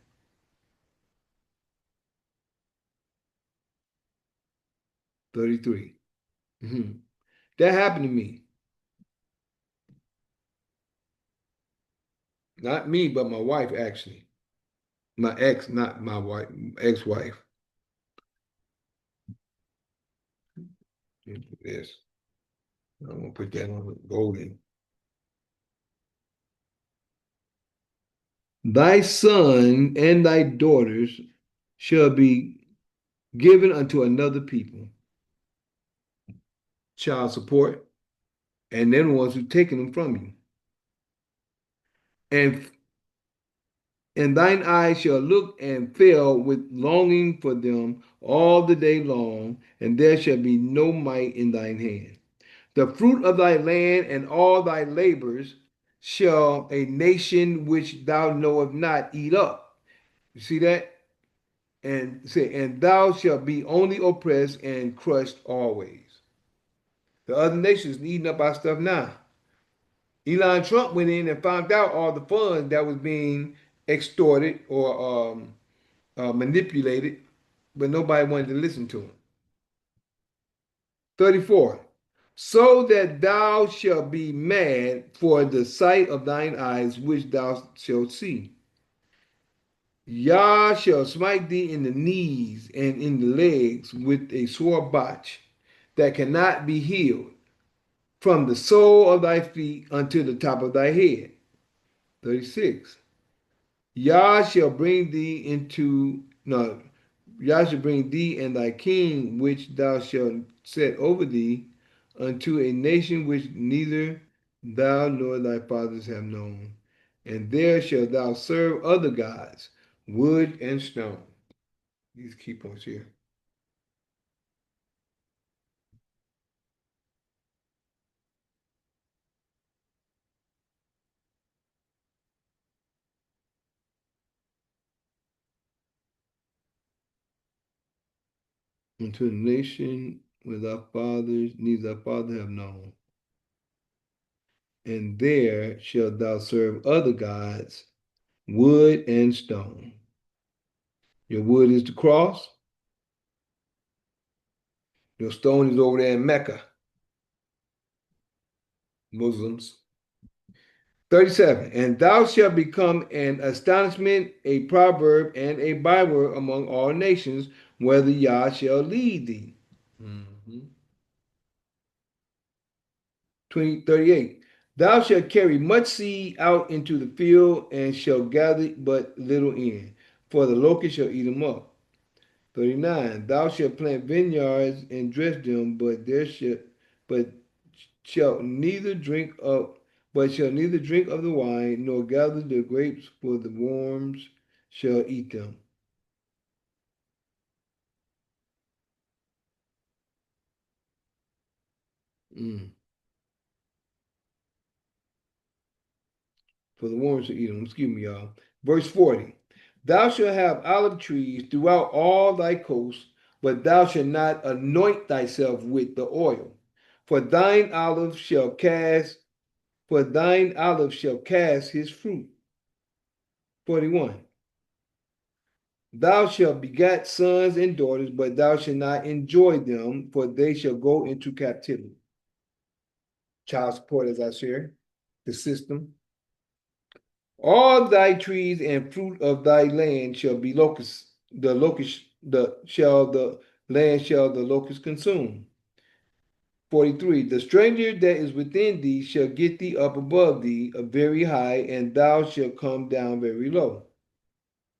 [SPEAKER 1] 33. That happened to me. Not me, but my wife, actually. My ex, not my wife, ex-wife. Yes. I'm gonna put that on golden. Thy son and thy daughters shall be given unto another people. Child support and they're the ones who taking them from you. And thine eyes shall look and fail with longing for them all the day long, and there shall be no might in thine hand. The fruit of thy land and all thy labors shall a nation which thou knowest not eat up. You see that? And say, and thou shalt be only oppressed and crushed always. The other nations eating up our stuff now. Elon Trump went in and found out all the funds that was being extorted or manipulated, but nobody wanted to listen to him. 34. So that thou shalt be mad for the sight of thine eyes, which thou shalt see. Yah shall smite thee in the knees and in the legs with a sore botch that cannot be healed, from the sole of thy feet unto the top of thy head. 36. Yah shall bring thee into, no, Yah shall bring thee and thy king, which thou shalt set over thee, unto a nation which neither thou nor thy fathers have known. And there shalt thou serve other gods, wood and stone. These key points here. Unto a nation where thy fathers, neither thy father have known. And there shalt thou serve other gods, wood and stone. Your wood is the cross. Your stone is over there in Mecca, Muslims. 37. And thou shalt become an astonishment, a proverb, and a byword among all nations, whether Yah shall lead thee. 38. Thou shalt carry much seed out into the field, and shall gather but little in, for the locust shall eat them up. 39. Thou shalt plant vineyards and dress them, but shalt neither drink of the wine, nor gather the grapes, for the worms shall eat them. For the worms shall eat them. Excuse me, y'all. Verse 40. Thou shalt have olive trees throughout all thy coasts, but thou shalt not anoint thyself with the oil. For thine olive shall cast his fruit. 41. Thou shalt begat sons and daughters, but thou shalt not enjoy them, for they shall go into captivity. Child support, as I shared, the system. All thy trees and fruit of thy land shall be locusts. The land shall the locust consume. 43. The stranger that is within thee shall get thee up above thee, a very high, and thou shalt come down very low.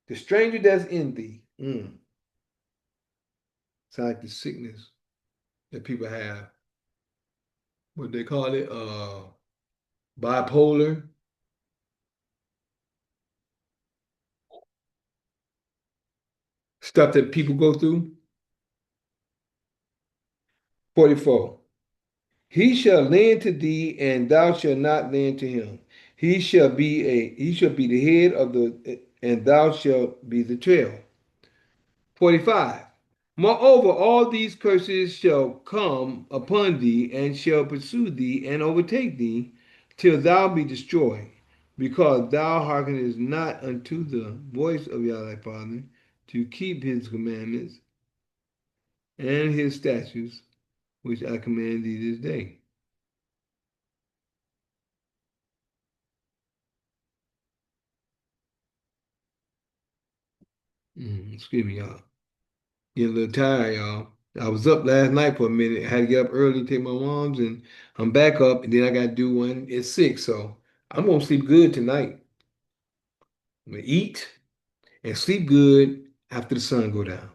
[SPEAKER 1] The stranger that's in thee. It's like the sickness that people have. What they call it? Bipolar. Stuff that people go through. 44. He shall lend to thee, and thou shalt not lend to him. He shall be the head of and thou shalt be the tail. 45. Moreover, all these curses shall come upon thee, and shall pursue thee, and overtake thee, till thou be destroyed, because thou hearkenest not unto the voice of Yah thy Father, to keep his commandments and his statutes, which I command thee this day. Excuse me, y'all. Getting a little tired, y'all. I was up last night for a minute. I had to get up early, take my mom's, and I'm back up, and then I got to do one at 6. So I'm gonna sleep good tonight. I'm gonna eat and sleep good after the sun go down.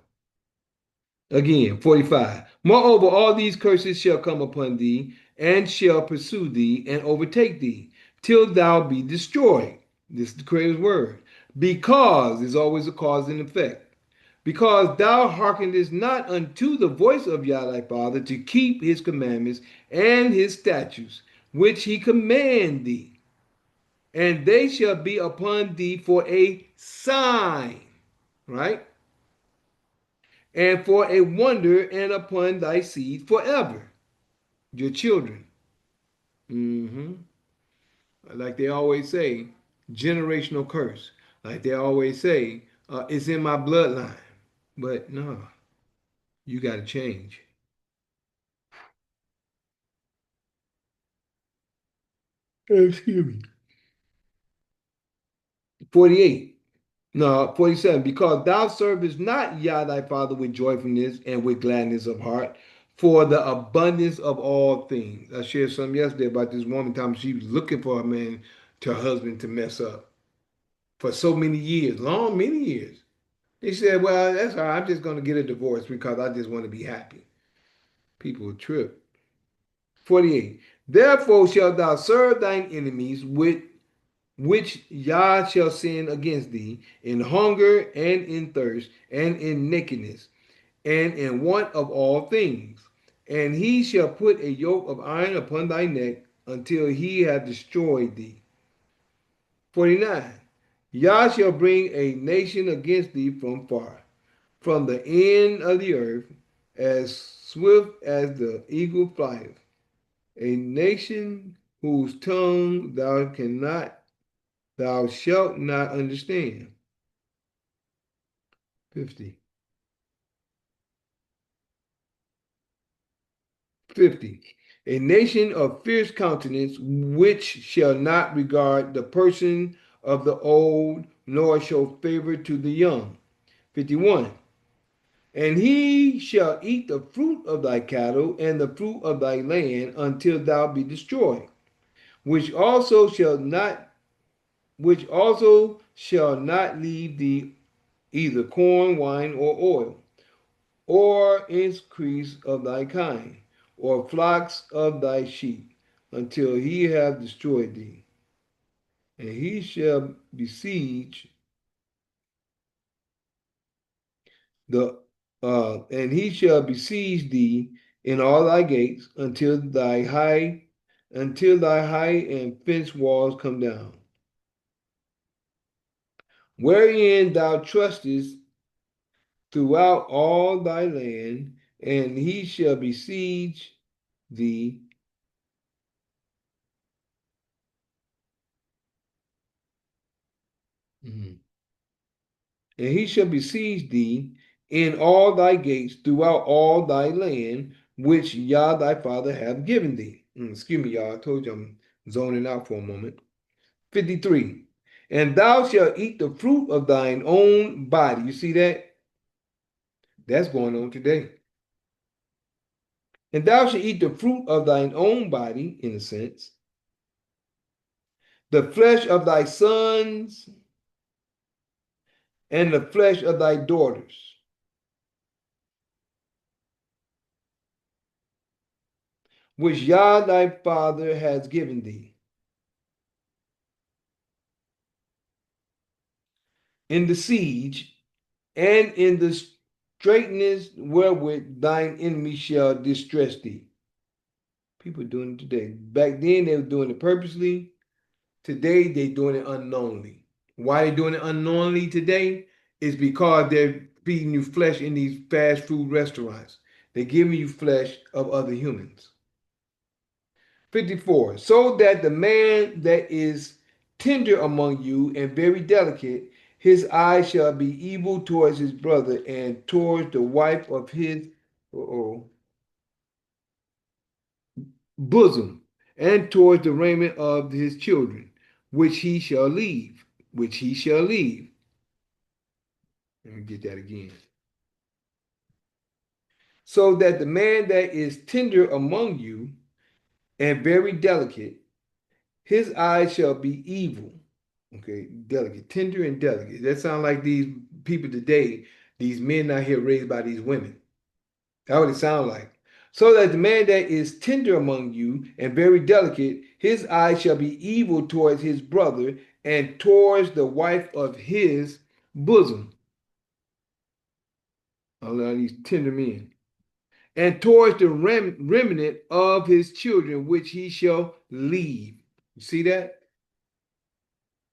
[SPEAKER 1] Again, 45. Moreover, all these curses shall come upon thee, and shall pursue thee and overtake thee, till thou be destroyed. This is the Creator's word. Because, there's always a cause and effect. Because thou hearkenest not unto the voice of Yah thy Father to keep his commandments and his statutes, which he command thee, and they shall be upon thee for a sign, right? And for a wonder, and upon thy seed forever, your children. Like they always say, generational curse. Like they always say, it's in my bloodline. But no, you got to change. Excuse me. 48. No, 47. Because thou servest not Yah thy Father with joyfulness and with gladness of heart, for the abundance of all things. I shared some yesterday about this woman time she was looking for a man, to her husband to mess up for so many years, many years. He said, well, that's all right. I'm just going to get a divorce because I just want to be happy. People trip. 48. Therefore shalt thou serve thine enemies with which Yah shall send against thee in hunger and in thirst and in nakedness and in want of all things. And he shall put a yoke of iron upon thy neck until he have destroyed thee. 49. Yah shall bring a nation against thee from far, from the end of the earth, as swift as the eagle flieth. A nation whose tongue thou shalt not understand. 50. 50. A nation of fierce countenance, which shall not regard the person of the old, nor show favor to the young. 51. And he shall eat the fruit of thy cattle and the fruit of thy land until thou be destroyed, which also shall not leave thee either corn, wine, or oil, or increase of thy kind, or flocks of thy sheep, until he have destroyed thee. And he shall besiege thee in all thy gates until thy high and fenced walls come down, wherein thou trustest throughout all thy land, and he shall besiege thee. Mhm. And he shall besiege thee in all thy gates throughout all thy land, which Yah thy Father hath given thee. Excuse me, y'all. I told you I'm zoning out for a moment. 53. And thou shalt eat the fruit of thine own body. You see that? That's going on today. And thou shalt eat the fruit of thine own body, in a sense, the flesh of thy sons and the flesh of thy daughters, which Yah thy Father has given thee, in the siege and in the straitness wherewith thine enemy shall distress thee. People doing it today. Back then they were doing it purposely. Today they doing it unknowingly. Why they doing it unknowingly today is because they're feeding you flesh in these fast food restaurants. They're giving you flesh of other humans. 54. So that the man that is tender among you and very delicate, his eye shall be evil towards his brother and towards the wife of his bosom, and towards the raiment of his children, which he shall leave, which he shall leave. Let me get that again. So that the man that is tender among you and very delicate, his eyes shall be evil. Okay, delicate, tender and delicate. That sounds like these people today, these men out here raised by these women. That's what it sounds like. So that the man that is tender among you and very delicate, his eye shall be evil towards his brother and towards the wife of his bosom. All these tender men. And towards the remnant of his children, which he shall leave. You see that?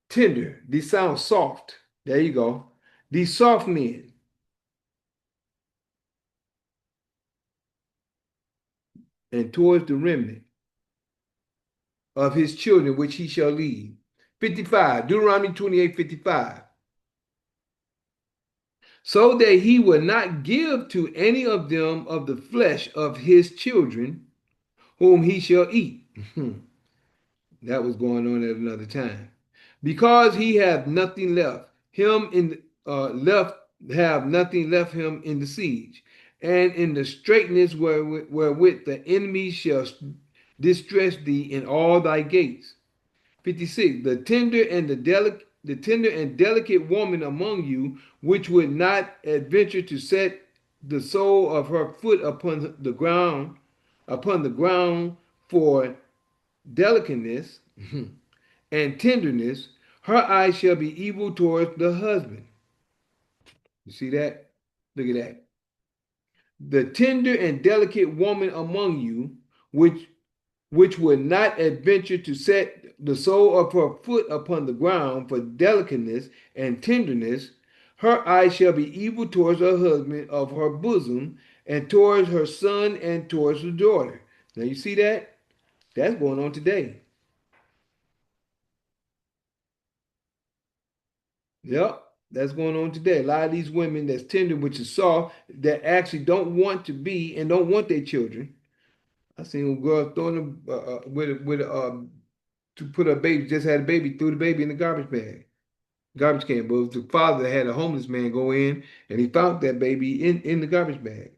[SPEAKER 1] Tender. These sound soft. There you go. These soft men. And towards the remnant of his children, which he shall leave. 55. Deuteronomy 28:55. So that he will not give to any of them of the flesh of his children, whom he shall eat. That was going on at another time. Because he hath nothing left, him in left have nothing left him in the siege, and in the straitness wherewith the enemy shall distress thee in all thy gates. 56. The tender and delicate woman among you, which would not adventure to set the sole of her foot upon the ground for delicateness and tenderness, her eyes shall be evil towards the husband. You see that? Look at that. The tender and delicate woman among you, which would not adventure to set the sole of her foot upon the ground for delicateness and tenderness, her eyes shall be evil towards her husband of her bosom, and towards her son and towards her daughter. Now you see that? That's going on today. Yep, that's going on today. A lot of these women that's tender, which is soft, that actually don't want to be and don't want their children. I seen a girl throwing them to put a baby, just had a baby, threw the baby in the garbage can. But it was the father that had a homeless man go in and he found that baby in the garbage bag.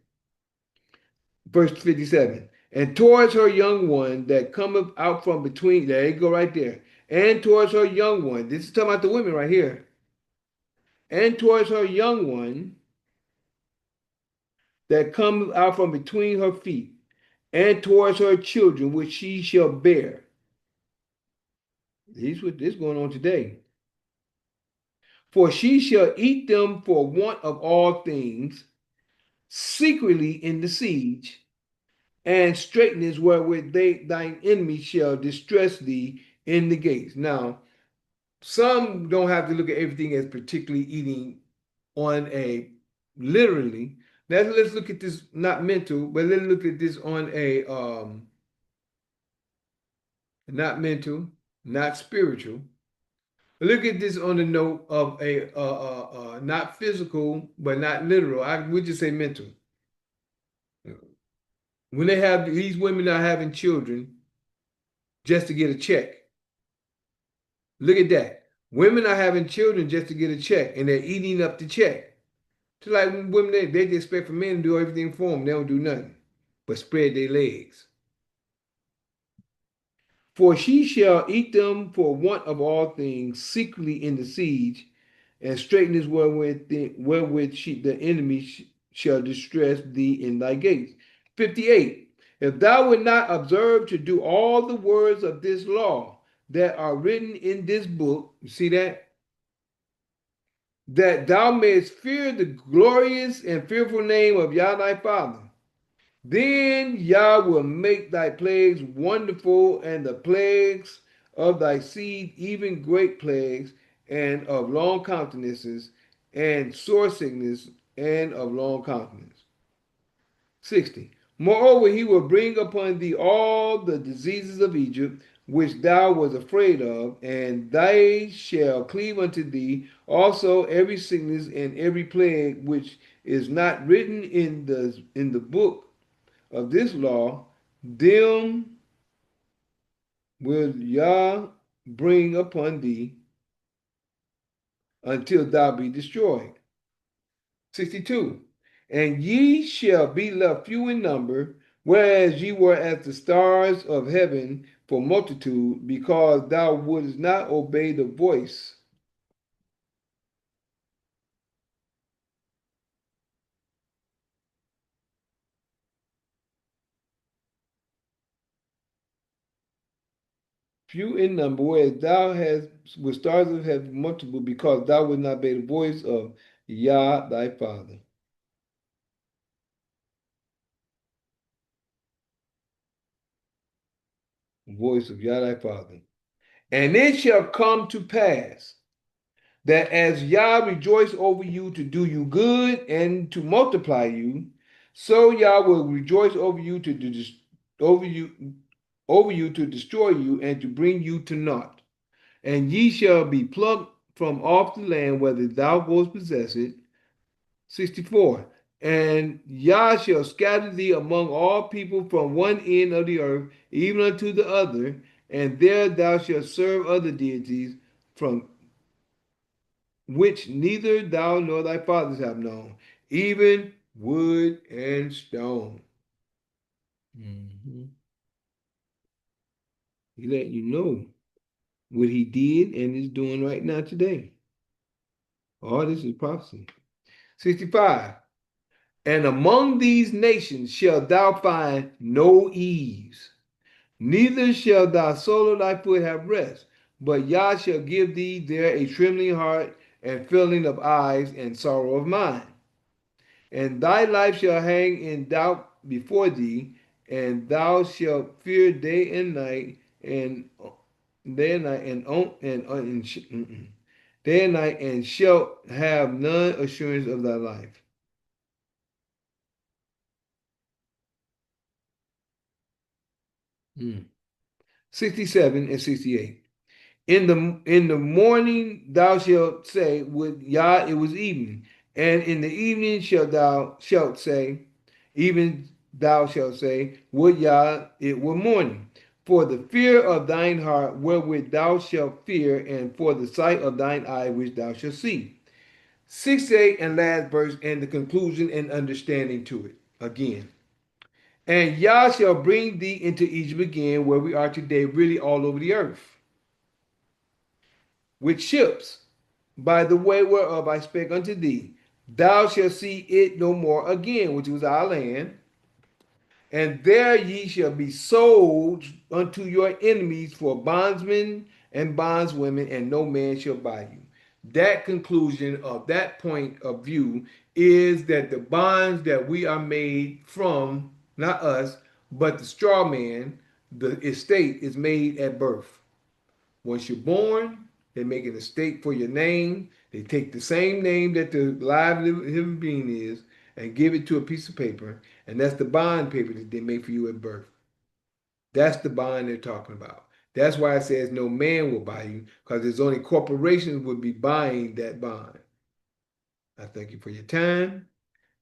[SPEAKER 1] Verse 57. And towards her young one that cometh out from between, there you go right there. And towards her young one, this is talking about the women right here. And towards her young one that cometh out from between her feet, and towards her children which she shall bear. This is going on today. For she shall eat them for want of all things, secretly in the siege, and straitness wherewith thine enemies shall distress thee in the gates. Now, some don't have to look at everything as particularly eating on a literally. Let's look at this not mental, but let's look at this on a not mental, not spiritual. Look at this on the note of a not physical, but not literal. I would just say mental. When they have these women are having children just to get a check. Look at that. Women are having children just to get a check, and they're eating up the check. Just like women, they just expect for men to do everything for them. They don't do nothing but spread their legs. For she shall eat them for want of all things, secretly in the siege, and straightness wherewith the enemy shall distress thee in thy gates. 58. If thou wilt not observe to do all the words of this law that are written in this book, you see that? That thou mayest fear the glorious and fearful name of Yah thy Father, then Yah will make thy plagues wonderful, and the plagues of thy seed, even great plagues, and of long countenances, and sore sickness, and of long countenance. 60. Moreover, he will bring upon thee all the diseases of Egypt, which thou was afraid of, and they shall cleave unto thee also every sickness and every plague which is not written in the book of this law, them will Yah bring upon thee until thou be destroyed. 62. And ye shall be left few in number, whereas ye were as the stars of heaven for multitude, because thou wouldest not obey the voice. few in number, whereas thou hast with stars of heaven multiple, because thou wilt not obey the voice of Yah thy father. Voice of Yah thy father. And it shall come to pass that as Yah rejoice over you to do you good and to multiply you, so Yah will rejoice over you to destroy you and to bring you to naught. And ye shall be plucked from off the land, whether thou goest possess it. 64. And Yah shall scatter thee among all people from one end of the earth, even unto the other, and there thou shalt serve other deities, from which neither thou nor thy fathers have known, even wood and stone. He let you know what he did and is doing right now today. All this is prophecy. 65. And among these nations shalt thou find no ease, neither shall thy sole of thy foot have rest, but Yah shall give thee there a trembling heart and filling of eyes and sorrow of mind. And thy life shall hang in doubt before thee, and thou shalt fear day and night, and day and night, day and night, and shalt have none assurance of thy life. 67 and 68. In the morning thou shalt say, with Yah it was evening, and in the evening shalt say, even thou shalt say, would Yah it were morning. For the fear of thine heart wherewith thou shalt fear, and for the sight of thine eye which thou shalt see. 68 and last verse, and the conclusion and understanding to it again. And Yah shall bring thee into Egypt again, where we are today, really all over the earth, with ships, by the way whereof I spake unto thee. Thou shalt see it no more again, which was our land. And there ye shall be sold unto your enemies for bondsmen and bondswomen, and no man shall buy you. That conclusion of that point of view is that the bonds that we are made from, not us, but the straw man, the estate is made at birth. Once you're born, they make an estate for your name. They take the same name that the live human being is and give it to a piece of paper. And that's the bond paper that they make for you at birth. That's the bond they're talking about. That's why it says no man will buy you, because there's only corporations would be buying that bond. I thank you for your time,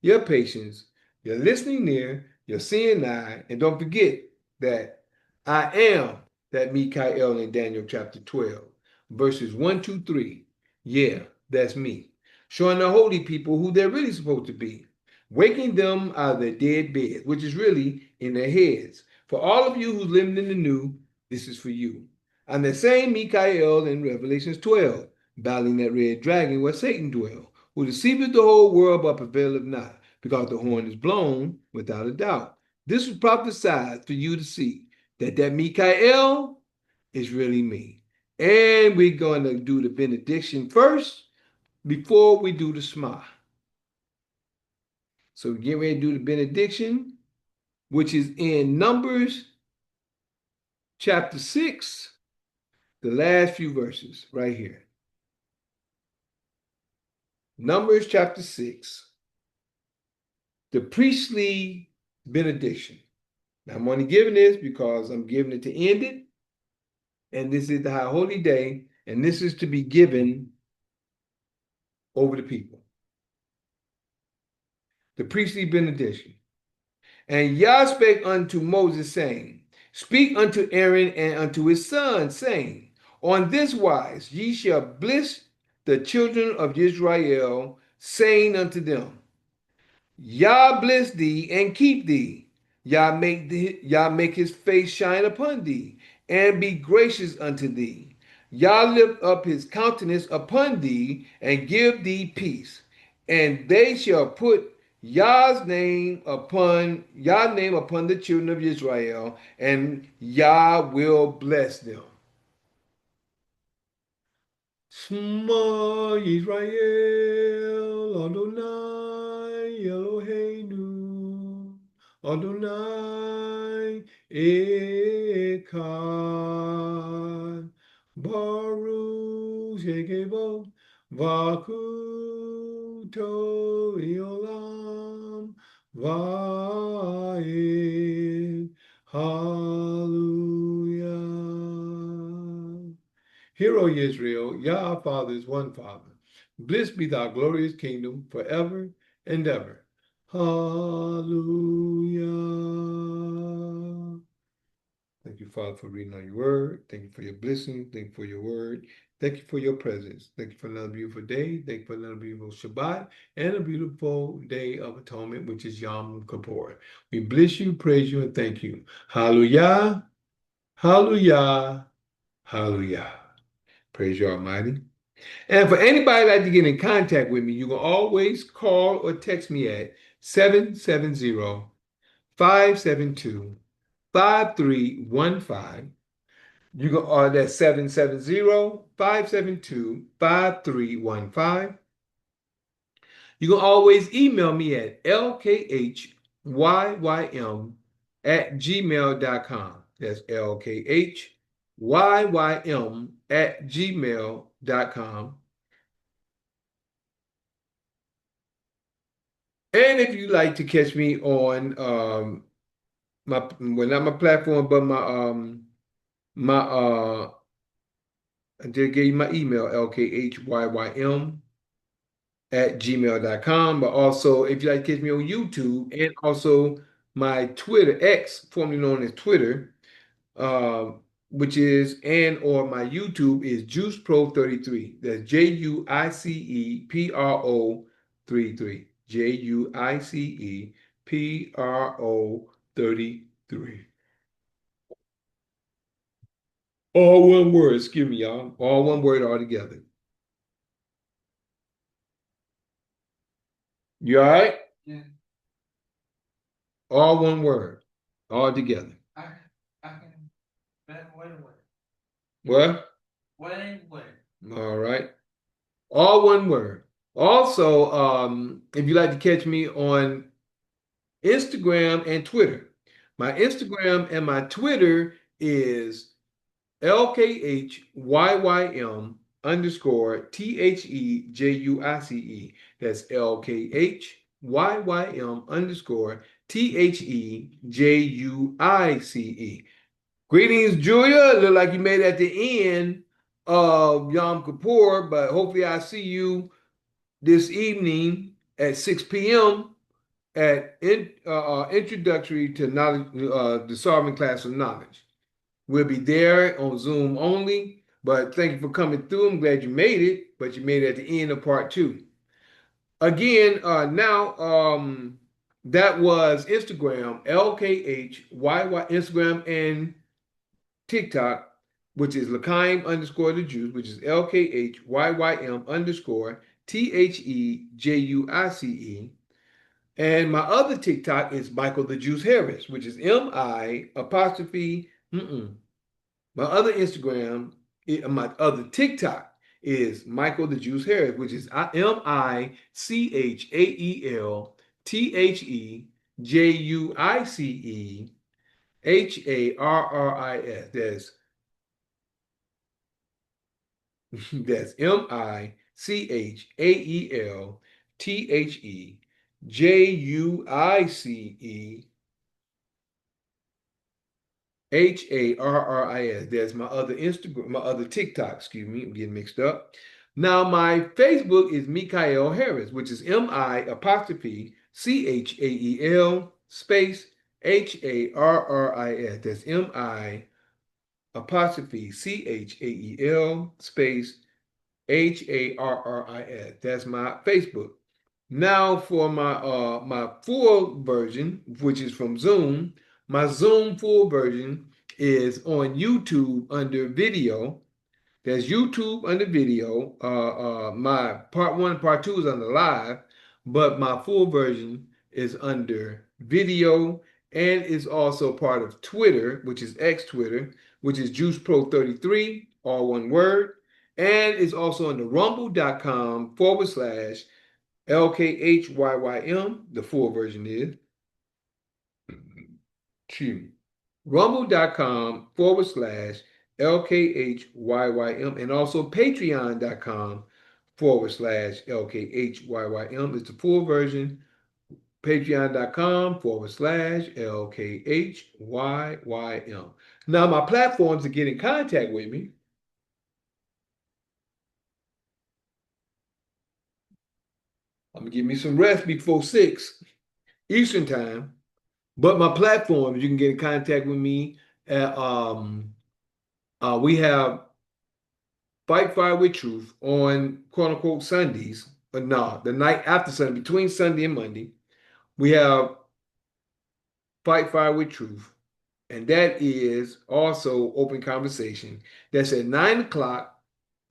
[SPEAKER 1] your patience, your listening ear, your seeing eye, and don't forget that I am that Mikael in Daniel chapter 12, verses 1, 2, 3. Yeah, that's me. Showing the holy people who they're really supposed to be. Waking them out of their dead beds, which is really in their heads. For all of you who's living in the new, this is for you. I'm the same Mikael in Revelations 12, battling that red dragon where Satan dwells, who deceiveth the whole world but prevaileth not, because the horn is blown without a doubt. This was prophesied for you to see that Mikael is really me. And we're going to do the benediction first before we do the Shema. So we get ready to do the benediction, which is in Numbers chapter 6, the last few verses right here. Numbers chapter 6, the priestly benediction. Now I'm only giving this because I'm giving it to end it. And this is the high holy day, and this is to be given over the people. The priestly benediction. And Yah spake unto Moses, saying, speak unto Aaron and unto his sons, saying, on this wise ye shall bless the children of Israel, saying unto them, Yah bless thee and keep thee. Yah make his face shine upon thee, and be gracious unto thee. Yah lift up his countenance upon thee, and give thee peace. And they shall put Yah's name upon the children of Israel, and Yah will bless them. Shema Yisrael, Adonai Eloheinu, Adonai Echad, Baruch Shekebo, Vakuto Iolam, Vaed, Hallelujah. Hear, O Israel, Yah our Father is one Father. Blessed be thy glorious kingdom forever and ever. Hallelujah. Thank you, Father, for reading on your word. Thank you for your blessing. Thank you for your word. Thank you for your presence. Thank you for another beautiful day. Thank you for another beautiful Shabbat and a beautiful day of atonement, which is Yom Kippur. We bless you, praise you, and thank you. Hallelujah. Hallelujah. Hallelujah. Praise you, Almighty. And for anybody like to get in contact with me, you can always call or text me at 770-572-5315. You can that's 770-572-5315. You can always email me at lkhyym@gmail.com. That's lkhyym@gmail.com. And if you like to catch me on my well, not my platform, but my I did give you my email, lkhyym@gmail.com. But also if you like to catch me on YouTube and also my Twitter, X, formerly known as Twitter, which is and or my YouTube is Juice Pro 33. That's JUICEPRO 33. JUICEPRO 33. All one word, excuse me, y'all. All one word all together. You all right?
[SPEAKER 4] Yeah.
[SPEAKER 1] All one word, all together.
[SPEAKER 4] I can. Wait.
[SPEAKER 1] What?
[SPEAKER 4] Wait.
[SPEAKER 1] All right. All one word. Also, if you like to catch me on Instagram and Twitter, my Instagram and my Twitter is LKHYYM_THEJUICE. That's LKHYYM_THEJUICE. Greetings, Julia. Look like you made it at the end of Yom Kippur, but hopefully I see you this evening at 6 p.m. at Introductory to Knowledge, the Sovereign Class of Knowledge. We'll be there on Zoom only, but thank you for coming through. I'm glad you made it, but you made it at the end of part 2. Again, that was Instagram, LKHYY, Instagram and TikTok, which is L'chaim_the Jews, which is LKHYYM_THEJUICE. And my other TikTok is Michael the Juice Harris, which is MI apostrophe. My other Instagram, my other TikTok is Michael the Juice Harris, which is MICHAELTHEJUICEHARRIS. That's MICHAELTHEJUICEHARRIS. That's my other Instagram, my other TikTok, excuse me, I'm getting mixed up. Now my Facebook is Mikael Harris, which is MI_CHAEL space HARRIS. That's MI_CHAEL space HARRIS. That's my Facebook. Now for my my full version, which is from Zoom, my Zoom full version is on YouTube under video. There's YouTube under video. My part 1 and part 2 is under live, but my full version is under video and is also part of Twitter, which is X Twitter, which is Juice Pro 33, all one word. And it's also on the rumble.com/LKHYYM. The full version is. Excuse me. Rumble.com/LKHYYM and also Patreon.com/LKHYYM. It's the full version. Patreon.com/LKHYYM. Now, my platforms to get in contact with me. I'm gonna give me some rest before 6 Eastern time. But my platforms, you can get in contact with me at we have Fight Fire with Truth on quote unquote Sundays, but no, the night after Sunday, between Sunday and Monday, we have Fight Fire with Truth, and that is also open conversation. That's at 9 o'clock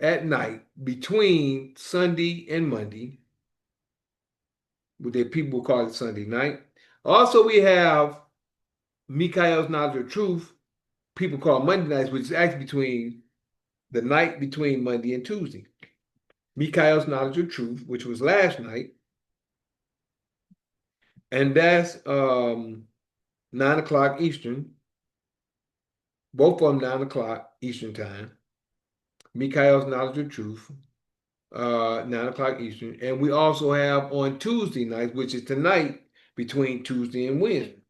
[SPEAKER 1] at night between Sunday and Monday. What they people call it Sunday night. Also, we have Mikael's Knowledge of Truth, people call Monday nights, which is actually between the night between Monday and Tuesday. Mikael's Knowledge of Truth, which was last night. And that's 9 o'clock Eastern. Both of them 9 o'clock Eastern time. Mikael's Knowledge of Truth, 9 o'clock Eastern. And we also have on Tuesday night, which is tonight, between Tuesday and Wednesday.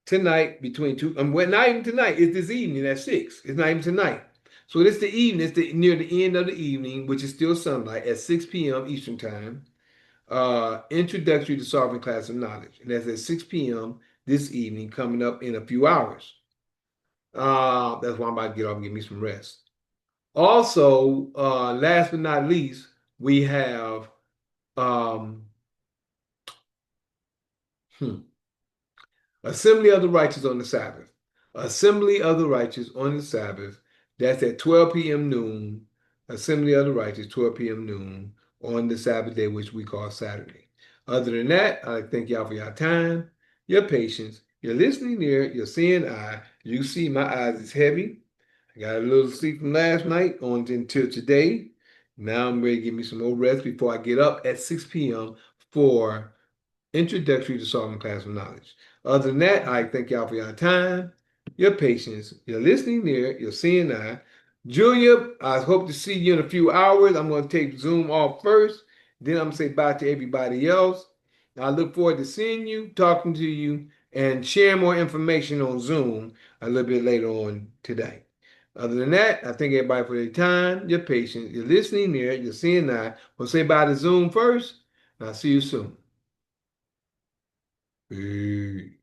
[SPEAKER 1] Tonight, between two, well, not even tonight, it's this evening at 6. It's not even tonight. So it's the evening, it's near the end of the evening, which is still sunlight, at 6 p.m. Eastern time. Introductory to Solving Class of Knowledge. And that's at 6 p.m. this evening, coming up in a few hours. That's why I'm about to get off and give me some rest. Also, last but not least, we have Assembly of the Righteous on the Sabbath. Assembly of the Righteous on the Sabbath. That's at 12 p.m. noon. Assembly of the Righteous, 12 p.m. noon on the Sabbath day, which we call Saturday. Other than that, I thank y'all for your time, your patience, your listening ear, your seeing eye. You see my eyes is heavy. I got a little sleep from last night on until today. Now I'm ready to give me some more rest before I get up at 6 p.m. for Introductory to Solving Class of Knowledge. Other than that, I thank y'all for your time, your patience, your listening ear, your seeing eye. Julia, I hope to see you in a few hours. I'm going to take Zoom off first. Then I'm going to say bye to everybody else. I look forward to seeing you, talking to you, and sharing more information on Zoom a little bit later on today. Other than that, I thank everybody for your time, your patience, your listening ear, your seeing eye. We'll say bye to Zoom first, and I'll see you soon. Peace.